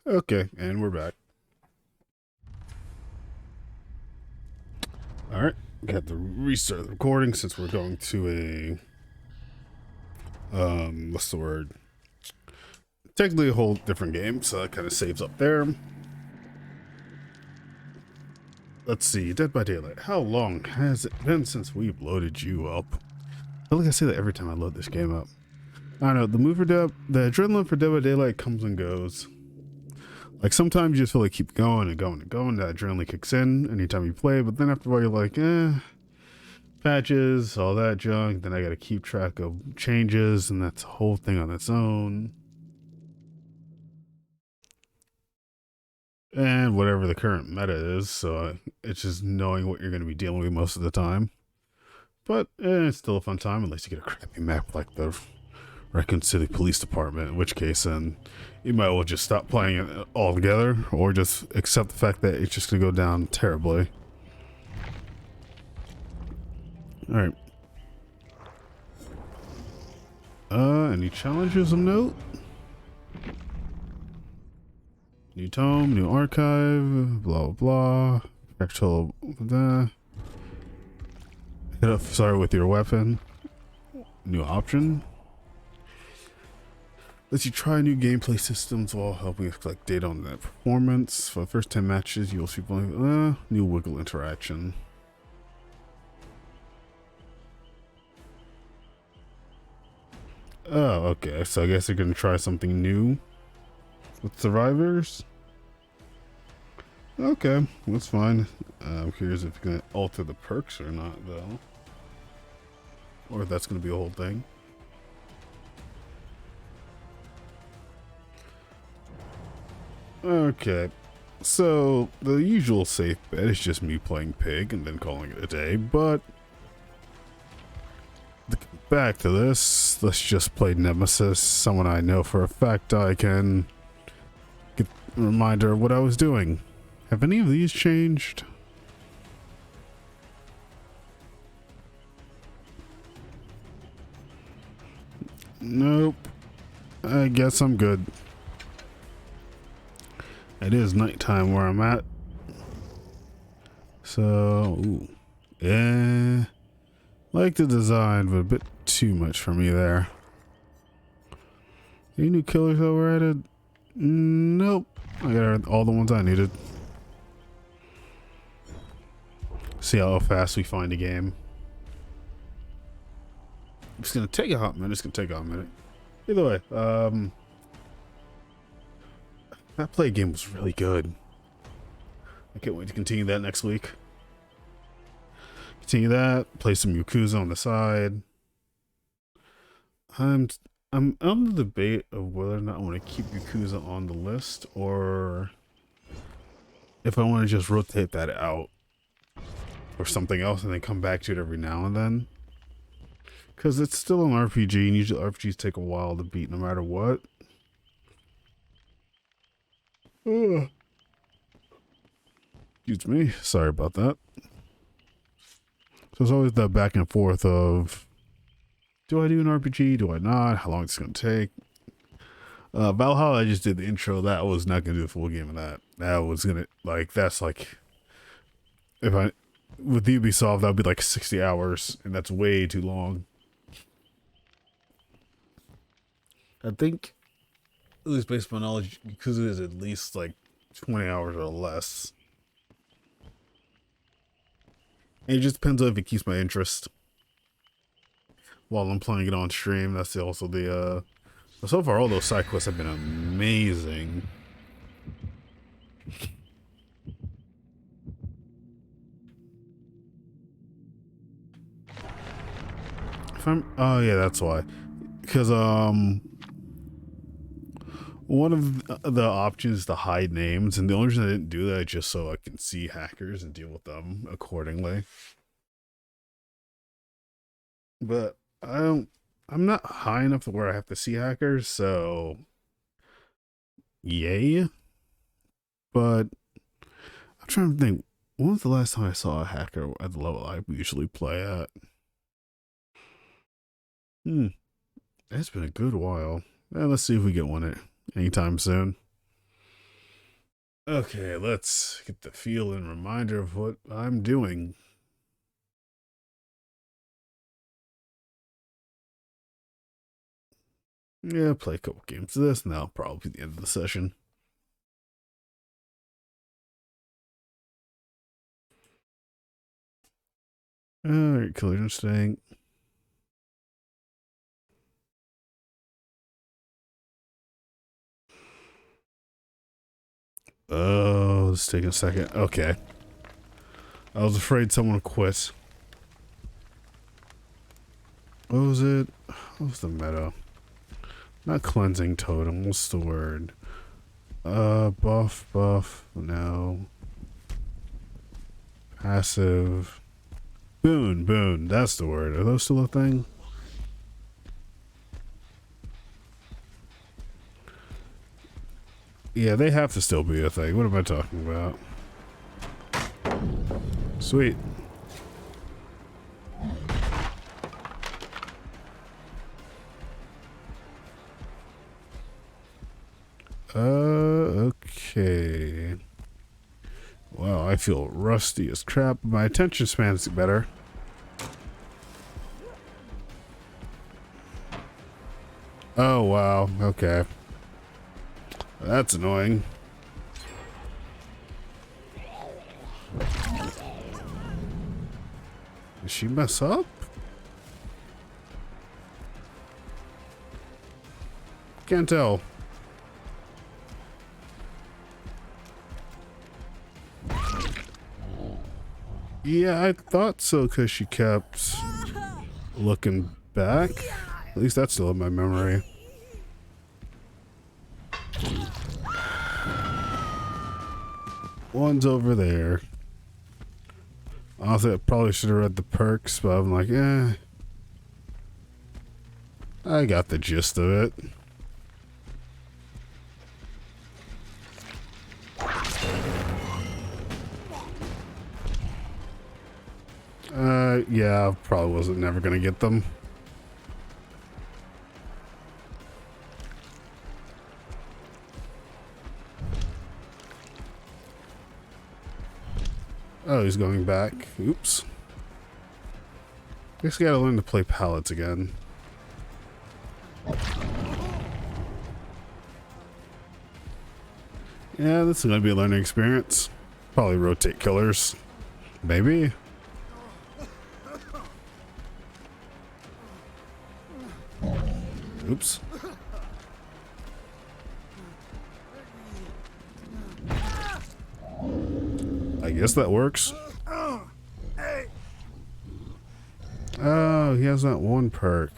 Okay, and we're back. Alright, got to restart the recording since we're going to a what's the word? Technically a whole different game, so that kind of saves up there. Let's see, Dead by Daylight. How long has it been since we've loaded you up? I feel like I say that every time I load this game up. I don't know, the adrenaline for Dead by Daylight comes and goes. Like, sometimes you just feel like keep going and going and going. That adrenaline kicks in anytime you play, but then after a while you're like, patches, all that junk. Then I gotta keep track of changes, and that's a whole thing on its own. And whatever the current meta is, so it's just knowing what you're going to be dealing with most of the time. But it's still a fun time, unless you get a crappy map like the Raccoon City Police Department, in which case then you might well just stop playing it altogether, or just accept the fact that it's just going to go down terribly. Alright. Any challenges of note? New tome, new archive, blah blah blah. Actual hit up sorry with your weapon. New option. Lets you try new gameplay systems while helping us collect data on that performance. For the first 10 matches, you'll see new wiggle interaction. Oh, okay. So I guess they're gonna try something new with survivors. Okay, that's fine. I'm curious if it's gonna alter the perks or not, though, or if that's gonna be a whole thing. Okay, so the usual safe bet is just me playing Pig and then calling it a day, but back to this, let's just play Nemesis, someone I know for a fact I can get a reminder of what I was doing. Have any of these changed? Nope. I guess I'm good. It is nighttime where I'm at. So, ooh. Yeah. Like the design, but a bit too much for me there. Any new killers that were added? Nope. I got all the ones I needed. See how fast we find a game. It's gonna take a hot minute. It's gonna take a hot minute. Either way, that play game was really good. I can't wait to continue that next week. Continue that. Play some Yakuza on the side. I'm on the debate of whether or not I want to keep Yakuza on the list, or if I want to just rotate that out or something else and then come back to it every now and then. Because it's still an RPG, and usually RPGs take a while to beat no matter what. Excuse me. Sorry about that. So it's always that back and forth of, do I do an RPG? Do I not? How long it's going to take? Valhalla, I just did the intro. That was not going to do the full game of that. That was going to, like, that's like, if I, with Ubisoft, that would be like 60 hours, and that's way too long. I think, at least based on my knowledge, because it is at least like 20 hours or less. And it just depends on if it keeps my interest while I'm playing it on stream. That's also the, so far all those side quests have been amazing. Oh yeah, that's why. Because, one of the options is to hide names, and the only reason I didn't do that is just so I can see hackers and deal with them accordingly. But I'm not high enough to where I have to see hackers, so yay. But I'm trying to think, when was the last time I saw a hacker at the level I usually play at? It's been a good while. Let's see if we get one anytime soon. Okay, let's get the feel and reminder of what I'm doing. Yeah, play a couple games of this, and that'll probably be the end of the session. Alright, Killer Instinct. Oh, it's taking a second. Okay. I was afraid someone would quit. What was it? What was the meta? Not cleansing totem. What's the word? Buff. No. Passive. Boon. That's the word. Are those still a thing? Yeah, they have to still be a thing. What am I talking about? Sweet. Okay. Wow, I feel rusty as crap. My attention span's better. Oh, wow. Okay. That's annoying. Did she mess up? Can't tell. Yeah, I thought so because she kept looking back. At least that's still in my memory. One's over there. Honestly, I probably should have read the perks, but I'm like, I got the gist of it. Yeah, I probably wasn't never gonna get them. Oh, he's going back. Oops. Guess I gotta learn to play pallets again. Yeah, this is gonna be a learning experience. Probably rotate killers. Maybe. Oops. I guess that works. Oh, he has that one perk.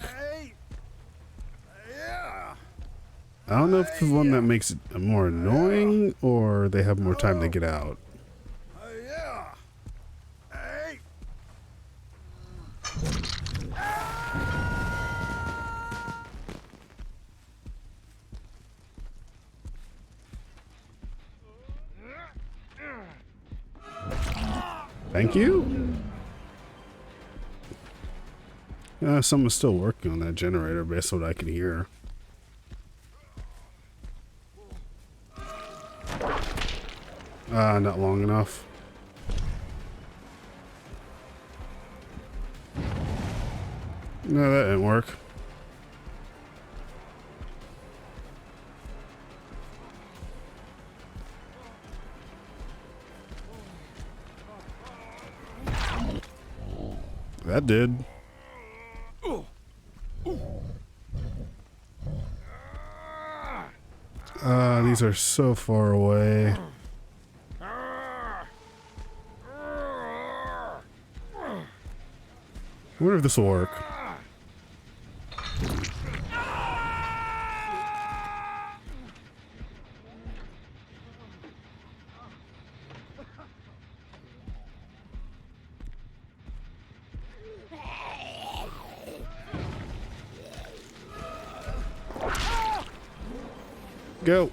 I don't know if the one that makes it more annoying or they have more time to get out. Thank you. Someone's still working on that generator based on what I can hear. Not long enough. No, that didn't work. That did. These are so far away. I wonder if this will work. Go.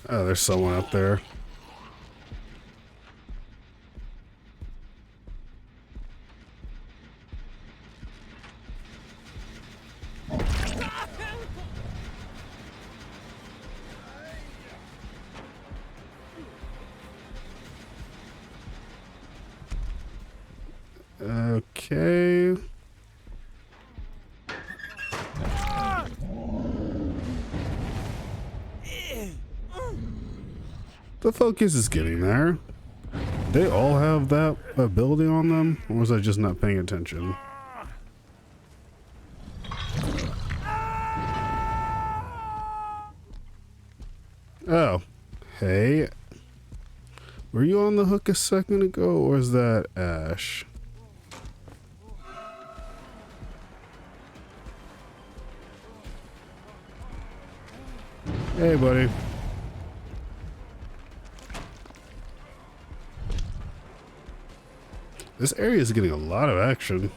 Oh, there's someone up there. Okay. The focus is getting there. They all have that ability on them, or was I just not paying attention? Oh, hey. Were you on the hook a second ago, or is that Ash? Hey, buddy. This area is getting a lot of action.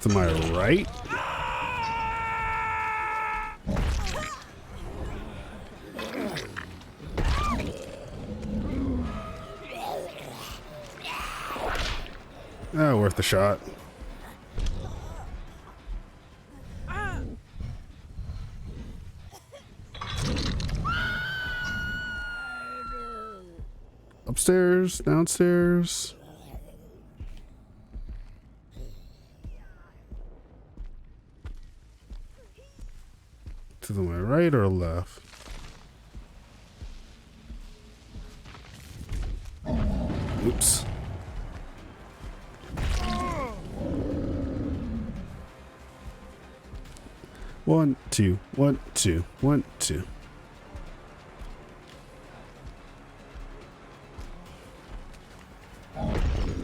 To my right? Ah, worth the shot. Upstairs, downstairs. To my right or left? Oops. One, two, one, two, one, two.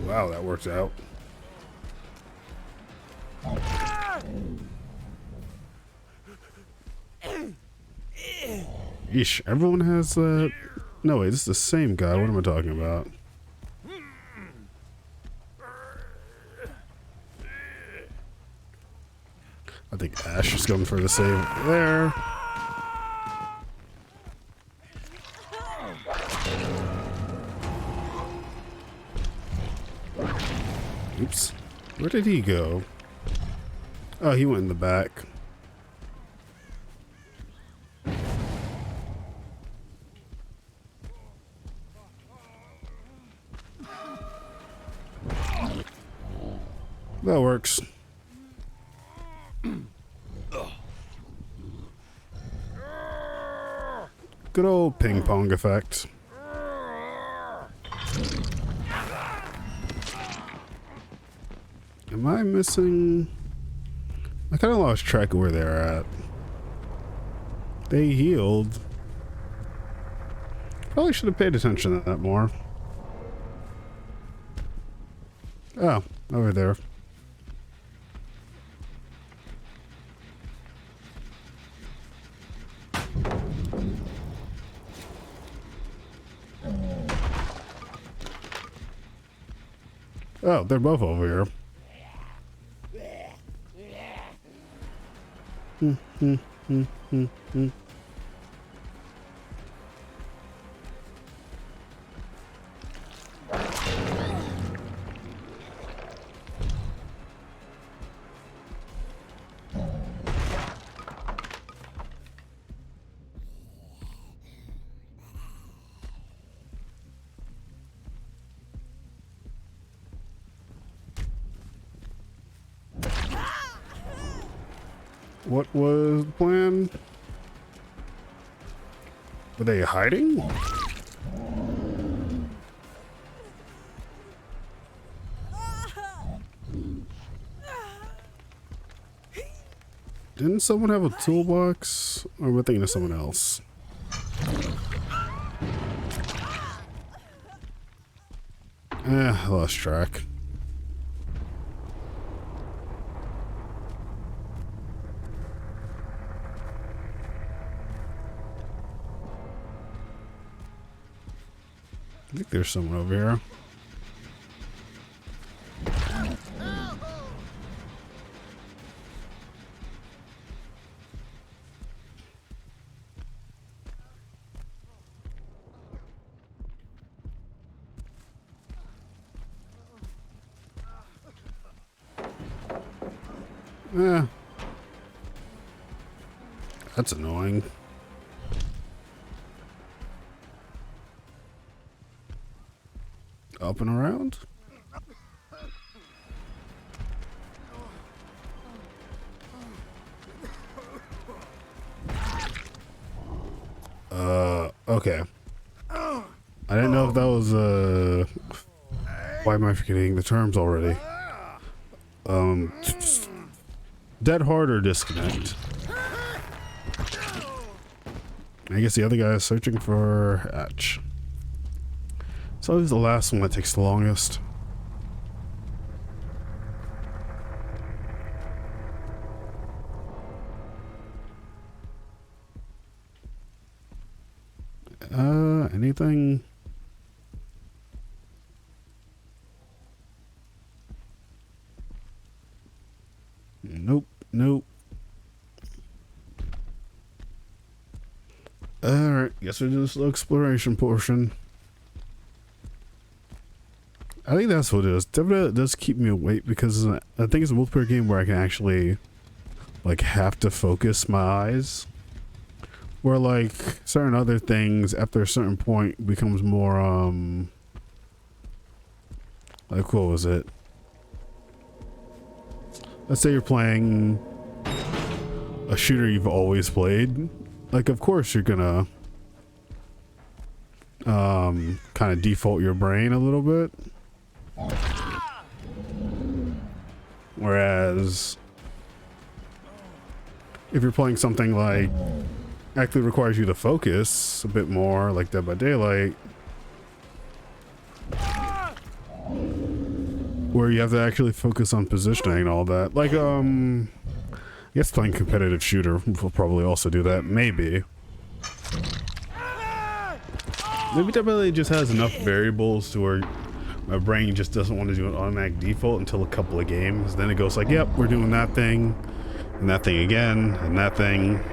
Wow, that worked out. Yeesh, everyone has that. No, wait, this is the same guy. What am I talking about? I think Ash is going for the save there. Oops. Where did he go? Oh, he went in the back. That works. Good old ping pong effect. Am I missing? I kind of lost track of where they're at. They healed. Probably should have paid attention to that more. Oh, over there. Oh, they're both over here. What was the plan? Were they hiding? Didn't someone have a toolbox? Or am I thinking of someone else? I lost track. I think there's someone over here. Eh. That's annoying. Up and around? Okay. I didn't know if that was, why am I forgetting the terms already? Dead hard or disconnect? I guess the other guy is searching for Hatch. It's always the last one that takes the longest. Anything? Nope, nope. Alright, guess we do this little exploration portion. I think that's what it is. Definitely does keep me awake because I think it's a multiplayer game where I can actually like have to focus my eyes. Where like certain other things after a certain point becomes more like what was it? Let's say you're playing a shooter you've always played. Like of course you're gonna kind of default your brain a little bit. Whereas if you're playing something like actually requires you to focus a bit more, like Dead by Daylight, where you have to actually focus on positioning and all that. Like I guess playing competitive shooter will probably also do that. Maybe Dead by Daylight just has enough variables to where my brain just doesn't want to do an automatic default until a couple of games. Then it goes like, yep, we're doing that thing, and that thing again, and that thing.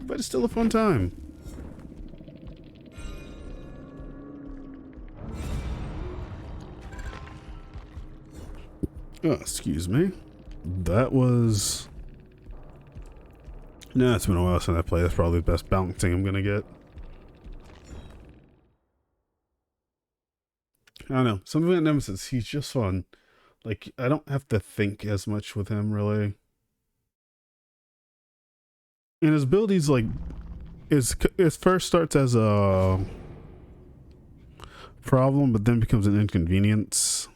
But it's still a fun time. Oh, excuse me. That was... No, it's been a while since I played. That's probably the best bouncing I'm gonna get. I don't know. Something about Nemesis, he's just fun. Like, I don't have to think as much with him, really. And his abilities, like, it first starts as a problem, but then becomes an inconvenience.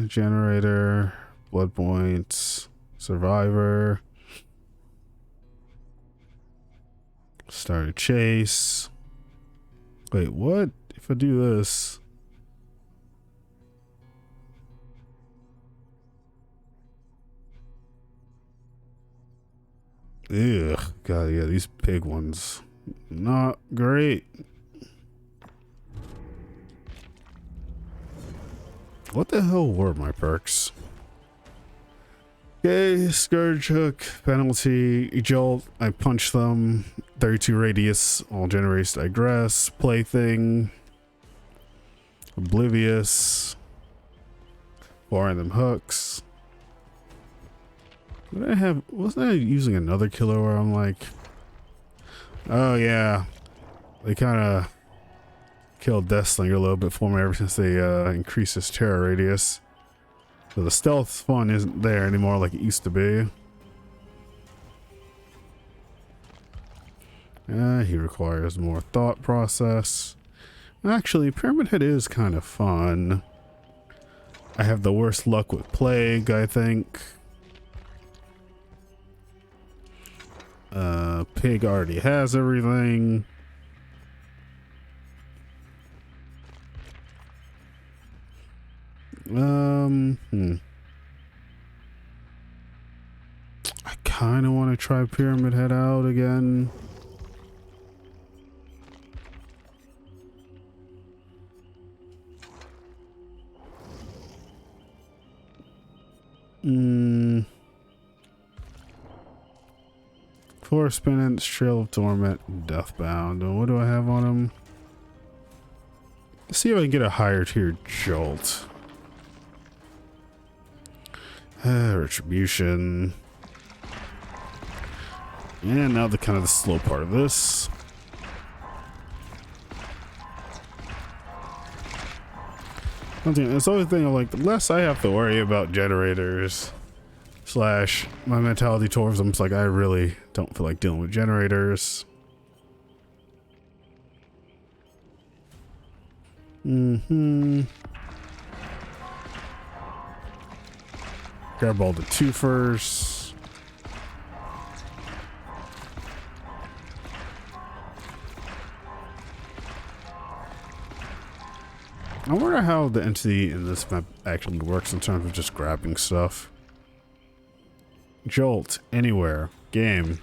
Generator, blood points, survivor, start a chase. Wait, what? If I do this, ugh, God, yeah, these pig ones, not great. What the hell were my perks? Okay, Scourge Hook, penalty, Jolt, I punch them, 32 radius, all generates digress, Plaything, Oblivious, 4 of them hooks. What did I have? Wasn't I using another killer where I'm like, oh yeah, they kind of killed Deathslinger a little bit for me ever since they increased his terror radius. So the stealth fun isn't there anymore like it used to be. He requires more thought process. Actually, Pyramid Head is kind of fun. I have the worst luck with Plague, I think. Pig already has everything. I kind of want to try Pyramid Head out again. Correspondence, Trail of Torment, Deathbound. And what do I have on him? Let's see if I can get a higher tier Jolt. Retribution. And now the kind of the slow part of this. It's the only thing I'm like, the less I have to worry about generators / my mentality towards them. It's like I really don't feel like dealing with generators. Grab all the twofers. I wonder how the entity in this map actually works in terms of just grabbing stuff. Jolt, anywhere, game.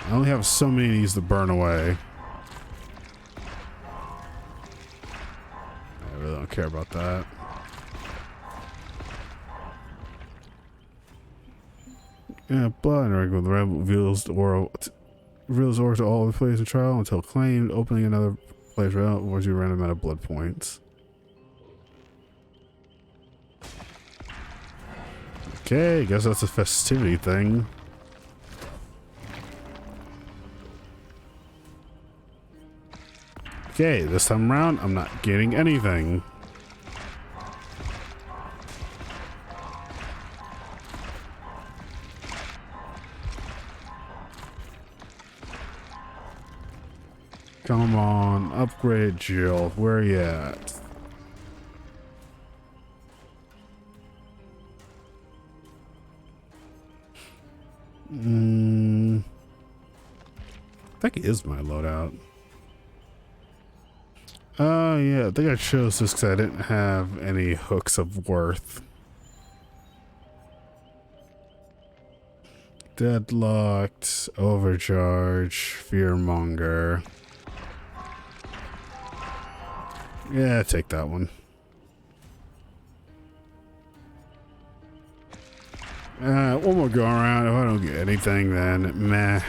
I only have so many of these to burn away. I really don't care about that. Yeah, blood and with the rebel reveals the aura to all the players in trial until claimed. Opening another place route awards you a random amount of blood points. Okay, I guess that's a festivity thing. Okay, this time around, I'm not getting anything. Come on, upgrade Jill. Where are you at? I think it is my loadout. Oh yeah, I think I chose this because I didn't have any hooks of worth. Deadlocked, overcharge, fearmonger. Yeah, take that one. One more go around. If I don't get anything, then meh.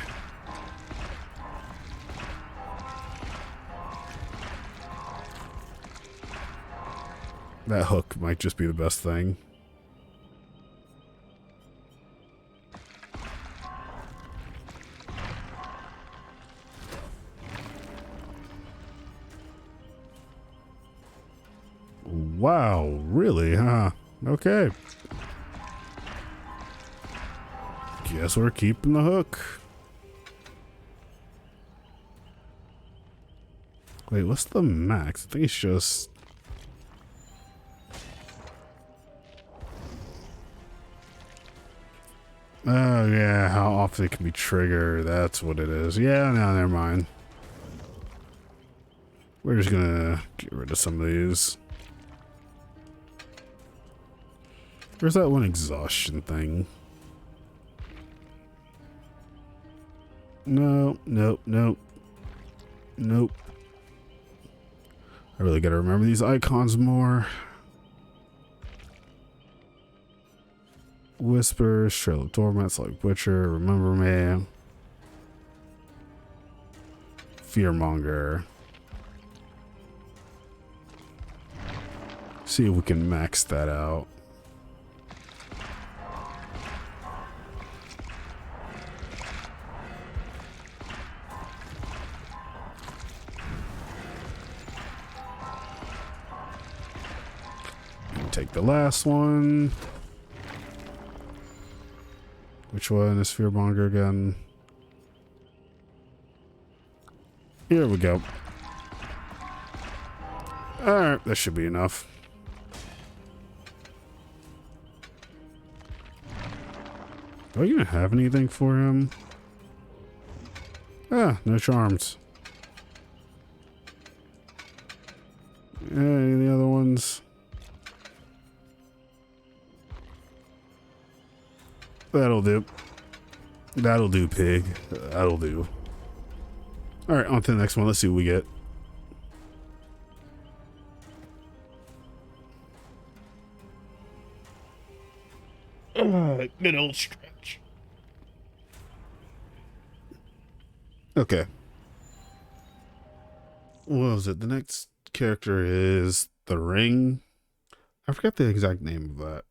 That hook might just be the best thing. Wow, really, huh? Okay. Guess we're keeping the hook. Wait, what's the max? I think it's just... Oh yeah, how often it can be triggered. That's what it is. Yeah, no, never mind. We're just gonna get rid of some of these. There's that one exhaustion thing. No, nope, nope. Nope. I really gotta remember these icons more. Whisper, Trail of Torments like Butcher, Remember Me. Fearmonger. See if we can max that out. Take the last one. Which one is Fearmonger again? Here we go. Alright, that should be enough. Do I even have anything for him? Ah, no charms. Any of the other ones? That'll do. That'll do, pig. That'll do. Alright, on to the next one. Let's see what we get. Good old stretch. Okay. What was it? The next character is the Ring. I forgot the exact name of that.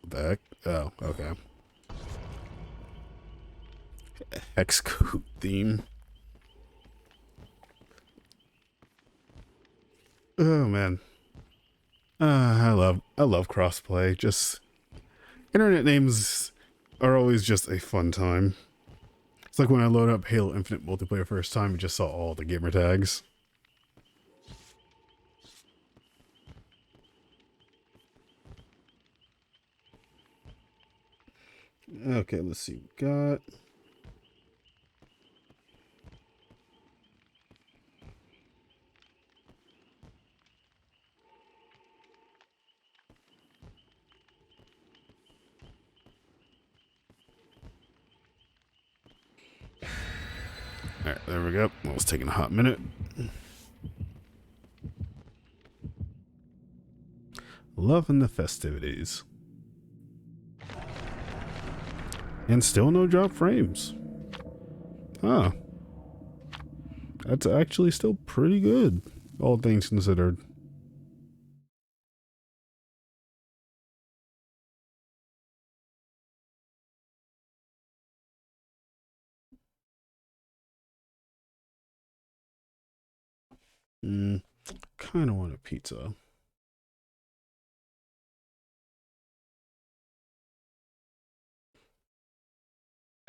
The heck? Oh, okay. Hex code theme. Oh man. I love crossplay. Just internet names are always just a fun time. It's like when I load up Halo Infinite multiplayer first time and just saw all the gamer tags. Okay, let's see. We got Alright, there we go. Well, it's taking a hot minute. Loving the festivities. And still no drop frames. Huh. That's actually still pretty good, all things considered. Kind of want a pizza.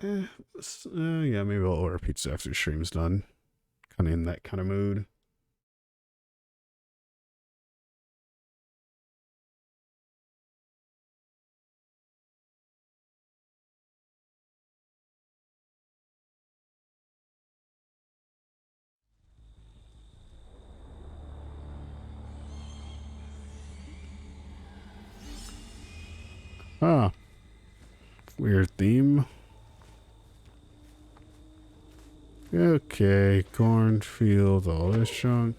Yeah, maybe I'll order pizza after the stream's done. Kind of in that kind of mood. Ah. Weird theme. Okay, cornfield, all this junk.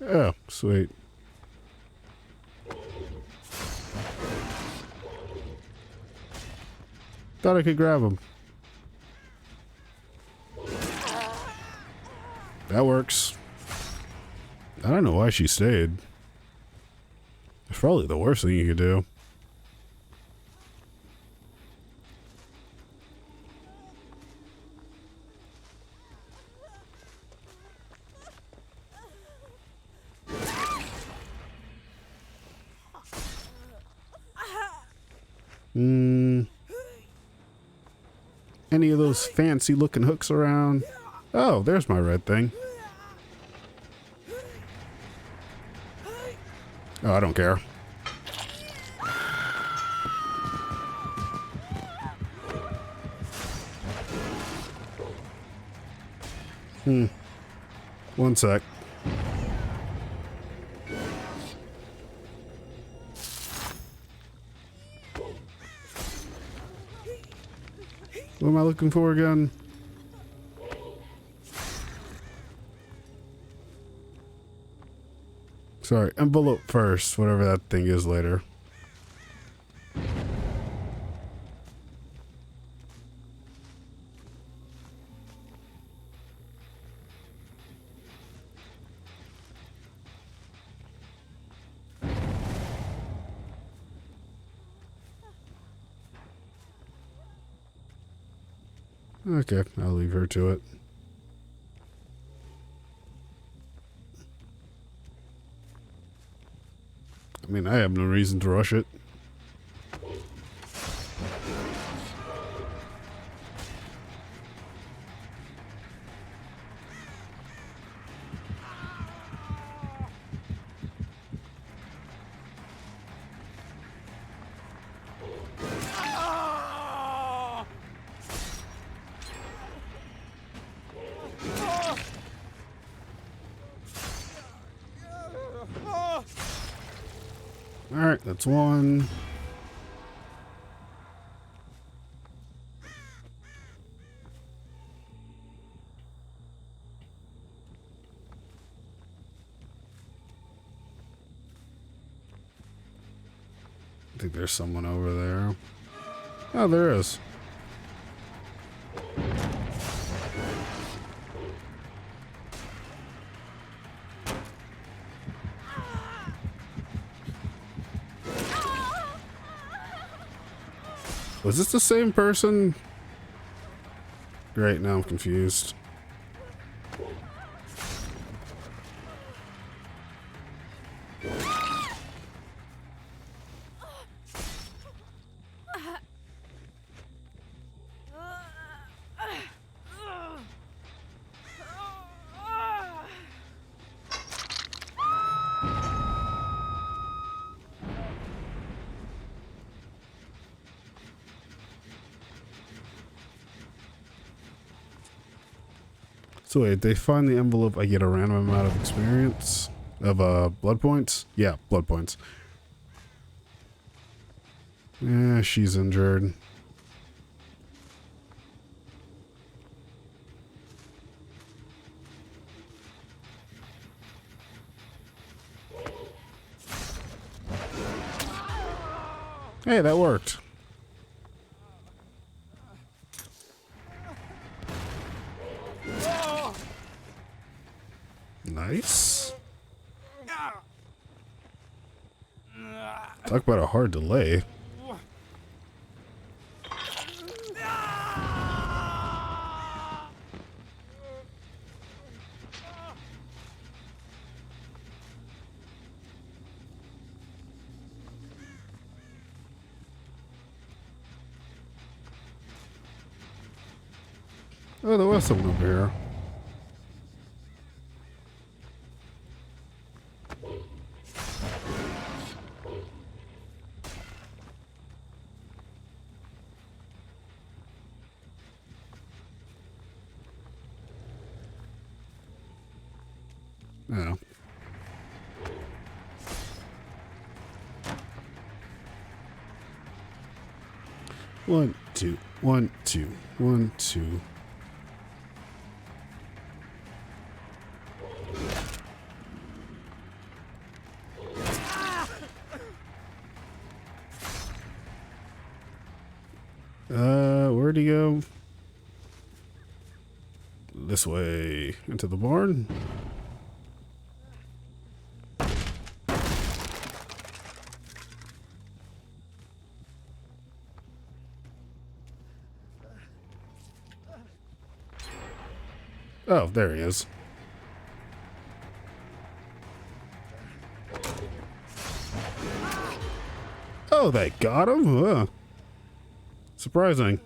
Oh, sweet. Thought I could grab him. That works. I don't know why she stayed. It's probably the worst thing you could do. Any of those fancy looking hooks around? Oh, there's my red thing. Oh, I don't care. One sec. What am I looking for again? Sorry, envelope first, whatever that thing is later. Okay, I'll leave her to it. I mean, I have no reason to rush it. Alright, that's one. think there's someone over there. Oh, there is. Was this the same person? Great, now I'm confused. So wait, they find the envelope, I get a random amount of experience of blood points? Yeah, blood points. Yeah, she's injured. Hey, that worked. Nice. Talk about a hard delay. Oh, there was someone over here. Oh. One, two, one, two, one, two. Where'd he go? This way into the barn. Oh, there he is. Oh, they got him? Surprising.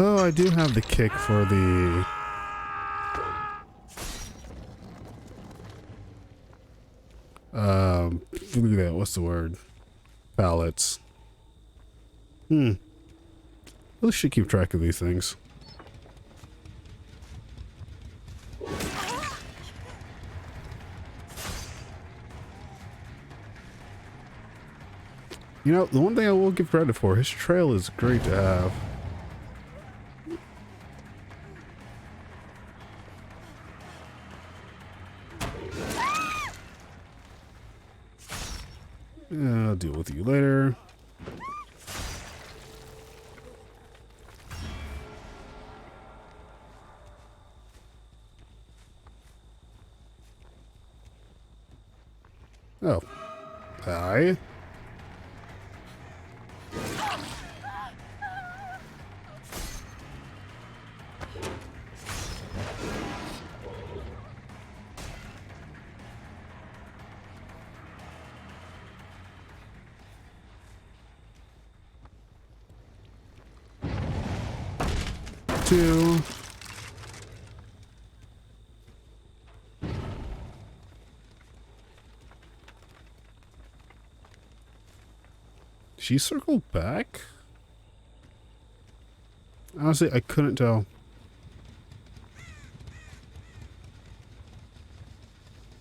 Oh, I do have the kick for the... look at that, what's the word? Pallets. Really should keep track of these things. You know, the one thing I will give credit for, his trail is great to have. I'll deal with you later. Oh. Hi. Two. She circled back? Honestly, I couldn't tell.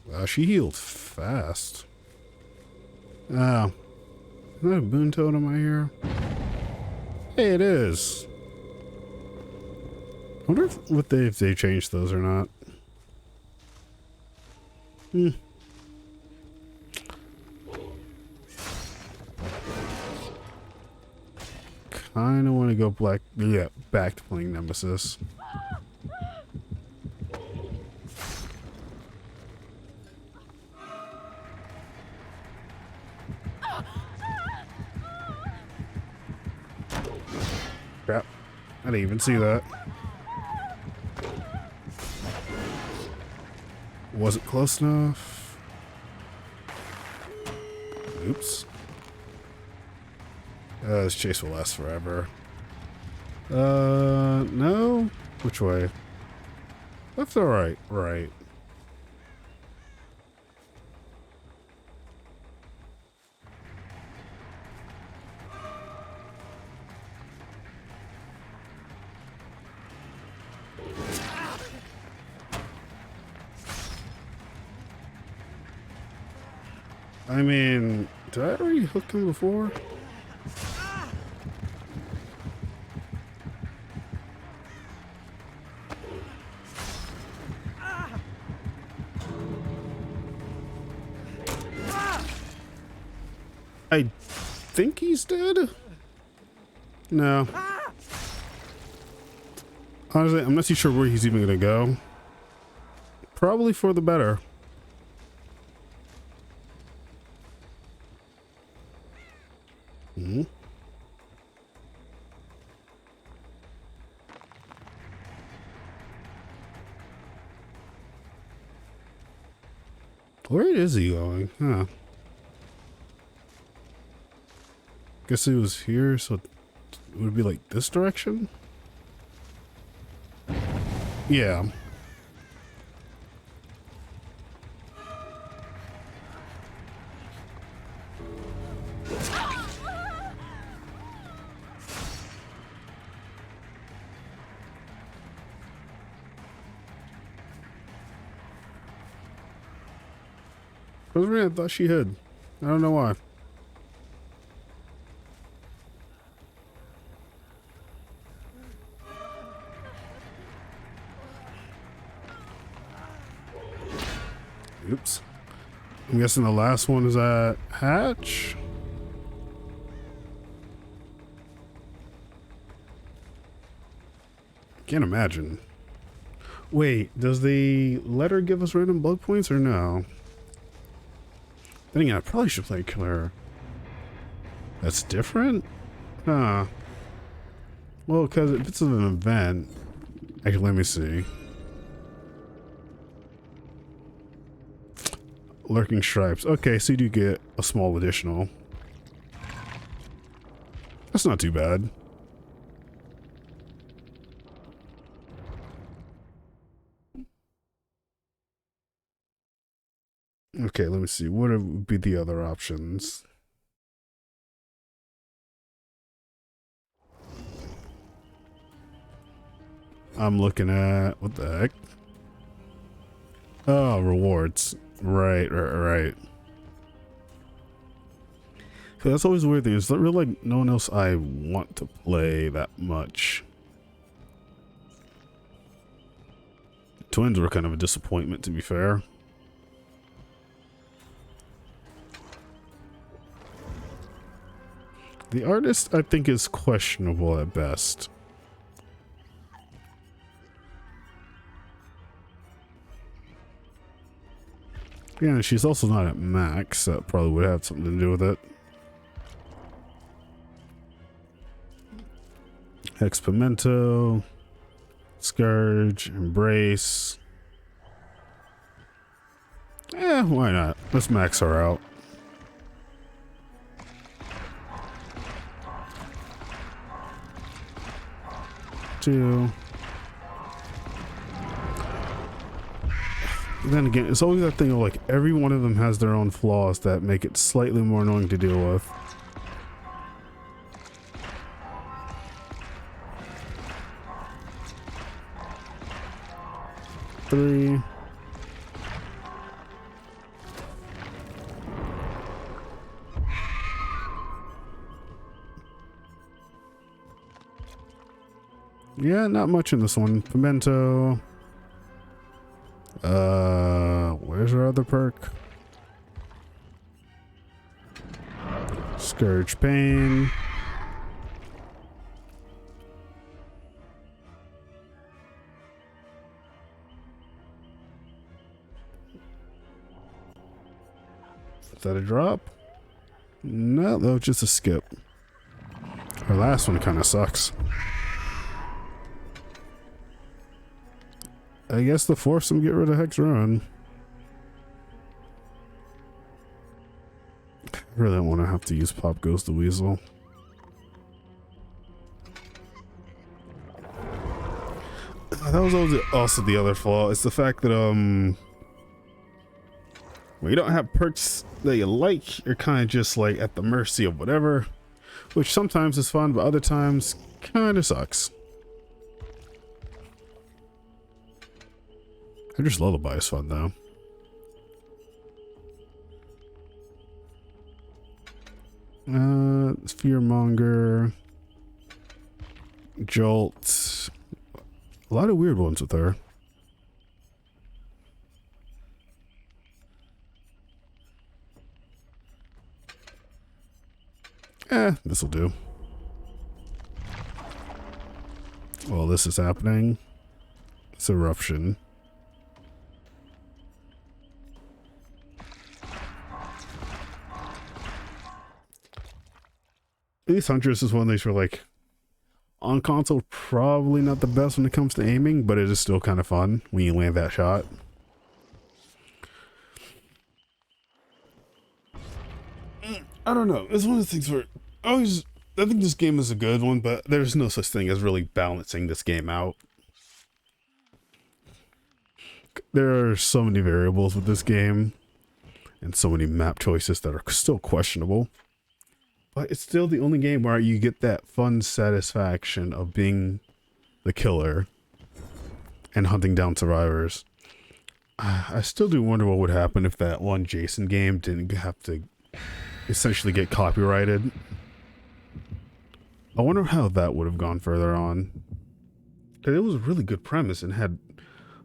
Wow, she healed fast. Oh. Is that a boon totem I hear? Hey, it is. wonder if they changed those or not. Kinda want to go back to playing Nemesis. Crap. I didn't even see that. Wasn't close enough. Oops. This chase will last forever. No? Which way? Left or right? Right. I mean, did I already hook him before? I think he's dead? No. Honestly, I'm not too sure where he's even gonna go. Probably for the better. Where is he going? Huh. Guess he was here, so it would be like this direction? Yeah. For some reason, I thought she had. I don't know why. Oops. I'm guessing the last one is at hatch. Can't imagine. Wait, does the letter give us random blood points or no? Then again, I probably should play Killer. That's different? Huh. Well, because if it's an event... Actually, let me see. Lurking Stripes. Okay, so you do get a small additional. That's not too bad. Okay, let me see. What would be the other options? I'm looking at... What the heck? Oh, rewards. Right. So that's always a weird thing. It's not really like no one else I want to play that much. Twins were kind of a disappointment, to be fair. The artist, I think, is questionable at best. Yeah, she's also not at max. That probably would have something to do with it. Expimento, Scourge, Embrace. Eh, why not? Let's max her out. Two. Then again, it's always that thing of like every one of them has their own flaws that make it slightly more annoying to deal with. Three. Yeah, not much in this one. Pimento. Where's our other perk? Scourge Pain. Is that a drop? No, that was just a skip. Our last one kind of sucks. I guess the force them get rid of Hex Ruin. I really don't want to have to use Pop Goes the Weasel. That was also the other flaw. It's the fact that when you don't have perks that you like, you're kind of just like at the mercy of whatever, which sometimes is fun, but other times kind of sucks. I just Lullaby is fun though. Fearmonger, Jolt, a lot of weird ones with her. This'll do. Well, this is happening. It's Eruption. At least Huntress is one of these where, like, on console, probably not the best when it comes to aiming, but it is still kind of fun when you land that shot. I don't know. It's one of the things where I think this game is a good one, but there's no such thing as really balancing this game out. There are so many variables with this game, and so many map choices that are still questionable. But it's still the only game where you get that fun satisfaction of being the killer and hunting down survivors. I still do wonder what would happen if that one Jason game didn't have to essentially get copyrighted. I wonder how that would have gone further on. It was a really good premise and had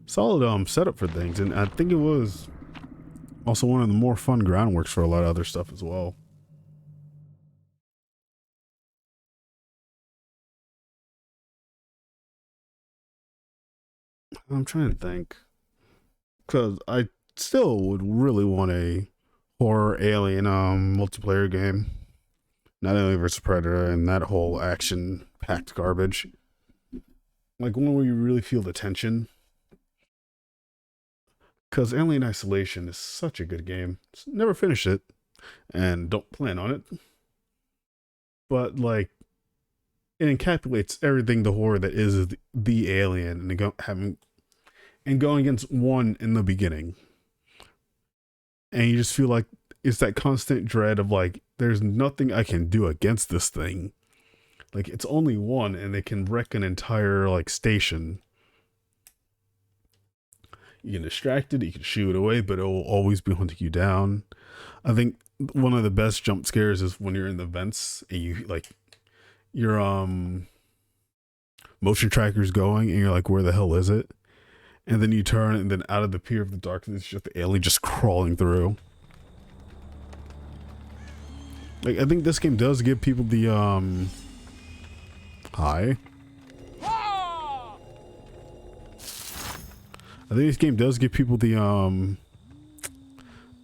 solid setup for things, and I think it was also one of the more fun groundworks for a lot of other stuff as well. I'm trying to think, because I still would really want a horror alien multiplayer game, not only versus Predator and that whole action packed garbage, like one where you really feel the tension. Because Alien Isolation is such a good game. Never finished it, and don't plan on it. But like, it encapsulates everything the horror that is the alien, and going against one in the beginning. And you just feel like it's that constant dread of like, there's nothing I can do against this thing. Like, it's only one, and they can wreck an entire like station. You can distract it, you can shoo it away, but it will always be hunting you down. I think one of the best jump scares is when you're in the vents and you like your motion tracker's going and you're like, where the hell is it? And then you turn, and then out of the peer of the darkness, it's just the alien just crawling through. Like, I think this game does give people the hi. I think this game does give people the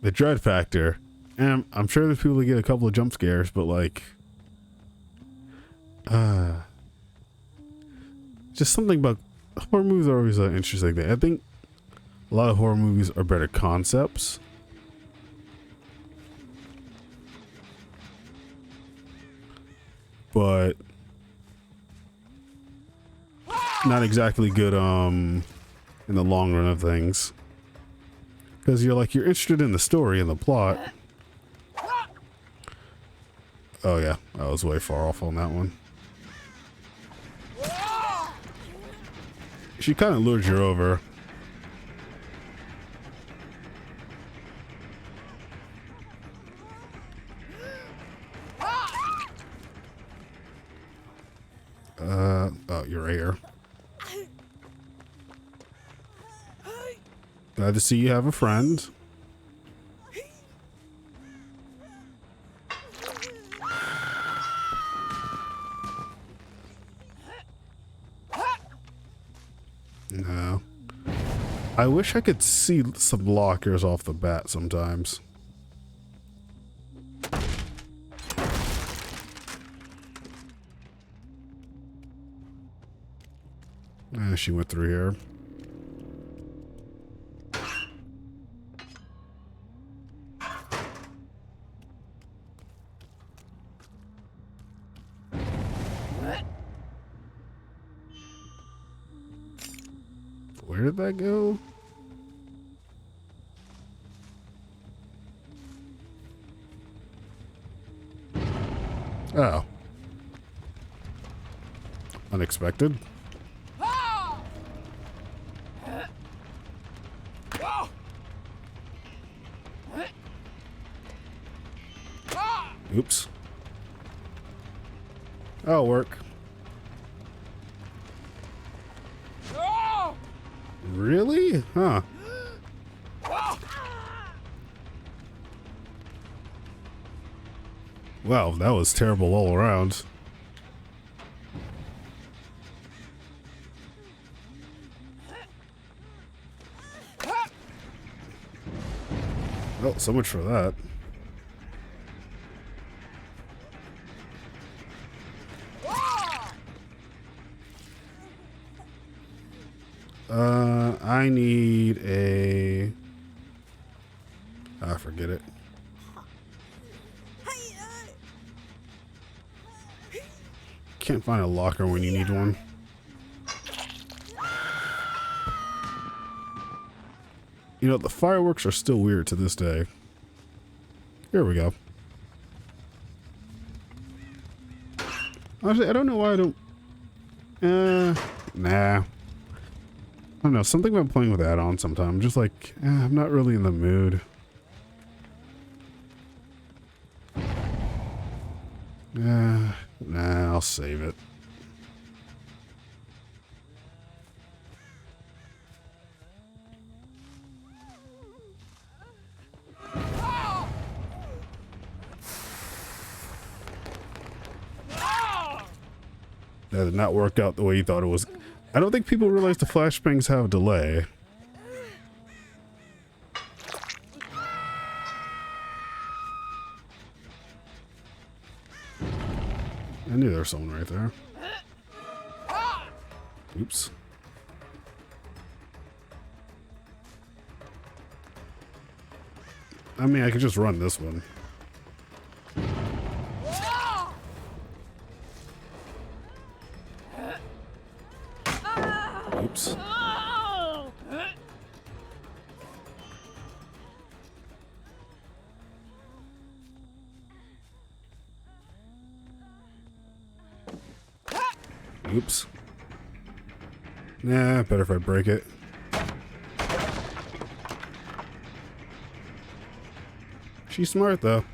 dread factor. And I'm sure there's people that get a couple of jump scares, but like just something about horror movies are always an interesting thing. I think a lot of horror movies are better concepts, but not exactly good in the long run of things. Because you're interested in the story and the plot. Oh yeah, I was way far off on that one. She kind of lured you over. Oh, you're right here. Glad to see you have a friend. No. I wish I could see some lockers off the bat sometimes. She went through here. Where did that go? Oh. Unexpected. Oops. That'll work. Really? Huh. Wow, that was terrible all around. Well, so much for that. I need a... forget it. Can't find a locker when you need one. You know, the fireworks are still weird to this day. Here we go. Honestly, I don't know why I don't... Nah. I don't know, something about playing with add-ons sometimes. I'm just like, I'm not really in the mood. Nah, I'll save it. That did not work out the way you thought it was. I don't think people realize the flashbangs have a delay. I knew there was someone right there. Oops. I mean, I could just run this one. Oops. Oops. Nah, better if I break it. She's smart, though.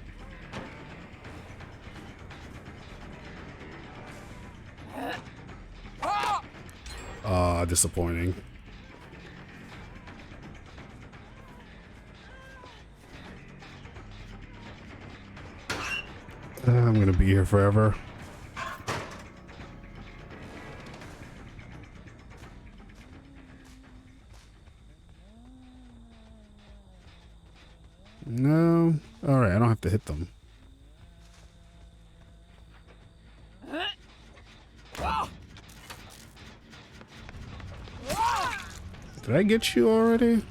Ah, disappointing. I'm gonna be here forever. No. Alright, I don't have to hit them. Did I get you already?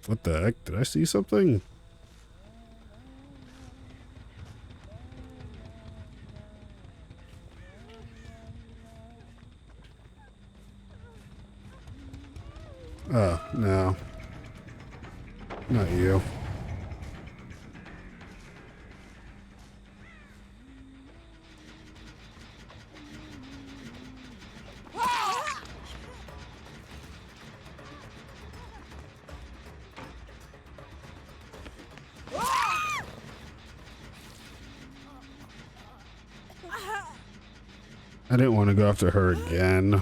What the heck? Did I see something? Oh, no. Not you. I didn't want to go after her again.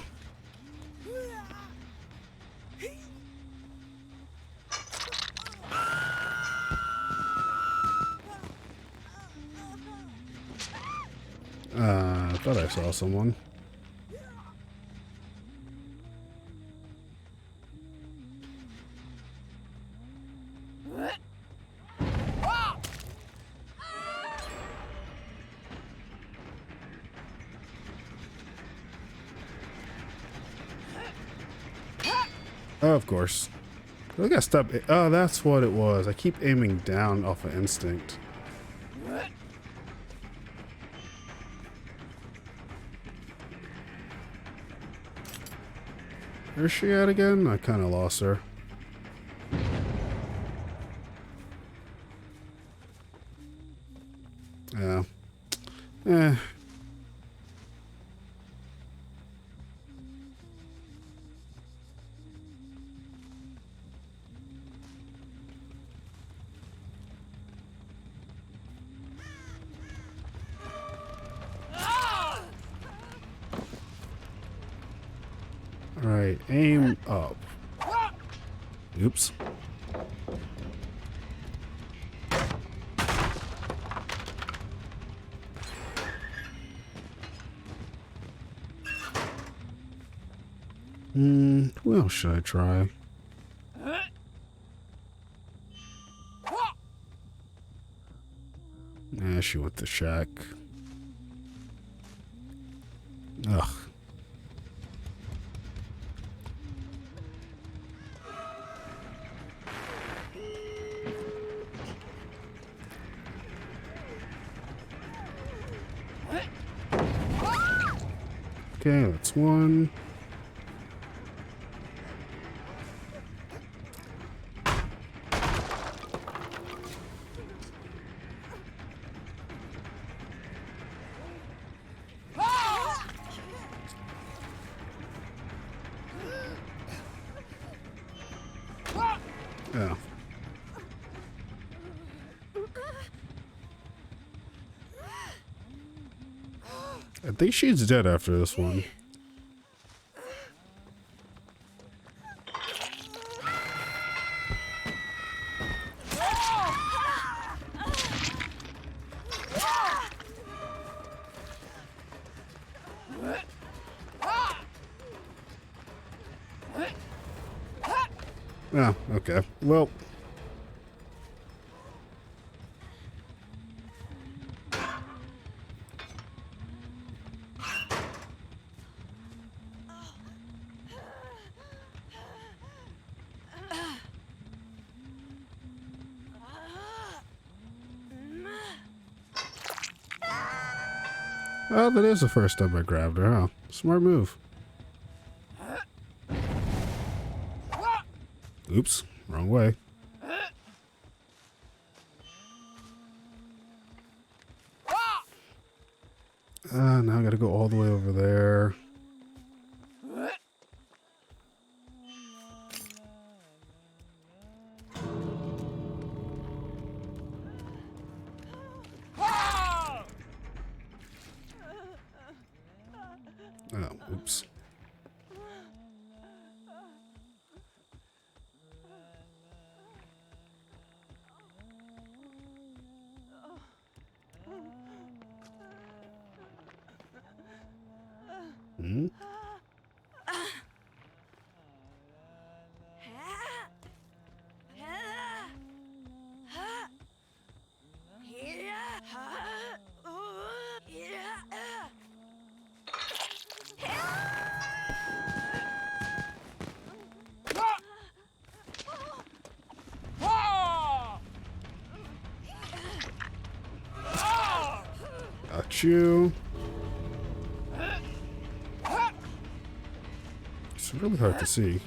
I thought I saw someone. Oh, of course. I gotta stop. Oh, that's what it was. I keep aiming down off of instinct. Where's she at again? I kind of lost her. Yeah. Eh. Alright, aim up. Oops. Who else should I try? Nah, she went to shack. Ugh. Okay, that's one. Yeah. I think she's dead after this one. Ah, okay. Well. Oh, that is the first time I grabbed her, huh? Smart move. Oops, wrong way. Now I gotta go all the way over there. Oh, oops. Hmm? Got you. It's really hard to see.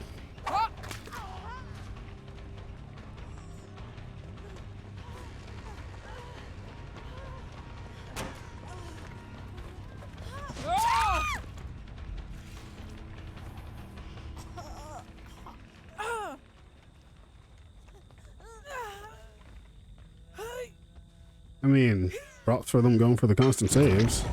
I mean, props for them going for the constant saves.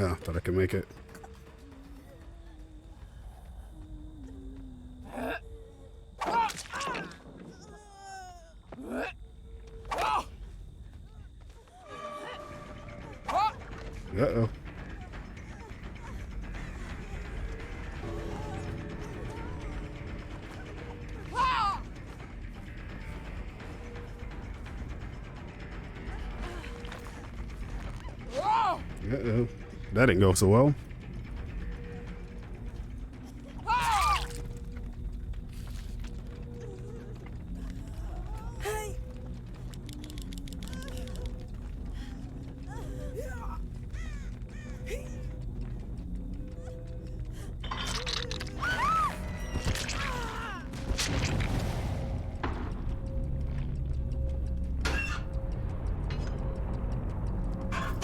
Yeah, thought I could make it. Uh-oh. Uh-oh. That didn't go so well.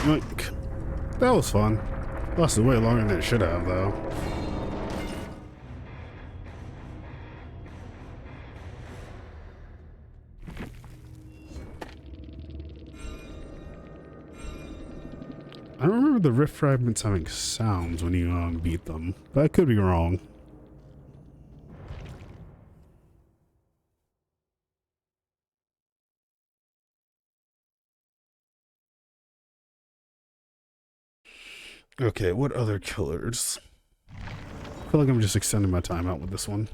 Like, that was fun. Lasted way longer than it should have, though. I don't remember the rift fragments having sounds when you beat them, but I could be wrong. Okay, what other killers? I feel like I'm just extending my time out with this one.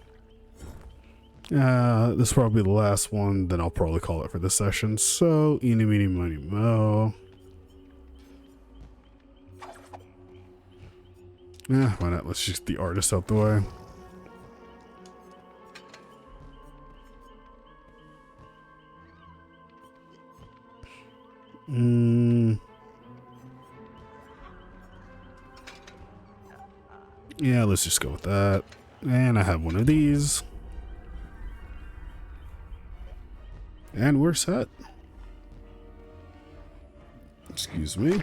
This is probably the last one, then I'll probably call it for this session. So, eeny, meeny, miny, mo. Yeah, why not? Let's just get the artist out the way. Yeah, let's just go with that. And I have one of these. And we're set. Excuse me.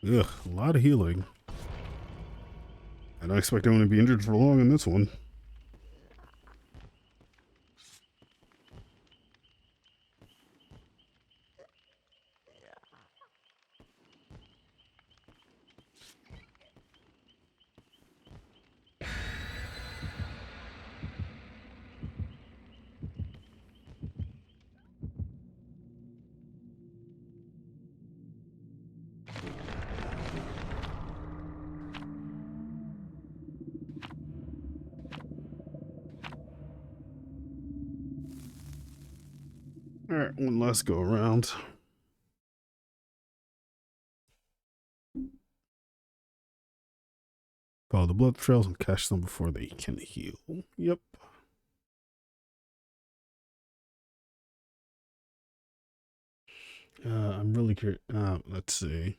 Ugh, a lot of healing. I don't expect anyone to be injured for long in this one. Alright, one last go around. Follow the blood trails and catch them before they can heal. Yep. I'm really curious. Let's see.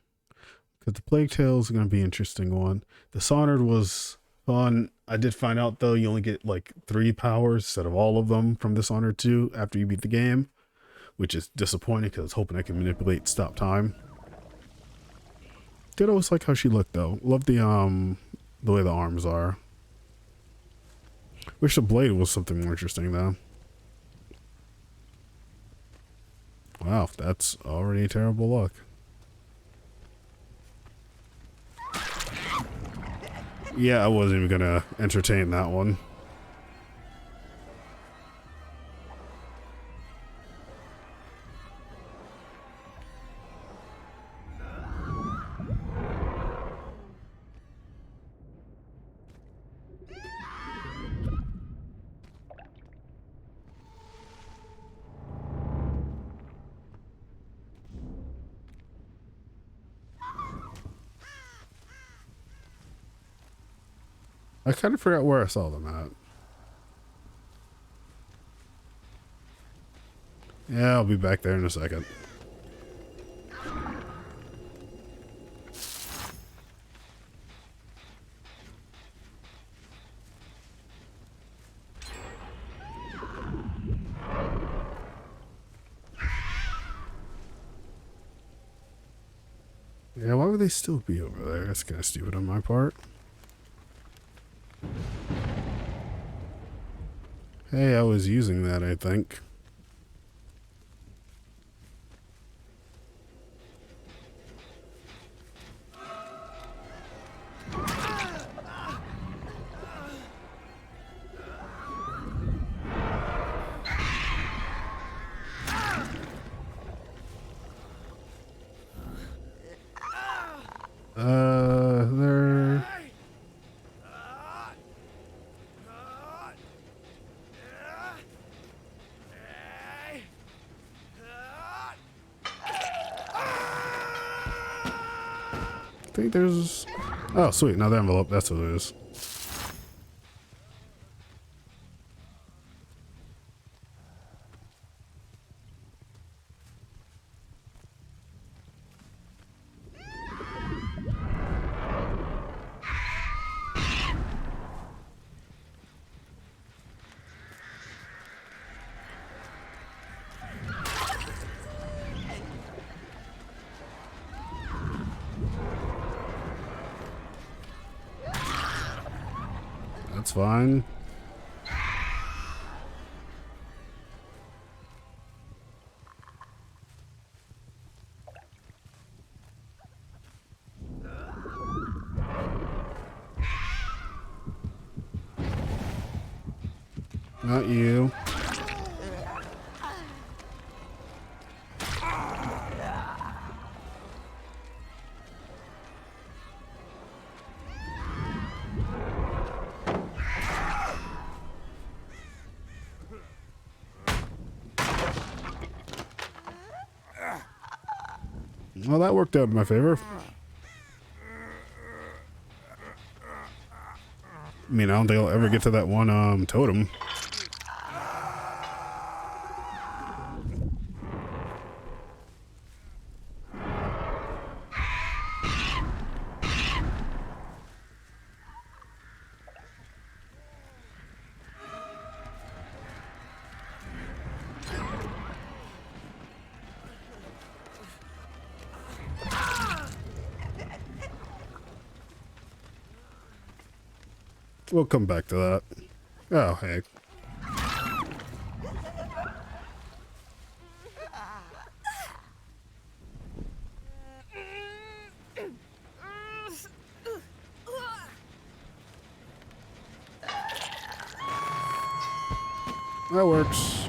Because the Plague Tale is going to be an interesting one. Dishonored was fun. I did find out, though, you only get like 3 powers instead of all of them from Dishonored 2 after you beat the game, which is disappointing because I was hoping I could manipulate stop time. Did always like how she looked, though. Love the way the arms are. Wish the blade was something more interesting, though. Wow, that's already terrible luck. Yeah, I wasn't even gonna entertain that one. I kind of forgot where I saw them at. Yeah, I'll be back there in a second. Yeah, why would they still be over there? That's kind of stupid on my part. Hey, I was using that, I think. There. I think there's... Oh, sweet. Another envelope. That's what it is. That's fine. Not you. Well, that worked out in my favor. I mean, I don't think I'll ever get to that one totem. We'll come back to that. Oh, hey. That works.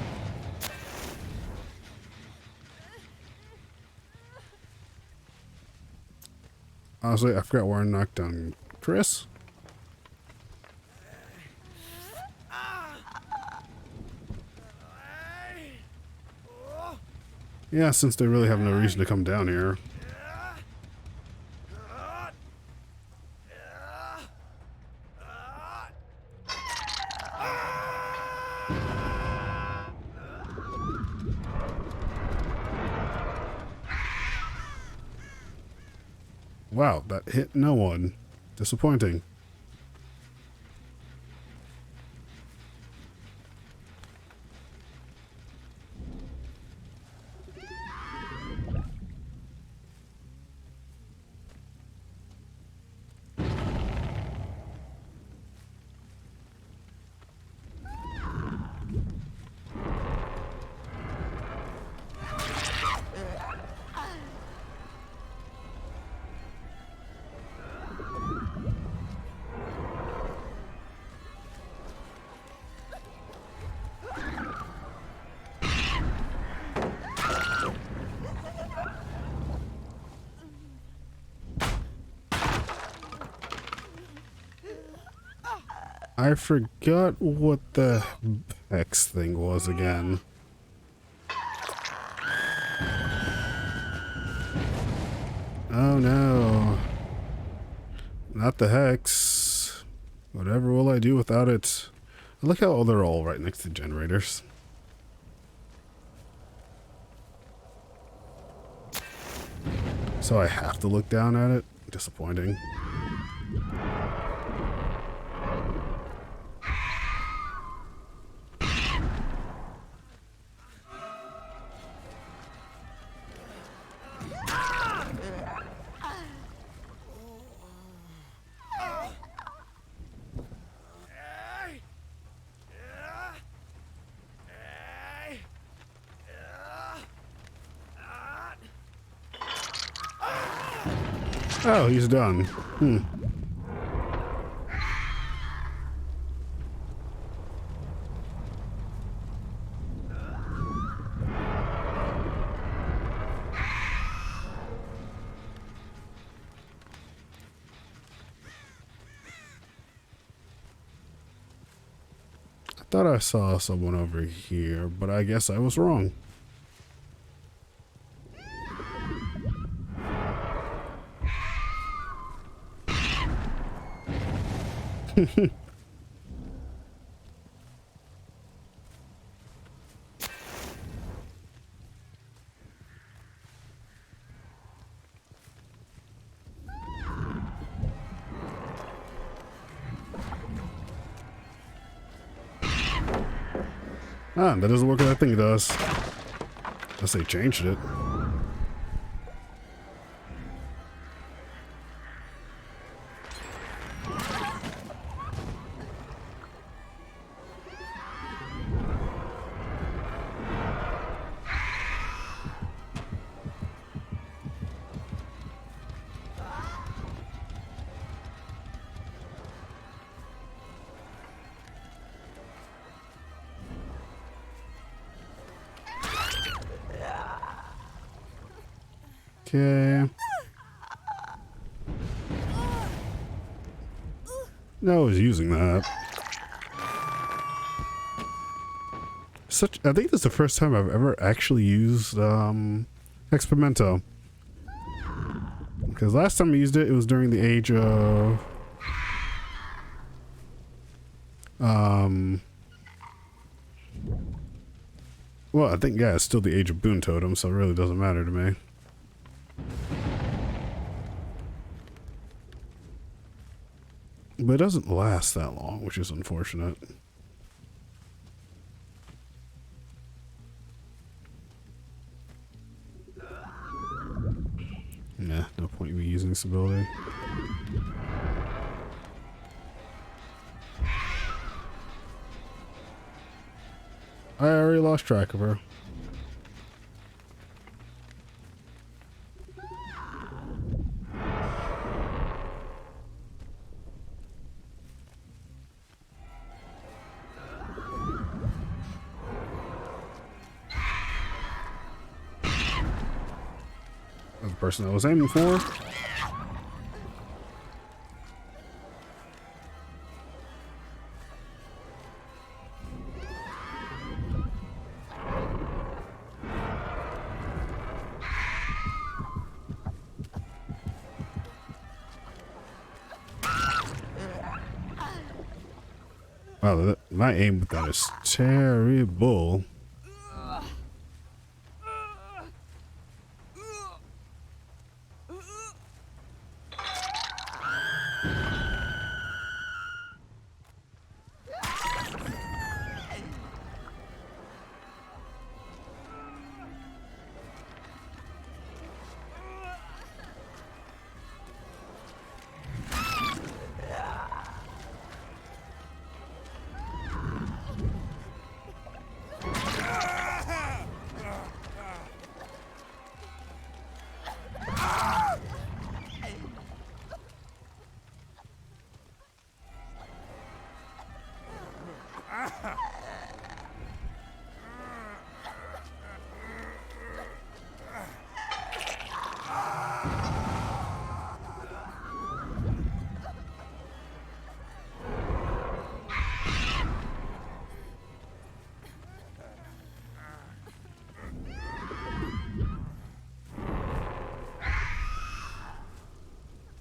Honestly, I forgot where I knocked down Chris. Yeah, since they really have no reason to come down here. Wow, that hit no one. Disappointing. I forgot what the X thing was again. Oh no. Not the hex. Whatever will I do without it? Look how they're all right next to generators. So I have to look down at it? Disappointing. Oh, he's done. I thought I saw someone over here, but I guess I was wrong. Ah, that doesn't work as I think it does. Unless they changed it. Okay. No, I was using that. I think this is the first time I've ever actually used Experimento. Because last time I used it, it was during the age of well, I think it's still the age of Boon Totem, so it really doesn't matter to me. But it doesn't last that long, which is unfortunate. Nah, no point in me using this ability. I already lost track of her. The person I was aiming for. Wow, my aim with that is terrible.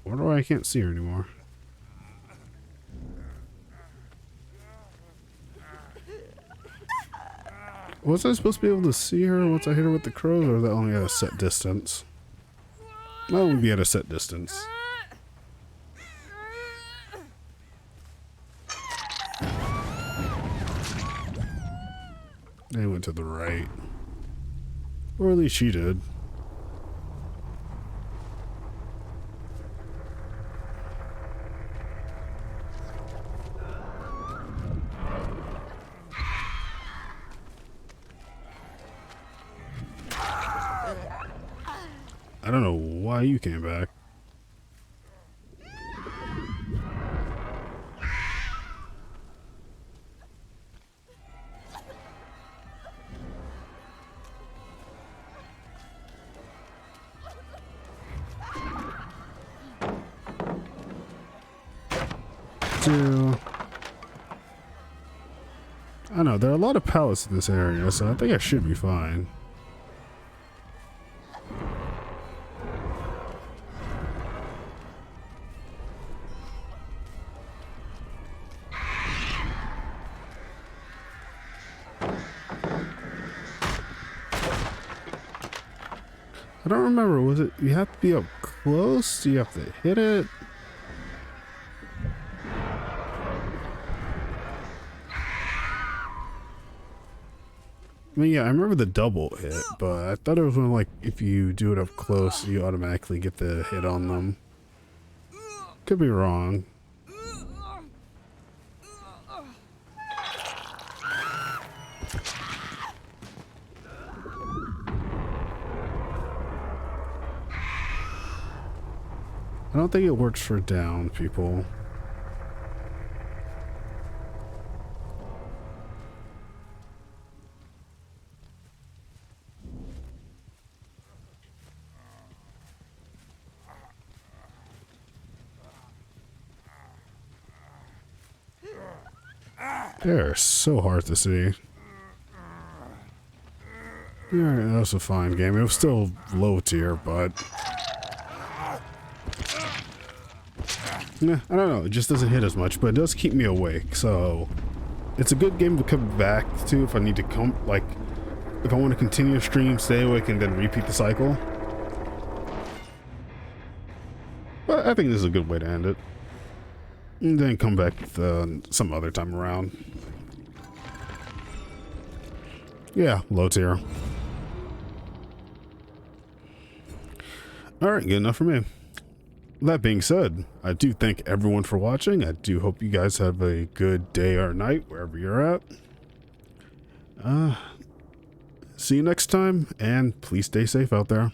Wonder why I can't see her anymore. Was I supposed to be able to see her once I hit her with the crows, or is that only at a set distance? That would be at a set distance. They went to the right. Or at least she did. I don't know why you came back. do... I don't know, there are a lot of pallets in this area, so I think I should be fine. I don't remember, was it, you have to be up close? Do you have to hit it? I mean, yeah, I remember the double hit, but I thought it was when, like, if you do it up close, you automatically get the hit on them. Could be wrong. I don't think it works for down people. They're so hard to see. Yeah, that was a fine game. It was still low tier, but... Nah, I don't know. It just doesn't hit as much, but it does keep me awake, so... It's a good game to come back to if I need to come... Like, if I want to continue to stream, stay awake, and then repeat the cycle. But I think this is a good way to end it. And then come back some other time around. Yeah, low tier. Alright, good enough for me. That being said, I do thank everyone for watching. I do hope you guys have a good day or night, wherever you're at. See you next time, and please stay safe out there.